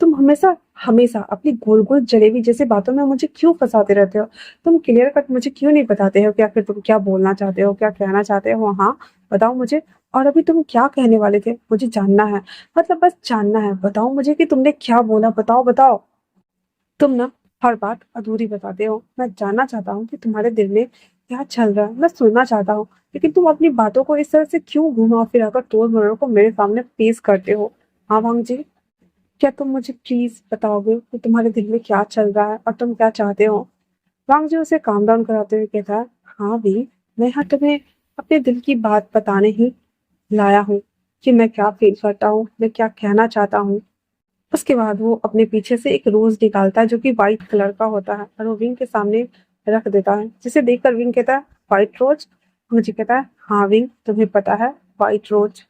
तुम हमेशा हमेशा अपनी गोल गोल जलेबी जैसी बातों में मुझे क्यों फंसाते रहते हो? तुम क्लियर कट मुझे क्यों नहीं बताते हो कि आखिर तुम क्या बोलना चाहते हो, क्या कहना चाहते हो? हाँ, बताओ मुझे। और अभी तुम क्या कहने वाले थे? मुझे जानना है। मतलब बस जानना है। बताओ मुझे कि तुमने क्या बोला। बताओ बताओ। तुम ना हर बात अधूरी बताते हो। मैं जानना चाहता हूँ कि तुम्हारे दिल में क्या चल रहा है। मैं सुनना चाहता हूँ, लेकिन तुम अपनी बातों को इस तरह से क्यों घुमा फिरा कर तोड़ मरोड़ को मेरे सामने पेश करते हो? हाँ वांग जी, क्या तुम मुझे प्लीज बताओगे कि तुम्हारे दिल में क्या चल रहा है और तुम क्या चाहते हो? वांग जी उसे काम डाउन कराते हुए कहता है, हाँ भी, मैं यहाँ तुम्हें अपने दिल की बात बताने ही लाया हूँ कि मैं क्या फील करता हूँ, मैं क्या कहना चाहता हूँ। उसके बाद वो अपने पीछे से एक रोज निकालता है जो कि व्हाइट कलर का होता है और वो विंग के सामने रख देता है, जिसे देखकर विंग कहता है, व्हाइट रोज? मुझे कहता है, हाँ विंग, तुम्हें पता है, व्हाइट रोज।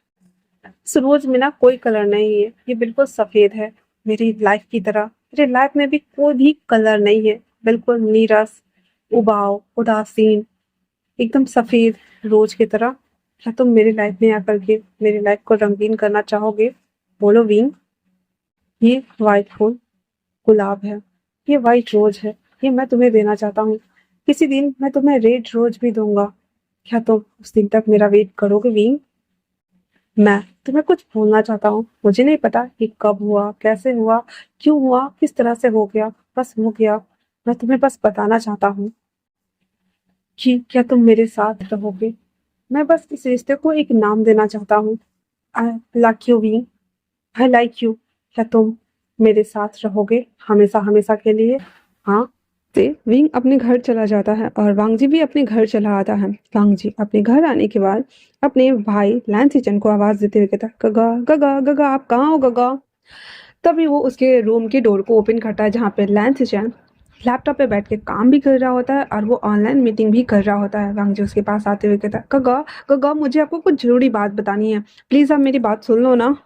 इस रोज में ना कोई कलर नहीं है, ये बिल्कुल सफेद है, मेरी लाइफ की तरह। मेरी लाइफ में भी कोई भी कलर नहीं है, बिल्कुल नीरस, उबाऊ, उदासीन, एकदम सफेद रोज की तरह। क्या तुम मेरी लाइफ में आकर के मेरी लाइफ को रंगीन करना चाहोगे? बोलो विंग। ये व्हाइट फूल गुलाब है, ये व्हाइट रोज है, ये मैं तुम्हें देना चाहता हूँ। किसी दिन मैं तुम्हें रेड रोज भी दूंगा। क्या तुम उस दिन तक मेरा वेट करोगे विंग? मैं तुम्हें कुछ बोलना चाहता हूँ। मुझे नहीं पता कि कब हुआ, कैसे हुआ, क्यों हुआ, किस तरह से हो गया, बस हो गया। मैं तुम्हें बस बताना चाहता हूँ कि क्या तुम मेरे साथ रहोगे? मैं बस इस रिश्ते को एक नाम देना चाहता हूँ। I like you wing, I like you. क्या तुम मेरे साथ रहोगे हमेशा हमेशा के लिए? हाँ। से विंग अपने घर चला जाता है और वांग जी भी अपने घर चला आता है। वांग जी अपने घर आने के बाद अपने भाई लैन सिचन को आवाज देते हुए कहता है, गगा गगा गगा, आप कहाँ हो गगा? तभी वो उसके रूम की डोर को ओपन करता है जहाँ पे लैन सिचन लैपटॉप पे बैठ के काम भी कर रहा होता है और वो ऑनलाइन मीटिंग भी कर रहा होता है। वांग जी उसके पास आते हुए कहता है, गगा गगा, मुझे आपको कुछ जरूरी बात बतानी है, प्लीज आप मेरी बात सुन लो ना।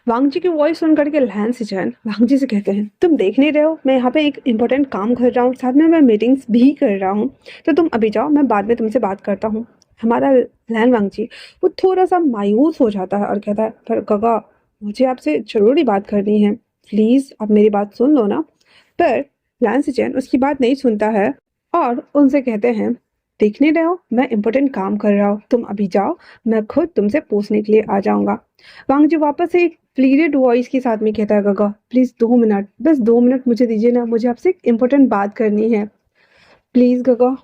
वांग जी की वॉइस सुन करके लैन सिचन वांग जी से कहते हैं, तुम देख नहीं रहे हो मैं यहाँ पे एक इम्पोर्टेंट काम कर रहा हूँ, साथ में मैं मीटिंग्स भी कर रहा हूँ, तो तुम अभी जाओ, मैं बाद में तुमसे बात करता हूँ। हमारा लैन वांग जी वो थोड़ा सा मायूस हो जाता है और कहता है, पर गगा, मुझे आपसे जरूरी बात करनी है, प्लीज आप मेरी बात सुन लो ना। पर लैन सिचन उसकी बात नहीं सुनता है और उनसे कहते हैं, देख नहीं रहे हो मैं इम्पोर्टेंट काम कर रहा हूँ, तुम अभी जाओ, मैं खुद तुमसे पूछने के लिए आ जाऊंगा। वांग जी वापस से एक प्लीडेड वॉइस के साथ में कहता है, गगा प्लीज 2 मिनट, बस 2 मिनट मुझे दीजिए ना, मुझे आपसे एक इम्पोर्टेंट बात करनी है, प्लीज गगा।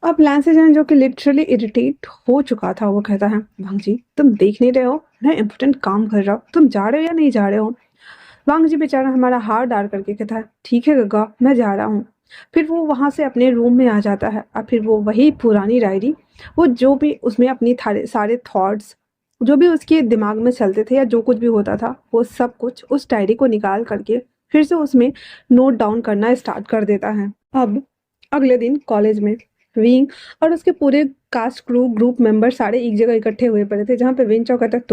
अब लैंसेजन जो कि लिटरली इरिटेट हो चुका था वो कहता है, वांग जी तुम देख नहीं रहे हो मैं इम्पोर्टेंट काम कर रहा हूँ, तुम जा रहे हो या नहीं जा रहे हो? वांग जी बेचारा हमारा हार डाल करके कहता है, ठीक है गगा, मैं जा रहा हूँ। फिर वो वहां से अपने रूम में आ जाता है और फिर वो वही पुरानी डायरी, वो जो भी उसमें अपनी सारे थॉट्स जो भी उसके दिमाग में चलते थे या जो कुछ भी होता था वो सब कुछ उस डायरी को निकाल करके फिर से उसमें नोट डाउन करना स्टार्ट कर देता है। अब अगले दिन कॉलेज में विंग और उसके पूरे कास्ट क्रू ग्रुप मेंबर सारे एक जगह इकट्ठे हुए पड़े थे जहाँ पे विंग चौक कहता है,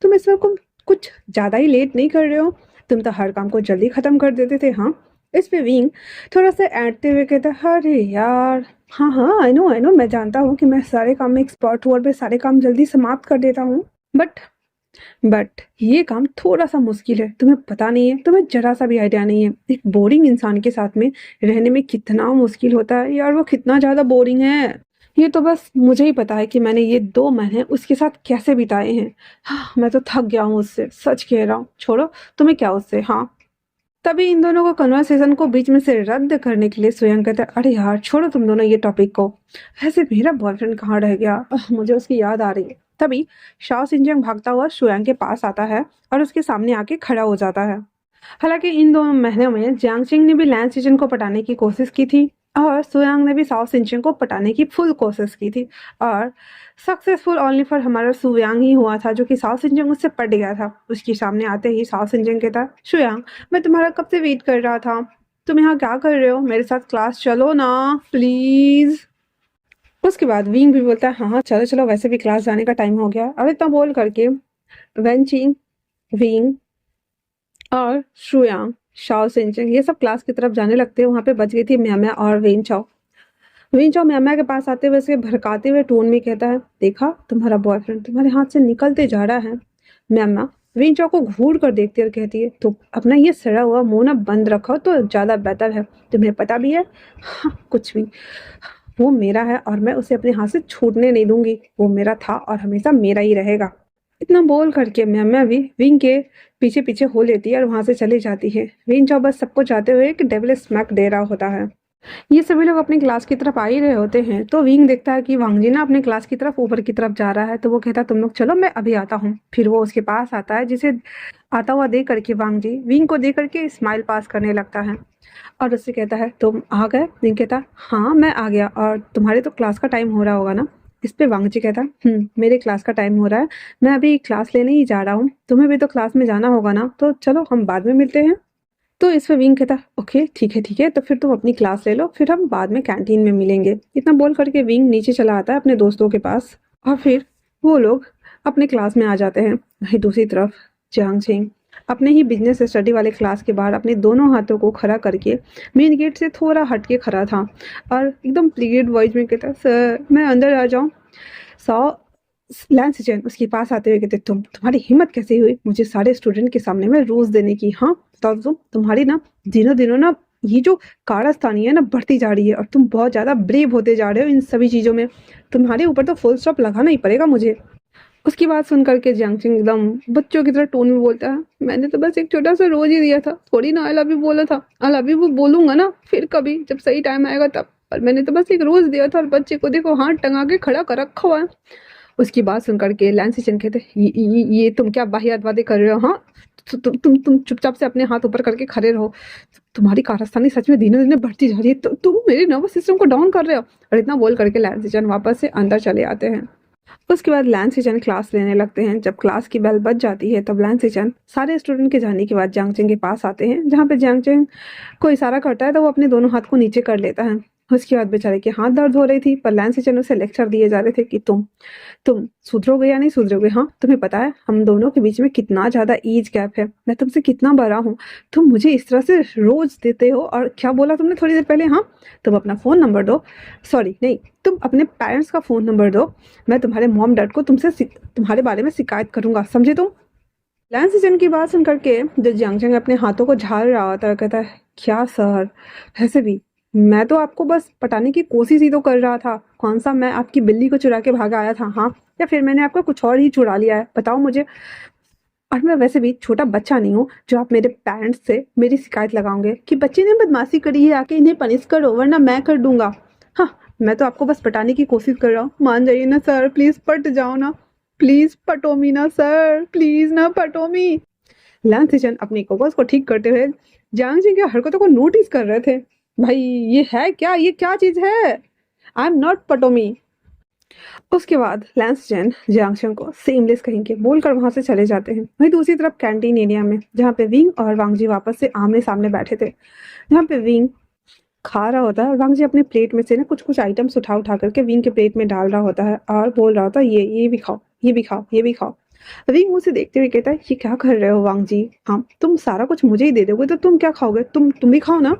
तुम इस वक्त कुछ ज्यादा ही लेट नहीं कर रहे हो? तुम तो हर काम को जल्दी खत्म कर देते थे। हाँ, इस पे विंग थोड़ा सा ऐंठते हुए कहता है, अरे यार, हाँ हाँ, आई नो, मैं जानता हूँ कि मैं सारे काम में एक्सपर्ट हूँ और मैं सारे काम जल्दी समाप्त कर देता हूँ, बट ये काम थोड़ा सा मुश्किल है, तुम्हें पता नहीं है, तुम्हें जरा सा भी आइडिया नहीं है एक बोरिंग इंसान के साथ में रहने में कितना मुश्किल होता है यार, वो कितना ज्यादा बोरिंग है। ये तो बस मुझे ही पता है कि मैंने ये 2 महीने उसके साथ कैसे बिताए हैं। हाँ, मैं तो थक गया हूँ उससे, सच कह रहा हूँ, छोड़ो, तुम्हें क्या उससे। हाँ, तभी इन दोनों को कन्वर्सेशन को बीच में से रद्द करने के लिए स्वयं कहता है, अरे यार छोड़ो तुम दोनों ये टॉपिक को, वैसे मेरा बॉयफ्रेंड कहाँ रह गया, मुझे उसकी याद आ रही है। तभी शाओ सिंजंग भागता हुआ शुयांग के पास आता है और उसके सामने आके खड़ा हो जाता है। हालांकि इन 2 महीनों में जियांग चिंग ने भी लैन सिजन को पटाने की कोशिश की थी और सुयांग ने भी साओ सिंचन को पटाने की फुल कोशिश की थी और सक्सेसफुल ओनली फॉर हमारा सुयांग ही हुआ था, जो कि साओ सिंचन उससे पट गया था। उसके सामने आते ही साओ सिंचन कहता, शुयांग मैं तुम्हारा कब से वेट कर रहा था, तुम यहाँ क्या कर रहे हो, मेरे साथ क्लास चलो ना प्लीज। उसके बाद विंग भी बोलता है, हाँ हाँ चलो चलो, वैसे भी क्लास जाने का टाइम हो गया। और इतना बोल करके वेंचिंग, विंग और शुयांग, शाओ सिंचन ये सब क्लास की तरफ जाने लगते हैं। वहां पे बच गई थी म्याम्या और वेन चाओ। वेन चाओ म्याम्या के पास आते हुए उसे भड़काते हुए टोन में कहता है, देखा तुम्हारा बॉयफ्रेंड तुम्हारे हाथ से निकलते जा रहा है, म्यामा विंग चौ को घूर कर देखती और कहती है, तो अपना ये सड़ा हुआ मुंह ना बंद रखो तो ज़्यादा बेहतर है। तुम्हें पता भी है? हाँ, कुछ भी। वो मेरा है और मैं उसे अपने हाथ से छूटने नहीं दूंगी। वो मेरा था और हमेशा मेरा ही रहेगा। इतना बोल करके म्यामा भी विंग के पीछे पीछे हो लेती है और वहां से चली जाती है। विंग चौ बस सबको चाहते हुए कि डेविल स्मैक दे रहा होता है। ये सभी लोग अपनी क्लास की तरफ आ ही रहे होते हैं तो विंग देखता है कि वांगजी ना अपनी क्लास की तरफ ऊपर की तरफ जा रहा है, तो वो कहता है तुम लोग चलो, मैं अभी आता हूँ। फिर वो उसके पास आता है, जिसे आता हुआ देख करके वांगजी विंग को देख करके स्माइल पास करने लगता है और उससे कहता है, तुम आ गए? विंग कहता, हाँ मैं आ गया, और तुम्हारे तो क्लास का टाइम हो रहा होगा ना? इस पे वांगजी कहता, मेरे क्लास का टाइम हो रहा है, मैं अभी क्लास लेने ही जा रहा हूँ, तुम्हें भी तो क्लास में जाना होगा ना, तो चलो हम बाद में मिलते हैं। तो इस पे विंग कहता, ओके ठीक है, तो फिर तुम अपनी क्लास ले लो, फिर हम बाद में कैंटीन में मिलेंगे। इतना बोल करके विंग नीचे चला आता है अपने दोस्तों के पास और फिर वो लोग अपने क्लास में आ जाते हैं। वहीं दूसरी तरफ जियांग छिंग अपने ही बिजनेस स्टडी वाले क्लास के बाहर अपने दोनों हाथों को खड़ा करके मेन गेट से थोड़ा हट के खड़ा था और एकदम प्लीड वॉइस में कहता, सर मैं अंदर आ जाऊं? सौ लैंस जैन उसके पास आते हुए कहते, तुम्हारी हिम्मत कैसे हुई मुझे सारे स्टूडेंट के सामने में रोज देने की? हाँ बताओ, तुम्हारी ना दिनों दिनों ना ये जो कारस्तानी है ना बढ़ती जा रही है और तुम बहुत ज्यादा ब्रेव होते जा रहे हो इन सभी चीजों में। तुम्हारे ऊपर तो फुल स्टॉप लगाना ही पड़ेगा मुझे। उसकी बात सुन करके जियांगचिंग एकदम बच्चों की तरह टोन में बोलता है, मैंने तो बस एक छोटा सा रोज ही दिया था, थोड़ी ना आई लव यू बोला था। आई लव यू वो बोलूंगा ना फिर कभी जब सही टाइम आएगा तब, पर मैंने तो बस एक रोज दिया था और बच्चे को देखो हाथ टंगा के खड़ा कर रखा हुआ है। उसकी बात सुन करके लैंसिचन कहते, ये तुम क्या वाहियात बातें कर रहे हो? हाँ, तुम चुपचाप से अपने हाथ ऊपर करके खड़े रहो। तुम्हारी कारस्तानी सच में दिनों दिन बढ़ती जा रही है, तुम मेरे नर्वस सिस्टम को डाउन कर रहे हो। और इतना बोल करके लैंसिचन वापस से अंदर चले आते हैं। उसके बाद लैंसिचन क्लास लेने लगते हैं। जब क्लास की बेल बज जाती है तब लैंसिचन सारे स्टूडेंट के जाने के बाद जियांगचेंग के पास आते हैं, जहाँ पे जियांगचेंग को इशारा करता है तो वो अपने दोनों हाथ को नीचे कर लेता है। उसके बाद बेचारे के हाथ दर्द हो रही थी, पर लैंसिचन उसे लेक्चर दिए जा रहे थे कि तुम सुधरोगे या नहीं सुधरोगे? हाँ, तुम्हें पता है हम दोनों के बीच में कितना ज्यादा एज गैप है, मैं तुमसे कितना बड़ा हूँ, तुम मुझे इस तरह से रोज देते हो। और क्या बोला तुमने थोड़ी देर पहले? हाँ, तुम अपना फोन नंबर दो, सॉरी नहीं, तुम अपने पेरेंट्स का फोन नंबर दो, मैं तुम्हारे मॉम डैड को तुम्हारे बारे में शिकायत करूंगा, समझे तुम? लैंसिचन की बात सुन करके जो जियांगचेंग अपने हाथों को झाड़ रहा होता है कहता है, क्या सर, वैसे भी मैं तो आपको बस पटाने की कोशिश ही तो कर रहा था, कौन सा मैं आपकी बिल्ली को चुरा के भागा आया था? हाँ, या फिर मैंने आपका कुछ और ही चुरा लिया है, बताओ मुझे। और मैं वैसे भी छोटा बच्चा नहीं हूँ जो आप मेरे पेरेंट्स से मेरी शिकायत लगाओगे कि बच्चे ने बदमाशी करी है, आके इन्हें पनिश करो वरना मैं कर दूंगा। हाँ, मैं तो आपको बस पटाने की कोशिश कर रहा हूँ, मान जाइए ना सर, प्लीज पट जाओ ना, प्लीज पटोमी ना सर, प्लीज ना पटोमी। लैंसिचन अपनी कोकस को ठीक करते हुए जियांगचेंग की हरकतों को नोटिस कर रहे थे। भाई ये है क्या, ये क्या चीज है? आई एम नॉट पटोमी। उसके बाद लैंसचैन जियांगचेंग को सेमलेस कहेंगे बोलकर वहां से चले जाते हैं। वहीं दूसरी तरफ कैंटीन एरिया में जहाँ पे विंग और वांगजी वापस से आमने सामने बैठे थे, जहाँ पे विंग खा रहा होता है और वांगजी अपने प्लेट में से ना कुछ कुछ आइटम्स उठा उठा करके विंग के प्लेट में डाल रहा होता है और बोल रहा होता है, ये भी खाओ, ये भी खाओ, ये भी खाओ। विंग उसे देखते हुए कहता है, ये क्या कर रहे हो वांगजी? हाँ, तुम सारा कुछ मुझे ही दे दोगे तो तुम क्या खाओगे? तुम भी खाओ ना।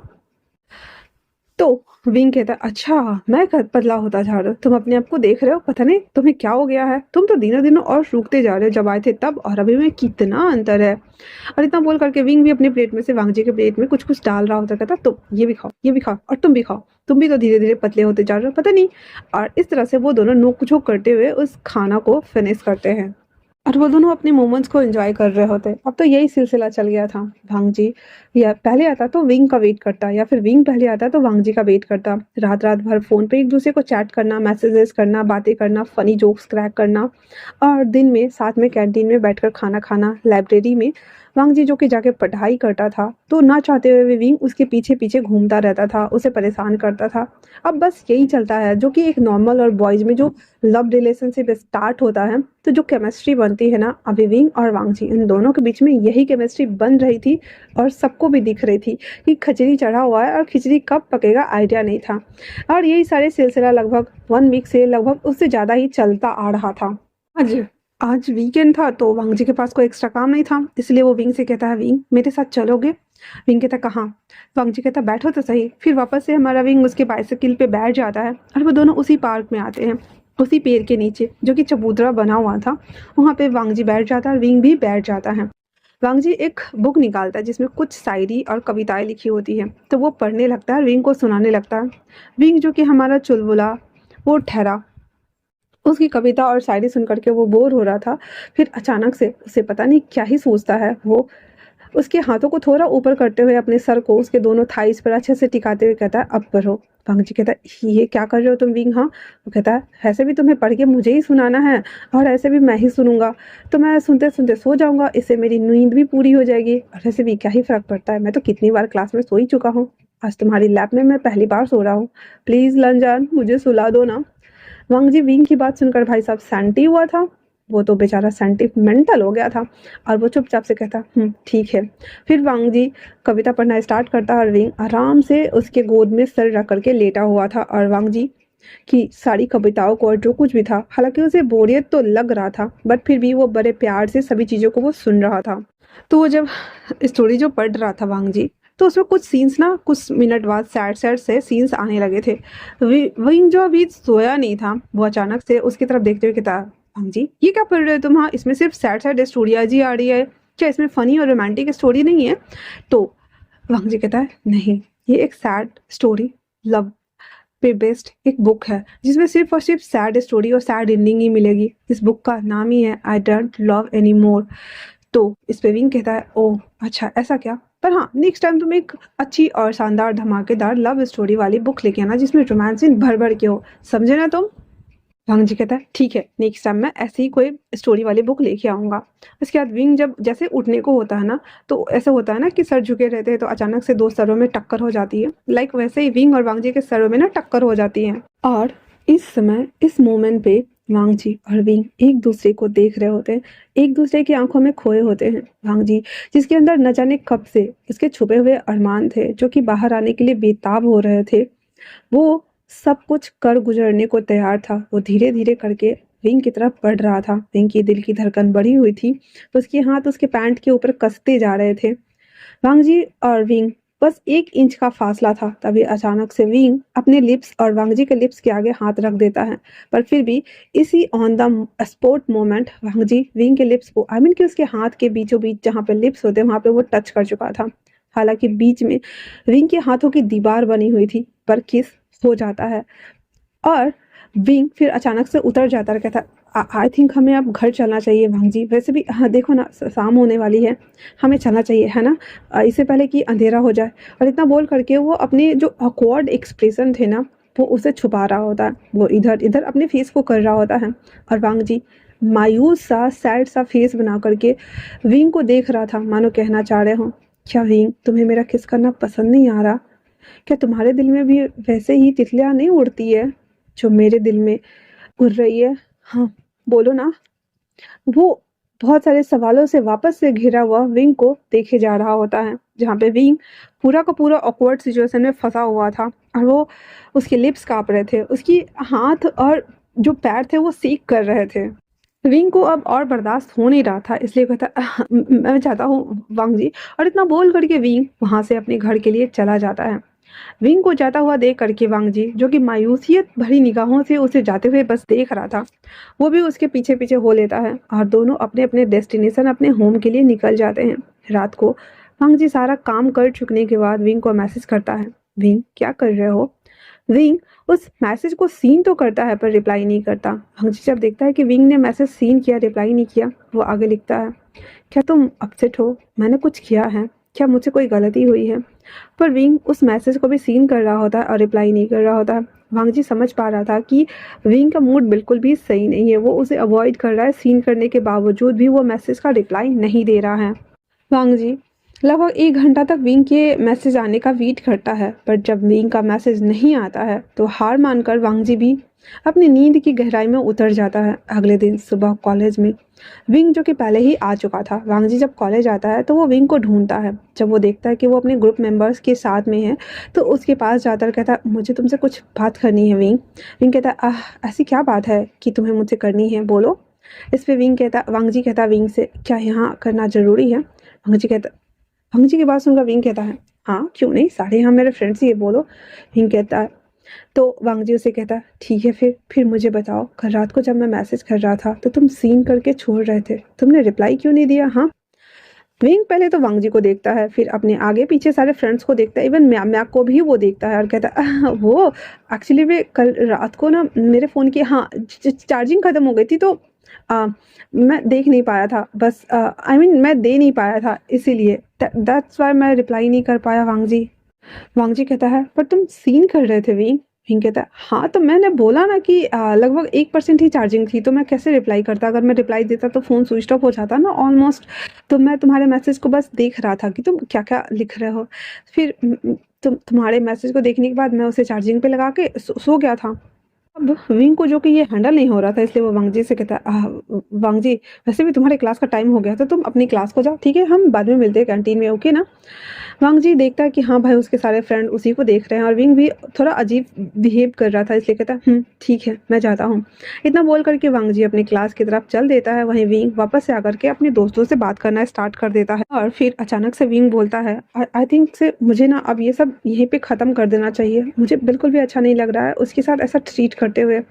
तो विंग कहता है, अच्छा मैं पतला होता जा रहा हूँ, तुम अपने आप को देख रहे हो? पता नहीं तुम्हें क्या हो गया है, तुम तो दिनों दिनों और सूखते जा रहे हो, जब आए थे तब और अभी में कितना अंतर है। और इतना बोल करके विंग भी अपने प्लेट में से वांगजी के प्लेट में कुछ कुछ डाल रहा होता, कहता तुम ये भी खाओ, ये भी खाओ और तुम भी खाओ, तुम भी तो धीरे धीरे पतले होते जा रहे हो, पता नहीं। और इस तरह से वो दोनों नोक झोंक करते हुए उस खाना को फिनिश करते हैं और वो दोनों अपने मोमेंट्स को एंजॉय कर रहे होते। अब तो यही सिलसिला चल गया था। भांगजी या पहले आता तो विंग का वेट करता, या फिर विंग पहले आता तो वांगजी का वेट करता। रात रात भर फोन पे एक दूसरे को चैट करना, मैसेजेस करना, बातें करना, फनी जोक्स क्रैक करना और दिन में साथ में कैंटीन में बैठकर खाना खाना। लाइब्रेरी में वांगजी जो कि जाके पढ़ाई करता था तो ना चाहते हुए भी विंग उसके पीछे पीछे घूमता रहता था, उसे परेशान करता था। अब बस यही चलता है जो कि एक नॉर्मल और बॉयज में जो लव रिलेशनशिप स्टार्ट होता है, तो जो केमिस्ट्री बनती है ना, अभी विंग और वांगजी इन दोनों के बीच में यही केमिस्ट्री बन रही थी और सबको भी दिख रही थी कि खिचड़ी चढ़ा हुआ है और खिचड़ी कब पकेगा आइडिया नहीं था। और यही सारे सिलसिला लगभग 1 वीक से लगभग उससे ज़्यादा ही चलता आ रहा था। आज आज वीकेंड था तो वांगजी के पास कोई एक्स्ट्रा काम नहीं था, इसलिए वो विंग से कहता है, विंग मेरे साथ चलोगे? विंग कहता, कहाँ? वांगजी कहता, बैठो तो सही। फिर वापस से हमारा विंग उसके बाइसाइकिल पे बैठ जाता है और वो दोनों उसी पार्क में आते हैं। उसी पेड़ के नीचे जो कि चबूतरा बना हुआ था, वहाँ पे वांग जी बैठ जाता है और विंग भी बैठ जाता है। वांग जी एक बुक निकालता है जिसमें कुछ शायरी और कविताएं लिखी होती हैं, तो वो पढ़ने लगता है, विंग को सुनाने लगता है। विंग जो कि हमारा चुलबुला वो ठहरा, उसकी कविता और शायरी सुन करके वो बोर हो रहा था। फिर अचानक से उसे पता नहीं क्या ही सोचता है, वो उसके हाथों को थोड़ा ऊपर करते हुए अपने सर को उसके दोनों थाइस पर अच्छे से टिकाते हुए कहता है, अब पढ़ो। वांग जी कहता है, ये क्या कर रहे हो तुम विंग? हाँ। वो कहता है, ऐसे भी तुम्हें पढ़ के मुझे ही सुनाना है और ऐसे भी मैं ही सुनूंगा, तो मैं सुनते सुनते सो जाऊंगा, इससे मेरी नींद भी पूरी हो जाएगी और ऐसे भी क्या ही फर्क पड़ता है, मैं तो कितनी बार क्लास में सो ही चुका हूँ, आज तुम्हारी लैब में मैं पहली बार सो रहा हूँ, प्लीज लंजान मुझे सुला दो ना। वांग जी विंग की बात सुनकर भाई साहब सैंटी हुआ था, वो तो बेचारा सेंटिमेंटल हो गया था और वो चुपचाप से कहता, ठीक है। फिर वांग जी कविता पढ़ना स्टार्ट करता और विंग आराम से उसके गोद में सर रख करके लेटा हुआ था और वांग जी की सारी कविताओं को और जो कुछ भी था, हालांकि उसे बोरियत तो लग रहा था बट फिर भी वो बड़े प्यार से सभी चीज़ों को वो सुन रहा था। तो वो जब स्टोरी जो पढ़ रहा था वांग जी, तो उसमें कुछ सीन्स ना कुछ मिनट बाद सैड सैड से सीन्स आने लगे थे। विंग जो अभी सोया नहीं था, वो अचानक से उसकी तरफ देखते हुए कहता, वांग जी ये क्या पढ़ रहे हो तुम? हाँ, इसमें सिर्फ सैड सैड स्टोरियाँ जी आ रही है, क्या इसमें फनी और रोमांटिक स्टोरी नहीं है? तो वांग जी कहता है, नहीं, ये एक सैड स्टोरी लव पे बेस्ड एक बुक है जिसमें सिर्फ और सिर्फ सैड स्टोरी और सैड एंडिंग ही मिलेगी। इस बुक का नाम ही है I don't love any more. तो इस पे विंग कहता है, ओह अच्छा ऐसा क्या, पर हाँ नेक्स्ट टाइम तुम एक अच्छी और शानदार धमाकेदार लव स्टोरी वाली बुक लेके आना जिसमें रोमांस सीन भर भर के हो, समझे ना तुम? वांग जी कहता है, ठीक है, नेक्स्ट टाइम मैं ऐसी ही कोई स्टोरी वाली बुक लेके आऊंगा। उसके बाद विंग जब जैसे उठने को होता है ना, तो ऐसा होता है ना कि सर झुके रहते हैं तो अचानक से दो सरों में टक्कर हो जाती है, लाइक वैसे ही विंग और वांग जी के सरों में ना टक्कर हो जाती है। और इस समय इस मोमेंट पे वांग जी और विंग एक दूसरे को देख रहे होते हैं, एक दूसरे की आंखों में खोए होते हैं। वांग जी जिसके अंदर न जाने कब से उसके छुपे हुए अरमान थे जो कि बाहर आने के लिए बेताब हो रहे थे, वो सब कुछ कर गुजरने को तैयार था। वो धीरे धीरे करके विंग की तरफ बढ़ रहा था। विंग की दिल की धड़कन बढ़ी हुई थी, तो उसके हाथ उसके पैंट के ऊपर कसते जा रहे थे। वांग जी और विंग बस 1 इंच का फासला था, तभी अचानक से विंग अपने लिप्स और वांग जी के लिप्स के आगे हाथ रख देता है। पर फिर भी इसी on the spot moment Wang ji Wing के लिप्स को कि उसके हाथ के बीचों बीच जहाँ पे लिप्स होते हैं वहां पे वो टच कर चुका था। हालांकि बीच में विंग के हाथों की दीवार बनी हुई थी, पर किस हो जाता है और विंग फिर अचानक से उतर जाता है, कहता आई थिंक हमें अब घर चलना चाहिए वांग जी, वैसे भी हाँ देखो ना शाम होने वाली है, हमें चलना चाहिए है ना, इससे पहले कि अंधेरा हो जाए। और इतना बोल करके वो अपने जो ऑकवर्ड एक्सप्रेशन थे ना वो उसे छुपा रहा होता है, वो इधर इधर अपने फेस को कर रहा होता है और वांग जी मायूस सा सैड सा फेस बना करके विंग को देख रहा था, मानो कहना चाह रहे हो, क्या विंग तुम्हें मेरा किस करना पसंद नहीं आ रहा? क्या तुम्हारे दिल में भी वैसे ही तितलियां नहीं उड़ती है जो मेरे दिल में उड़ रही है? हाँ बोलो ना। वो बहुत सारे सवालों से वापस से घिरा हुआ विंग को देखे जा रहा होता है, जहाँ पे विंग पूरा का पूरा ऑकवर्ड सिचुएशन में फंसा हुआ था और वो उसके लिप्स कांप रहे थे, उसकी हाथ और जो पैर थे वो सीख कर रहे थे। विंग को अब और बर्दाश्त हो नहीं रहा था, इसलिए कहता मैं चाहता हूँ वांग जी, और इतना बोल करके विंग वहां से अपने घर के लिए चला जाता है। विंग को जाता हुआ देख करके वांग जी जो कि मायूसियत भरी निगाहों से उसे जाते हुए बस देख रहा था, वो भी उसके पीछे पीछे हो लेता है और दोनों अपने अपने डेस्टिनेशन अपने होम के लिए निकल जाते हैं। रात को वांग जी सारा काम कर चुकने के बाद विंग को मैसेज करता है, विंग क्या कर रहे हो? विंग उस मैसेज को सीन तो करता है पर रिप्लाई नहीं करता। वांग जी जब देखता है कि विंग ने मैसेज सीन किया रिप्लाई नहीं किया, वो आगे लिखता है, क्या तुम अपसेट हो? मैंने कुछ किया है क्या? मुझसे कोई गलती हुई है? पर विंग उस मैसेज को भी सीन कर रहा होता है और रिप्लाई नहीं कर रहा होता है। वांग जी समझ पा रहा था कि विंग का मूड बिल्कुल भी सही नहीं है, वो उसे अवॉइड कर रहा है, सीन करने के बावजूद भी वो मैसेज का रिप्लाई नहीं दे रहा है। वांग जी लगभग 1 घंटा तक विंग के मैसेज आने का वेट करता है, पर जब विंग का मैसेज नहीं आता है तो हार मानकर वांग जी भी अपनी नींद की गहराई में उतर जाता है। अगले दिन सुबह कॉलेज में विंग जो कि पहले ही आ चुका था, वांग जी जब कॉलेज आता है तो वो विंग को ढूंढता है। जब वो देखता है कि वो अपने ग्रुप मेंबर्स के साथ में है तो उसके पास जाता है, कहता है मुझे तुमसे कुछ बात करनी है विंग। विंग कहता है ऐसी क्या बात है कि तुम्हें मुझसे करनी है, बोलो। इस पे वांग जी कहता है विंग से, क्या यहाँ करना जरूरी है? वांग जी की बात सुनकर विंग कहता है, हाँ क्यों नहीं, सारे यहाँ मेरे फ्रेंड्स ही है, बोलो। विंग कहता है तो वांग जी उसे कहता, ठीक है फिर मुझे बताओ, कल रात को जब मैं मैसेज कर रहा था तो तुम सीन करके छोड़ रहे थे, तुमने रिप्लाई क्यों नहीं दिया? हाँ। विंग पहले तो वांग जी को देखता है, फिर अपने आगे पीछे सारे फ्रेंड्स को देखता है, इवन म्याक को भी वो देखता है और कहता है वो एक्चुअली वे कल रात को ना मेरे फ़ोन की हाँ चार्जिंग ख़त्म हो गई थी, तो मैं देख नहीं पाया था, बस आई मीन मैं दे नहीं पाया था, इसीलिए दैट्स वाई मैं रिप्लाई नहीं कर पाया वांग जी। वांग जी कहता है, पर तुम सीन कर रहे थे विंग। विंग कहता है, हाँ तो मैंने बोला ना कि लगभग 1% ही चार्जिंग थी, तो मैं कैसे रिप्लाई करता, अगर मैं रिप्लाई देता तो फ़ोन स्विच ऑफ हो जाता ना ऑलमोस्ट। तो मैं तुम्हारे मैसेज को बस देख रहा था कि तुम क्या क्या लिख रहे हो, फिर तुम्हारे मैसेज को देखने के बाद मैं उसे चार्जिंग पे लगा के सो गया था। अब विंग को जो कि ये हैंडल नहीं हो रहा था, इसलिए वो वांग जी से कहता है, वांग जी वैसे भी तुम्हारे क्लास का टाइम हो गया, तो तुम अपनी क्लास को जाओ, ठीक है, हम बाद में मिलते हैं कैंटीन में, ओके ना? वांग जी देखता है कि हाँ भाई उसके सारे फ्रेंड उसी को देख रहे हैं और विंग भी थोड़ा अजीब बिहेव कर रहा था, इसलिए कहता है ठीक है मैं जाता हूँ। इतना बोल करके वांग जी अपनी क्लास की तरफ चल देता है। वहीं विंग वापस से आकर के अपने दोस्तों से बात करना स्टार्ट कर देता है और फिर अचानक से विंग बोलता है, आई थिंक से मुझे ना अब ये सब यहीं पे ख़त्म कर देना चाहिए, मुझे बिल्कुल भी अच्छा नहीं लग रहा है उसके साथ ऐसा ट्रीट करते हुए,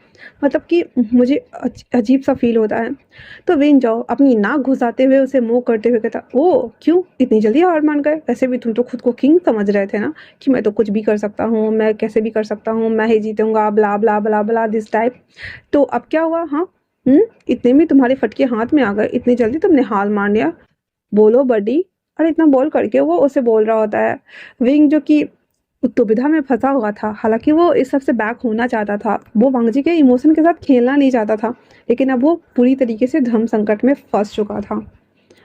मतलब कि मुझे अजीब सा फील होता है। तो विंग जाओ अपनी नाक घुसाते हुए उसे मुंह करते हुए कहता, ओ क्यों इतनी जल्दी हार मान गए, वैसे भी तुम तो खुद को किंग समझ रहे थे ना कि मैं तो कुछ भी कर सकता हूँ, मैं कैसे भी कर सकता हूँ, मैं ही जीतूंगा, ब्ला ब्ला ब्ला ब्ला दिस टाइप। तो अब क्या हुआ? हाँ इतने में तुम्हारे फटके हाथ में आ गए, इतनी जल्दी तुमने हार मान लिया, बोलो बडी। और इतना बोल करके वो उसे बोल रहा होता है। विंग जो कि दुविधा में फंसा हुआ था, हालांकि वो इस सब से बैक होना चाहता था, वो वांग जी के इमोशन के साथ खेलना नहीं चाहता था, लेकिन अब वो पूरी तरीके से धर्म संकट में फंस चुका था।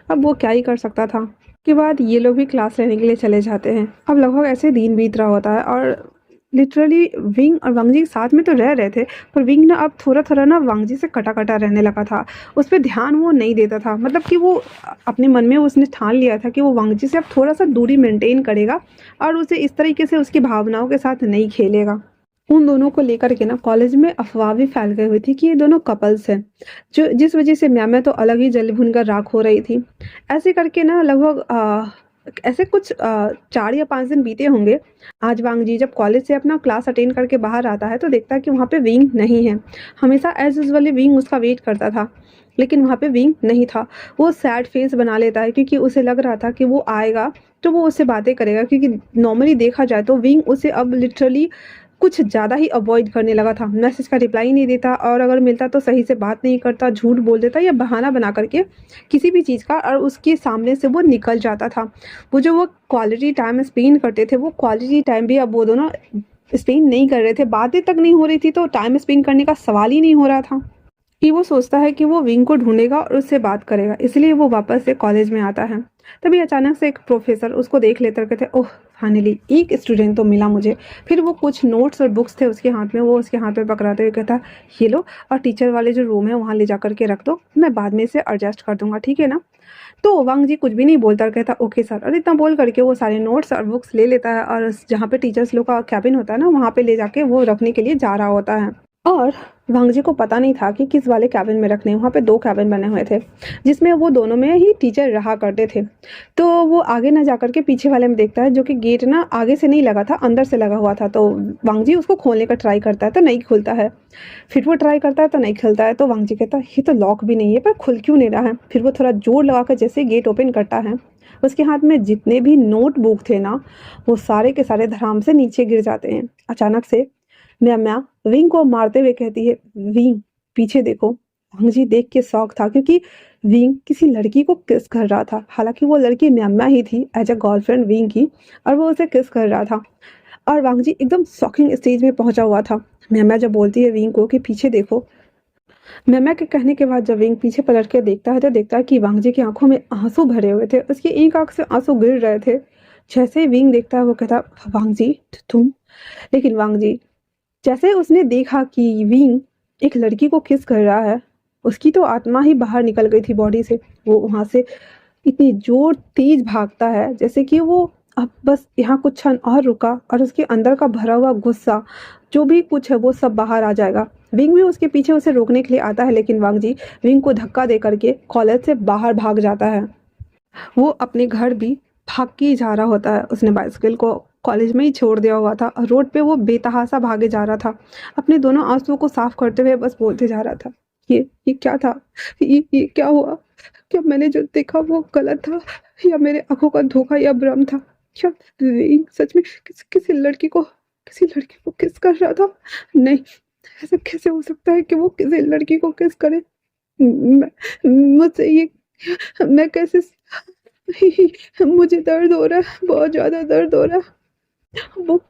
अब वो क्या ही कर सकता था। के बाद ये लोग भी क्लास लेने के लिए चले जाते हैं। अब लगभग ऐसे दिन बीत रहा होता है और लिटरली विंग और वांग जी साथ में तो रह रहे थे, पर विंग ना अब थोड़ा-थोड़ा ना वांग जी से कटा-कटा रहने लगा था। उस पे ध्यान वो नहीं देता था, मतलब कि वो अपने मन में उसने ठान लिया था कि वो वांग जी से अब थोड़ा-सा दूरी मेंटेन करेगा और उसे इस तरीके से उसकी भावनाओं के साथ नहीं खेलेगा। उन दोनों को लेकर के ना कॉलेज में अफ़वाह भी फैल गई हुई थी कि ये दोनों कपल्स हैं, जो जिस वज़ह से म्यामा तो अलग ही जल भुनकर राख हो रही थी। ऐसे करके ना लगभग ऐसे कुछ 4 या 5 दिन बीते होंगे। आज वांग जी जब कॉलेज से अपना क्लास अटेंड करके बाहर आता है तो देखता है कि वहाँ पे विंग नहीं है। हमेशा एज़ यूजुअली विंग उसका वेट करता था, लेकिन वहाँ पे विंग नहीं था। वो सैड फेस बना लेता है क्योंकि उसे लग रहा था कि वो आएगा तो वो उससे बातें करेगा, क्योंकि नॉर्मली देखा जाए तो विंग उसे अब लिटरली कुछ ज़्यादा ही अवॉइड करने लगा था। मैसेज का रिप्लाई नहीं देता और अगर मिलता तो सही से बात नहीं करता, झूठ बोल देता या बहाना बना करके किसी भी चीज़ का, और उसके सामने से वो निकल जाता था। वो जो वो क्वालिटी टाइम स्पेंड करते थे, वो क्वालिटी टाइम भी अब वो दोनों स्पेंड नहीं कर रहे थे। बातें तक नहीं हो रही थी तो टाइम स्पेंड करने का सवाल ही नहीं हो रहा था। कि वो सोचता है कि वो विंग को ढूँढेगा और उससे बात करेगा, इसलिए वो वापस से कॉलेज में आता है। तभी अचानक से एक प्रोफ़ेसर उसको देख लेते और कहते हैं, ओह! फाइनली एक स्टूडेंट तो मिला मुझे। फिर वो कुछ नोट्स और बुक्स थे उसके हाथ में, वो उसके हाथ में पकड़ाते हुए कहता है, ये लो और टीचर वाले जो रूम है वहाँ ले जा कर के रख दो, मैं बाद में इसे एडजस्ट कर दूँगा, ठीक है ना? तो वांग जी कुछ भी नहीं बोलता और कहता, ओके सर। और इतना बोल करके वो सारे नोट्स और बुक्स ले लेता है और जहाँ पे टीचर्स लोग का केबिन होता है ना, वहाँ पे ले जाके वो रखने के लिए जा रहा होता है। और वांग जी को पता नहीं था कि किस वाले केबिन में रखने हैं। वहाँ पे 2 केबिन बने हुए थे, जिसमें वो दोनों में ही टीचर रहा करते थे। तो वो आगे ना जाकर के पीछे वाले में देखता है, जो कि गेट ना आगे से नहीं लगा था, अंदर से लगा हुआ था। तो वांग जी उसको खोलने का ट्राई करता है तो नहीं खुलता है। फिर वो ट्राई करता है तो नहीं खुलता है। तो वांग जी कहता है, ये तो लॉक भी नहीं है, पर खुल क्यों नहीं रहा है? फिर वो थोड़ा ज़ोर लगाकर जैसे ही गेट ओपन करता है, उसके हाथ में जितने भी नोटबुक थे ना, वो सारे के सारे धड़ाम से नीचे गिर जाते हैं। अचानक से म्या विंग को मारते हुए कहती है, विंग पीछे देखो। वांग जी देख के शॉक था, क्योंकि विंग किसी लड़की को किस कर रहा था। हालांकि वो लड़की म्या ही थी एज अ गर्लफ्रेंड विंग की, और वो उसे किस कर रहा था। और वांग जी एकदम शॉकिंग स्टेज में पहुंचा हुआ था। म्या जब बोलती है विंग को कि पीछे देखो, म्या के कहने के बाद जब विंग पीछे पलट के देखता है तो देखता है कि वांग जी की आंखों में आंसू भरे हुए थे, उसकी एक आंख से आंसू गिर रहे थे। जैसे ही विंग देखता है वो कहता, वांग जी तुम। लेकिन वांग जी जैसे उसने देखा कि विंग एक लड़की को किस कर रहा है, उसकी तो आत्मा ही बाहर निकल गई थी बॉडी से। वो वहाँ से इतनी जोर तेज भागता है जैसे कि वो अब बस यहाँ कुछ क्षण और रुका और उसके अंदर का भरा हुआ गुस्सा जो भी कुछ है वो सब बाहर आ जाएगा। विंग भी उसके पीछे उसे रोकने के लिए आता है, लेकिन वांग जी विंग को धक्का दे करके कॉलेज से बाहर भाग जाता है। वो अपने घर भी भाग के ही जा रहा होता है। उसने बाइसिकल को कॉलेज में ही छोड़ दिया हुआ था और रोड पे वो बेतहासा भागे जा रहा था, अपने दोनों आंसुओं को साफ करते हुए बस बोलते जा रहा था, ये क्या था? ये क्या हुआ? क्या मैंने जो देखा वो गलत था, या मेरे आंखों का धोखा या भ्रम था? क्या ये सच में किसी लड़की को किस कर रहा था? नहीं, ऐसा कैसे हो सकता है कि वो किसी लड़की को किस करे? मुझसे ये मैं कैसे मुझे दर्द हो रहा है, बहुत ज्यादा दर्द हो रहा है। वो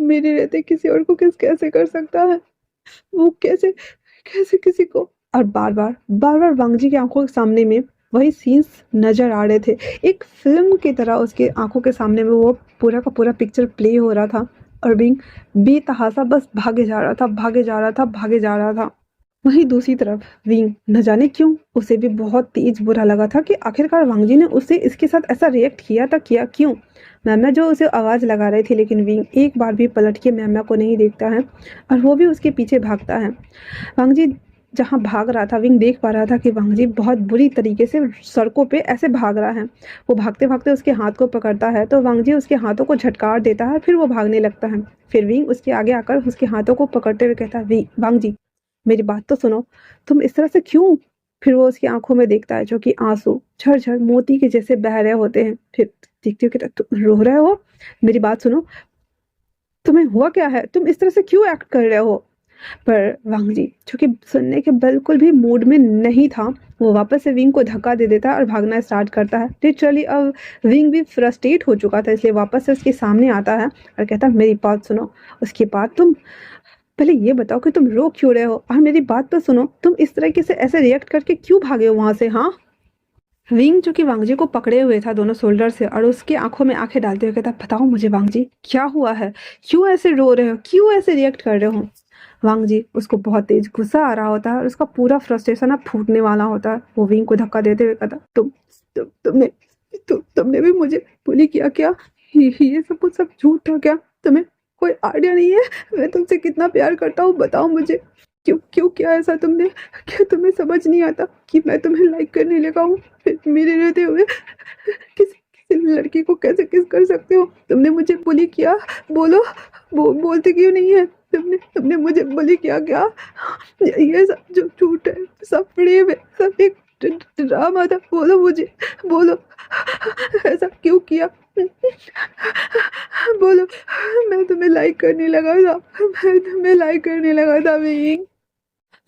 मेरे रहते किसी और को किस कैसे कर सकता है? वो कैसे कैसे किसी को? और बार बार वांगजी की आंखों के सामने में वही सीन्स नजर आ रहे थे। एक फिल्म की तरह उसके आंखों के सामने में वो पूरा का पूरा पिक्चर प्ले हो रहा था और बिंग बेतहासा बस भागे जा रहा था। वहीं दूसरी तरफ विंग न जाने क्यों उसे भी बहुत तेज बुरा लगा था कि आखिरकार वांगजी ने उससे इसके साथ ऐसा रिएक्ट किया क्यों? मैम्या जो उसे आवाज लगा रही थी, लेकिन विंग एक बार भी पलट के मैम्या को नहीं देखता है और वो भी उसके पीछे भागता है। वांगजी जहाँ भाग रहा था, विंग देख पा रहा था कि वांगजी बहुत बुरी तरीके से सड़कों पे ऐसे भाग रहा है। वो भागते भागते उसके हाथ को पकड़ता है तो वांगजी उसके हाथों को झटकार देता है, फिर वो भागने लगता है। फिर विंग उसके आगे आकर उसके हाथों को पकड़ते हुए कहता है, वांगजी मेरी बात तो सुनो, तुम इस तरह से क्यों? फिर वो उसकी आंखों में देखता है जो कि आंसू झरझर मोती के जैसे बह रहे होते हैं। फिर देखते हो कि तुम रो रहे हो? मेरी बात सुनो, तुम्हें हुआ क्या है? तुम इस तरह से क्यों एक्ट कर रहे हो? पर वांगजी जो कि सुनने के बिल्कुल भी मूड में नहीं था, वो वापस से विंग को धक्का दे देता है और भागना स्टार्ट करता है। लिटरली अब विंग भी फ्रस्ट्रेट हो चुका था, इसलिए वापस से उसके सामने आता है और कहता है, मेरी बात सुनो। उसके बाद तुम पहले ये बताओ कि तुम रो क्यों रहे हो, और मेरी बात तो सुनो, तुम इस तरीके से ऐसे रिएक्ट करके क्यों भागे हो वहां से? हाँ। विंग जो कि वांगजी को पकड़े हुए था दोनों शोल्डर से और उसकी आंखों में आंखें डालते हुए कहता, बताओ मुझे वांगजी, क्या हुआ है? क्यों ऐसे रो रहे हो, क्यों ऐसे रिएक्ट कर रहे हो? वांगजी उसको बहुत तेज गुस्सा आ रहा होता है और उसका पूरा फ्रस्ट्रेशन अब फूटने वाला होता है। वो विंग को धक्का देते हुए कहता, तुमने भी मुझे बुली किया क्या? ये सब कुछ सब झूठ था क्या? तुम्हें कोई आइडिया नहीं है मैं तुमसे कितना प्यार करता हूँ? बताओ मुझे, क्यों क्यों किया ऐसा तुमने? क्या तुम्हें समझ नहीं आता कि मैं तुम्हें लाइक करने लगा हूँ? फिर मेरे रहते हुए किसी लड़की को कैसे किस कर सकते हो? तुमने मुझे बुली किया, बोलो, बोलते क्यों नहीं है? तुमने मुझे बुली किया क्या? ये सब जो झूठ है, सब प्रेम है, सब एक ड्रामा था। बोलो मुझे, बोलो, ऐसा क्यों किया? बोलो, मैं तुम्हें लाइक करने लगा था, मैं तुम्हें लाइक करने लगा था विंग।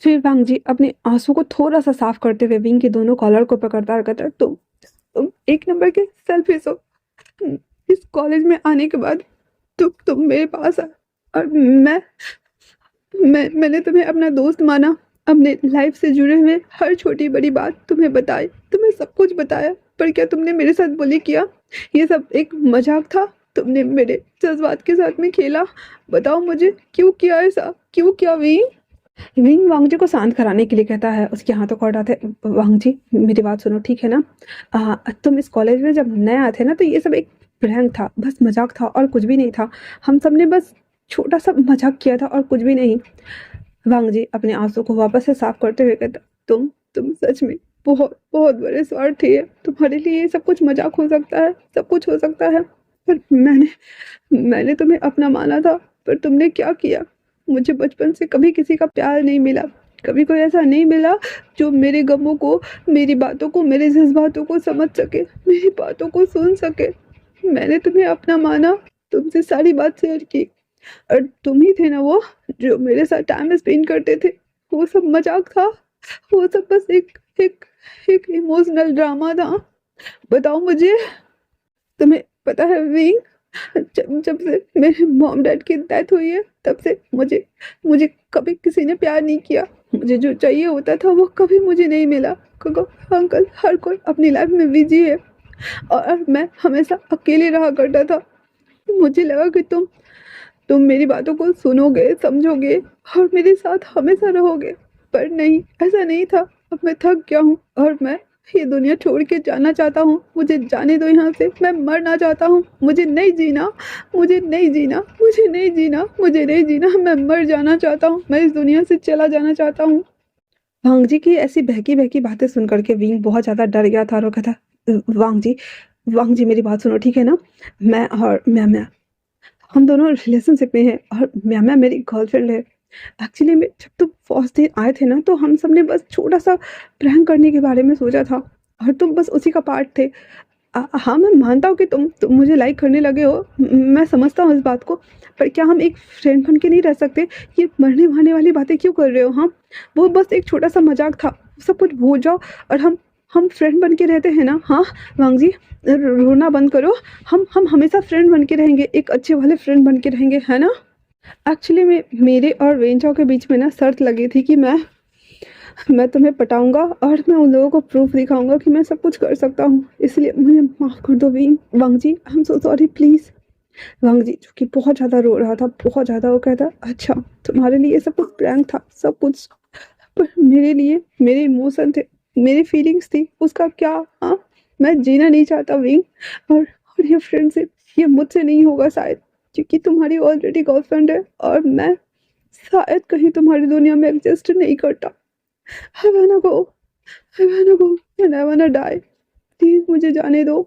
फिर वांगजी अपने आंसू को थोड़ा सा साफ करते हुए विंग के दोनों कॉलर को पकड़ता और कहता, तुम एक नंबर के सेल्फिश हो। इस कॉलेज में आने के बाद तुम मेरे पास आ और मैंने तुम्हें अपना दोस्त माना, अपने लाइफ से जुड़े हुए हर छोटी बड़ी बात तुम्हें बताई, तुम्हें सब कुछ बताया। पर क्या तुमने मेरे साथ बुली किया? ये सब एक मजाक था? तुमने मेरे जज्बात के साथ में खेला? बताओ मुझे, क्यों किया ऐसा, क्यों किया विंग? विंग वांगजी को शांत कराने के लिए कहता है, उसके हाथों को हटाते, वांगजी मेरी बात सुनो, ठीक है ना? तुम इस कॉलेज में जब नए आए थे ना, तो ये सब एक प्रैंक था, बस मजाक था और कुछ भी नहीं था। हम सब ने बस छोटा सा मजाक किया था और कुछ भी नहीं। वांगजी अपने आंसू को वापस से साफ करते हुए कहता, तुम सच में बहुत बहुत बड़े स्वार्थी है। तुम्हारे लिए ये सब कुछ मजाक हो सकता है, सब कुछ हो सकता है, पर मैंने तुम्हें अपना माना था, पर तुमने क्या किया? मुझे बचपन से कभी किसी का प्यार नहीं मिला, कभी कोई ऐसा नहीं मिला जो मेरे गमों को, मेरी बातों को, मेरे जज्बातों को समझ सके, मेरी बातों को सुन सके। मैंने तुम्हें अपना माना, तुमसे सारी बात शेयर की, और तुम ही थे ना वो जो मेरे साथ टाइम स्पेंड करते थे। वो सब मजाक था, वो सब बस एक एक इमोशनल ड्रामा था। बताओ मुझे, तुम्हें पता है विंग, जब से मेरे मॉम डैड की डेथ हुई है, तब से मुझे कभी किसी ने प्यार नहीं किया। मुझे जो चाहिए होता था वो कभी मुझे नहीं मिला। अंकल, हर कोई अपनी लाइफ में बिजी है और मैं हमेशा अकेले रहा करता था। मुझे लगा कि तुम मेरी बातों को सुनोगे, समझोगे और मेरे साथ हमेशा रहोगे, पर नहीं, ऐसा नहीं था। अब मैं थक गया हूँ और मैं ये दुनिया छोड़ के जाना चाहता हूँ। मुझे जाने दो यहाँ से, मैं मरना चाहता हूँ। मुझे नहीं जीना, मुझे नहीं जीना, मुझे नहीं जीना, मुझे नहीं जीना। मैं मर जाना चाहता हूँ, मैं इस दुनिया से चला जाना चाहता हूँ। वांगजी की ऐसी बहकी बहकी बातें सुन करके विंग बहुत ज्यादा डर गया था और कहता, वांगजी मेरी बात सुनो, ठीक है ना? मैं हम दोनों रिलेशनशिप में हैं और मैम मेरी गर्लफ्रेंड है। एक्चुअली में जब तुम फर्स्ट डे आए थे ना, तो हम सब ने बस छोटा-सा प्रैंक करने के बारे में सोचा था और तुम बस उसी का पार्ट थे। हाँ, मैं मानता हूँ कि तुम मुझे लाइक करने लगे हो, मैं समझता हूँ इस बात को, पर क्या हम एक फ्रेंड बन के नहीं रह सकते? ये मरने-वरने वाली बातें क्यों कर रहे हो, हाँ? वो बस एक छोटा-सा मज़ाक था, सब कुछ भूल जाओ और हम फ्रेंड बन के रहते हैं ना, हाँ? वांग जी, रोना बंद करो, हम हमेशा फ्रेंड बन के रहेंगे, एक अच्छे वाले फ्रेंड बन के रहेंगे, है ना? एक्चुअली में मेरे और वेंचाओ के बीच में ना शर्त लगी थी कि मैं तुम्हें पटाऊँगा और मैं उन लोगों को प्रूफ़ दिखाऊँगा कि मैं सब कुछ कर सकता हूँ। इसलिए मुझे माफ़ कर दो Wang ji, I am so sorry please. Wang ji जो कि बहुत ज़्यादा रो रहा था, बहुत ज़्यादा, वो कहता, अच्छा तुम्हारे लिए सब कुछ प्रैंक था, सब कुछ, पर मेरे लिए मेरे इमोशन थे, मेरी फीलिंग्स थी, उसका क्या? हाँ? मैं जीना नहीं चाहता विंग, और ये फ्रेंडशिप ये मुझसे नहीं होगा शायद, क्योंकि तुम्हारी ऑलरेडी गर्लफ्रेंड है और मैं शायद कहीं तुम्हारी दुनिया में एग्ज़िस्ट नहीं करता। आई वाना गो, आई वाना गो एंड आई वाना डाई। प्लीज़ मुझे जाने दो।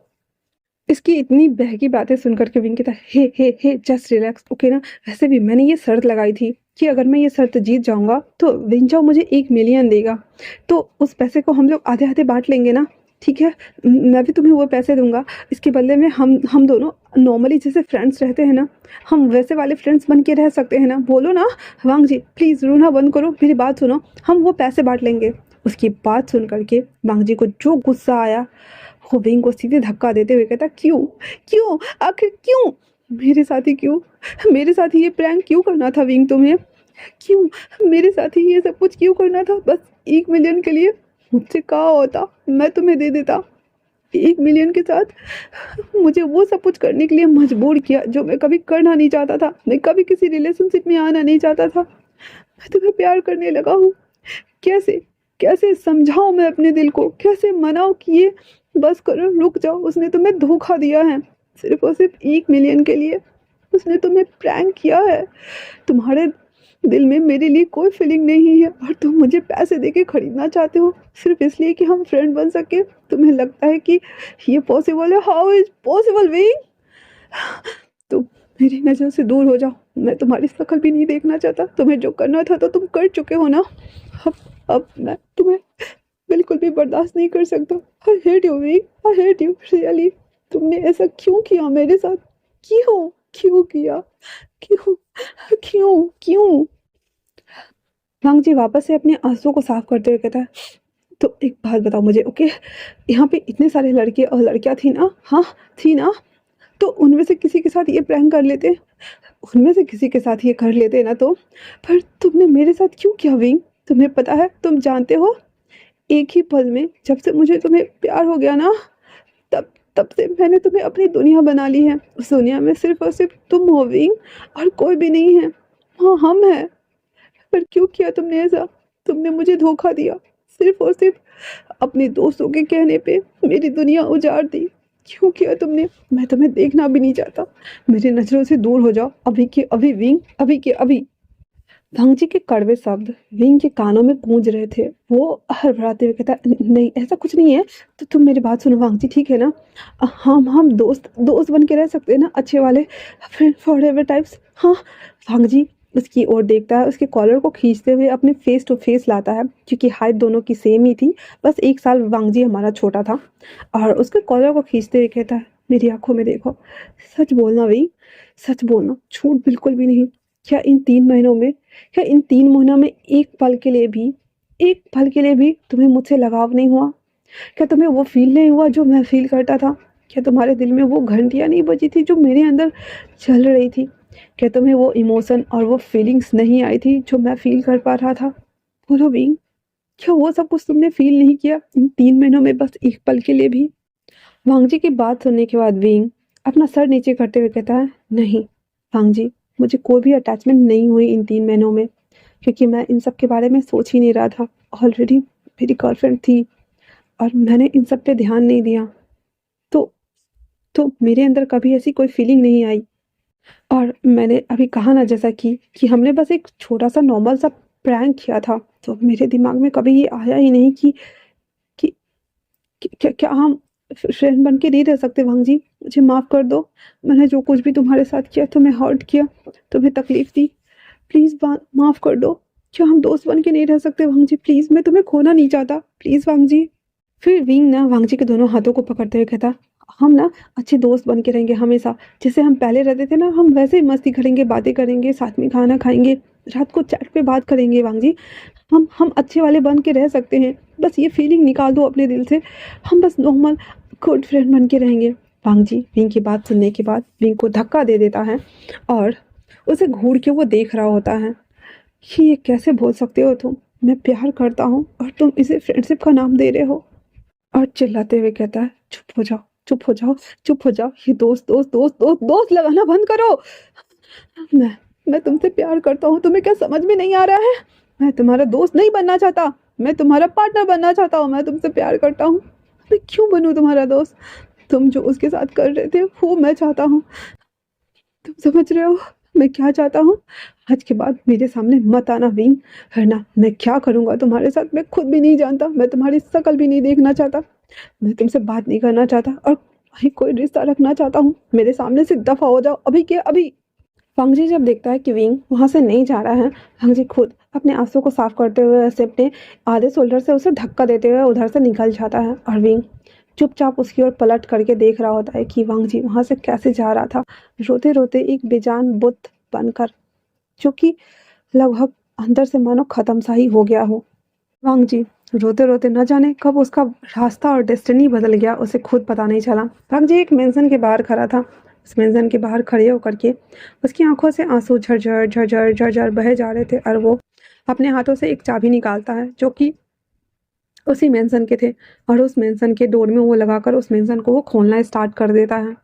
इसकी इतनी बहकी बातें सुनकर के विंग कहता, हे जस्ट रिलैक्स, ओके ना? वैसे भी मैंने ये शर्त लगाई थी कि अगर मैं ये शर्त जीत जाऊँगा तो विंचाओ मुझे 1 मिलियन देगा। तो उस पैसे को हम लोग आधे-आधे बाँट लेंगे ना, ठीक है? मैं भी तुम्हें वो पैसे दूँगा, इसके बदले में हम दोनों नॉर्मली जैसे फ्रेंड्स रहते हैं ना, हम वैसे वाले फ्रेंड्स बन के रह सकते हैं ना? बोलो ना वांग जी, प्लीज़ रोना बंद करो, मेरी बात सुनो, हम वो पैसे बाँट लेंगे। उसकी बात सुन कर के वांग जी को जो गुस्सा आया, वो विंग को सीधे धक्का देते हुए कहता, क्यों? क्यों? आखिर क्यों? मेरे साथ ही क्यों? मेरे साथ ही ये प्रैंक क्यों करना था विंग तुम्हें? क्यों? मेरे साथ ही ये सब कुछ क्यों करना था? बस 1 मिलियन के लिए? मुझसे कहा होता, मैं तुम्हें दे देता। 1 मिलियन के साथ मुझे वो सब कुछ करने के लिए मजबूर किया जो मैं कभी करना नहीं चाहता था। मैं कभी किसी रिलेशनशिप में आना नहीं चाहता था। मैं तुम्हें प्यार करने लगा हूँ। कैसे? कैसे समझाऊँ मैं अपने दिल को? कैसे मनाऊँ कि ये बस करो, रुक जाओ, उसने तुम्हें धोखा दिया है। सिर्फ़ और सिर्फ़ 1 मिलियन के लिए उसने तुम्हें प्रैंक किया है। तुम्हारे दिल में मेरे लिए कोई फीलिंग नहीं है और तुम मुझे पैसे देके खरीदना चाहते हो सिर्फ़ इसलिए कि हम फ्रेंड बन सकें। तुम्हें लगता है कि ये पॉसिबल है? How is possible way? तुम मेरी नज़र से दूर हो जाओ। मैं तुम्हारी शक्ल भी नहीं देखना चाहता। तुम्हें जो करना था तो तुम कर चुके हो ना। अब अब मैं तुम्हें बिल्कुल भी बर्दाश्त नहीं कर सकता। I hate you V, I hate you really. तुमने ऐसा क्यों किया मेरे साथ? क्यों? क्यों किया? क्यों? क्यों? क्यों? वांग जी वापस से अपने आँसुओं को साफ करते हुए कहता है, तो एक बात बताओ मुझे, ओके? यहाँ पे इतने सारे लड़के और लड़कियाँ थी ना? हाँ, थी ना? तो उनमें से किसी के साथ ये प्रैंक कर लेते, उनमें से किसी के साथ ये कर लेते ना तो, पर तुमने मेरे साथ क्यों किया विंग? तुम्हें पता है, तुम जानते हो, एक ही पल में जब से मुझे तुम्हें प्यार हो गया ना, तब तब से मैंने तुम्हें अपनी दुनिया बना ली है। उस दुनिया में सिर्फ़ और सिर्फ़ तुम हो विंग, और कोई भी नहीं है। हाँ, हम हैं। पर क्यों किया तुमने ऐसा? तुमने मुझे धोखा दिया। सिर्फ़ और सिर्फ़ अपने दोस्तों के कहने पे मेरी दुनिया उजाड़ दी। क्यों किया तुमने? मैं तुम्हें देखना भी नहीं चाहता। मेरी नज़रों से दूर हो जाओ, अभी के अभी विंग, अभी के अभी। वांग जी के कड़वे शब्द विंग के कानों में गूंज रहे थे। वो हड़बड़ाते हुए कहता, नहीं ऐसा कुछ नहीं है। तो तुम मेरी बात सुनो वांग जी, ठीक है ना? हम दोस्त दोस्त बन के रह सकते हैं ना, अच्छे वाले फ्रेंड फॉरएवर टाइप्स। हाँ। वांग जी उसकी ओर देखता है, उसके कॉलर को खींचते हुए अपने फेस टू फेस लाता है, क्योंकि हाइट दोनों की सेम ही थी, बस 1 साल वांग जी हमारा छोटा था। और उसके कॉलर को खींचते हुए कहता है, मेरी आंखों में देखो, सच बोलना विंग, सच बोलना, झूठ बिल्कुल भी नहीं। क्या इन 3 महीनों में, क्या इन 3 महीनों में एक पल के लिए भी तुम्हें मुझसे लगाव नहीं हुआ? क्या तुम्हें वो फ़ील नहीं हुआ जो मैं फ़ील करता था? क्या तुम्हारे दिल में वो घंटियाँ नहीं बजी थी जो मेरे अंदर चल रही थी? क्या तुम्हें वो इमोशन और वो फीलिंग्स नहीं आई थी जो मैं फ़ील कर पा रहा था? बोलो बीइंग, क्या वो सब कुछ तुमने फ़ील नहीं किया इन 3 महीनों में, बस एक पल के लिए भी? वांगजी की बात सुनने के बाद विंग अपना सर नीचे करते हुए कहता है, नहीं वांगजी, मुझे कोई भी अटैचमेंट नहीं हुई इन 3 महीनों में, क्योंकि मैं इन सब के बारे में सोच ही नहीं रहा था। ऑलरेडी मेरी गर्लफ्रेंड थी और मैंने इन सब पे ध्यान नहीं दिया। तो तो मेरे अंदर कभी ऐसी कोई फीलिंग नहीं आई। और मैंने अभी कहा ना, जैसा कि हमने बस एक छोटा-सा नॉर्मल सा प्रैंक किया था, तो मेरे दिमाग में कभी ये आया ही नहीं कि क्या क्या हम फ्रेंड बन के नहीं रह सकते वांग जी, मुझे माफ़ कर दो। मैंने जो कुछ भी तुम्हारे साथ किया, तुम्हें हर्ट किया, तुम्हें तकलीफ दी, प्लीज़ माफ़ कर दो। क्या हम दोस्त बन के नहीं रह सकते वांग जी? प्लीज़, मैं तुम्हें खोना नहीं चाहता, प्लीज़ वांग जी। फिर विंग ना वांग जी के दोनों हाथों को पकड़ते हुए कहता, हम ना अच्छे दोस्त बन के रहेंगे हमेशा। जैसे हम पहले रहते थे ना, हम वैसे ही मस्ती करेंगे, बातें करेंगे, साथ में खाना खाएंगे, रात को चैट पे बात करेंगे वांग जी। हम अच्छे वाले बन के रह सकते हैं। बस ये फीलिंग निकाल दो अपने दिल से। हम बस नॉर्मल गुड फ्रेंड बन के रहेंगे। वांग जी विंग की बात सुनने के बाद विंग को धक्का दे देता है और उसे घूर के वो देख रहा होता है कि ये कैसे बोल सकते हो तुम? मैं प्यार करता हूँ और तुम इसे फ्रेंडशिप का नाम दे रहे हो। और चिल्लाते हुए कहता है, चुप हो जाओ, चुप हो जाओ, चुप हो जाओ। ये दोस्त दोस्त दोस्त दोस्त दोस्त लगाना बंद करो। मैं मैं तुमसे प्यार करता हूँ, तुम्हें क्या समझ में नहीं आ रहा है? मैं तुम्हारा दोस्त नहीं बनना चाहता, मैं तुम्हारा पार्टनर बनना चाहता हूँ। मैं तुमसे प्यार करता हूँ, मैं क्यों बनूँ तुम्हारा दोस्त? तुम जो उसके साथ कर रहे थे वो मैं चाहता हूँ। तुम समझ रहे हो मैं क्या चाहता हूँ? आज के बाद मेरे सामने मत आना विंग, वरना मैं क्या करूँगा तुम्हारे साथ मैं खुद भी नहीं जानता। मैं तुम्हारी शक्ल भी नहीं देखना चाहता, मैं तुमसे बात नहीं करना चाहता और कहीं कोई रिश्ता रखना चाहता हूँ। मेरे सामने से दफा हो जाओ अभी के अभी। फंगजी जब देखता है कि विंग वहाँ से नहीं जा रहा है, फंगजी खुद अपने आंसू को साफ करते हुए ऐसे अपने आधे शोल्डर से उसे धक्का देते हुए उधर से निकल जाता है और विंग चुपचाप उसकी ओर पलट करके देख रहा होता है कि वांगजी वहाँ से कैसे जा रहा था, रोते रोते एक बेजान बुत बनकर, जो कि लगभग अंदर से मानो खत्म सा ही हो गया हो। वांगजी रोते रोते न जाने कब उसका रास्ता और डेस्टिनी बदल गया, उसे खुद पता नहीं चला। वांगजी एक मेंशन के बाहर खड़ा था। उस मेंशन के बाहर खड़े होकर के उसकी आंखों से आंसू झरझर झरझर झरझर बहे जा रहे थे और वो अपने हाथों से एक चाबी निकालता है जो कि उसी मेंशन के थे और उस मेंशन के डोर में वो लगाकर उस मेंशन को वो खोलना स्टार्ट कर देता है।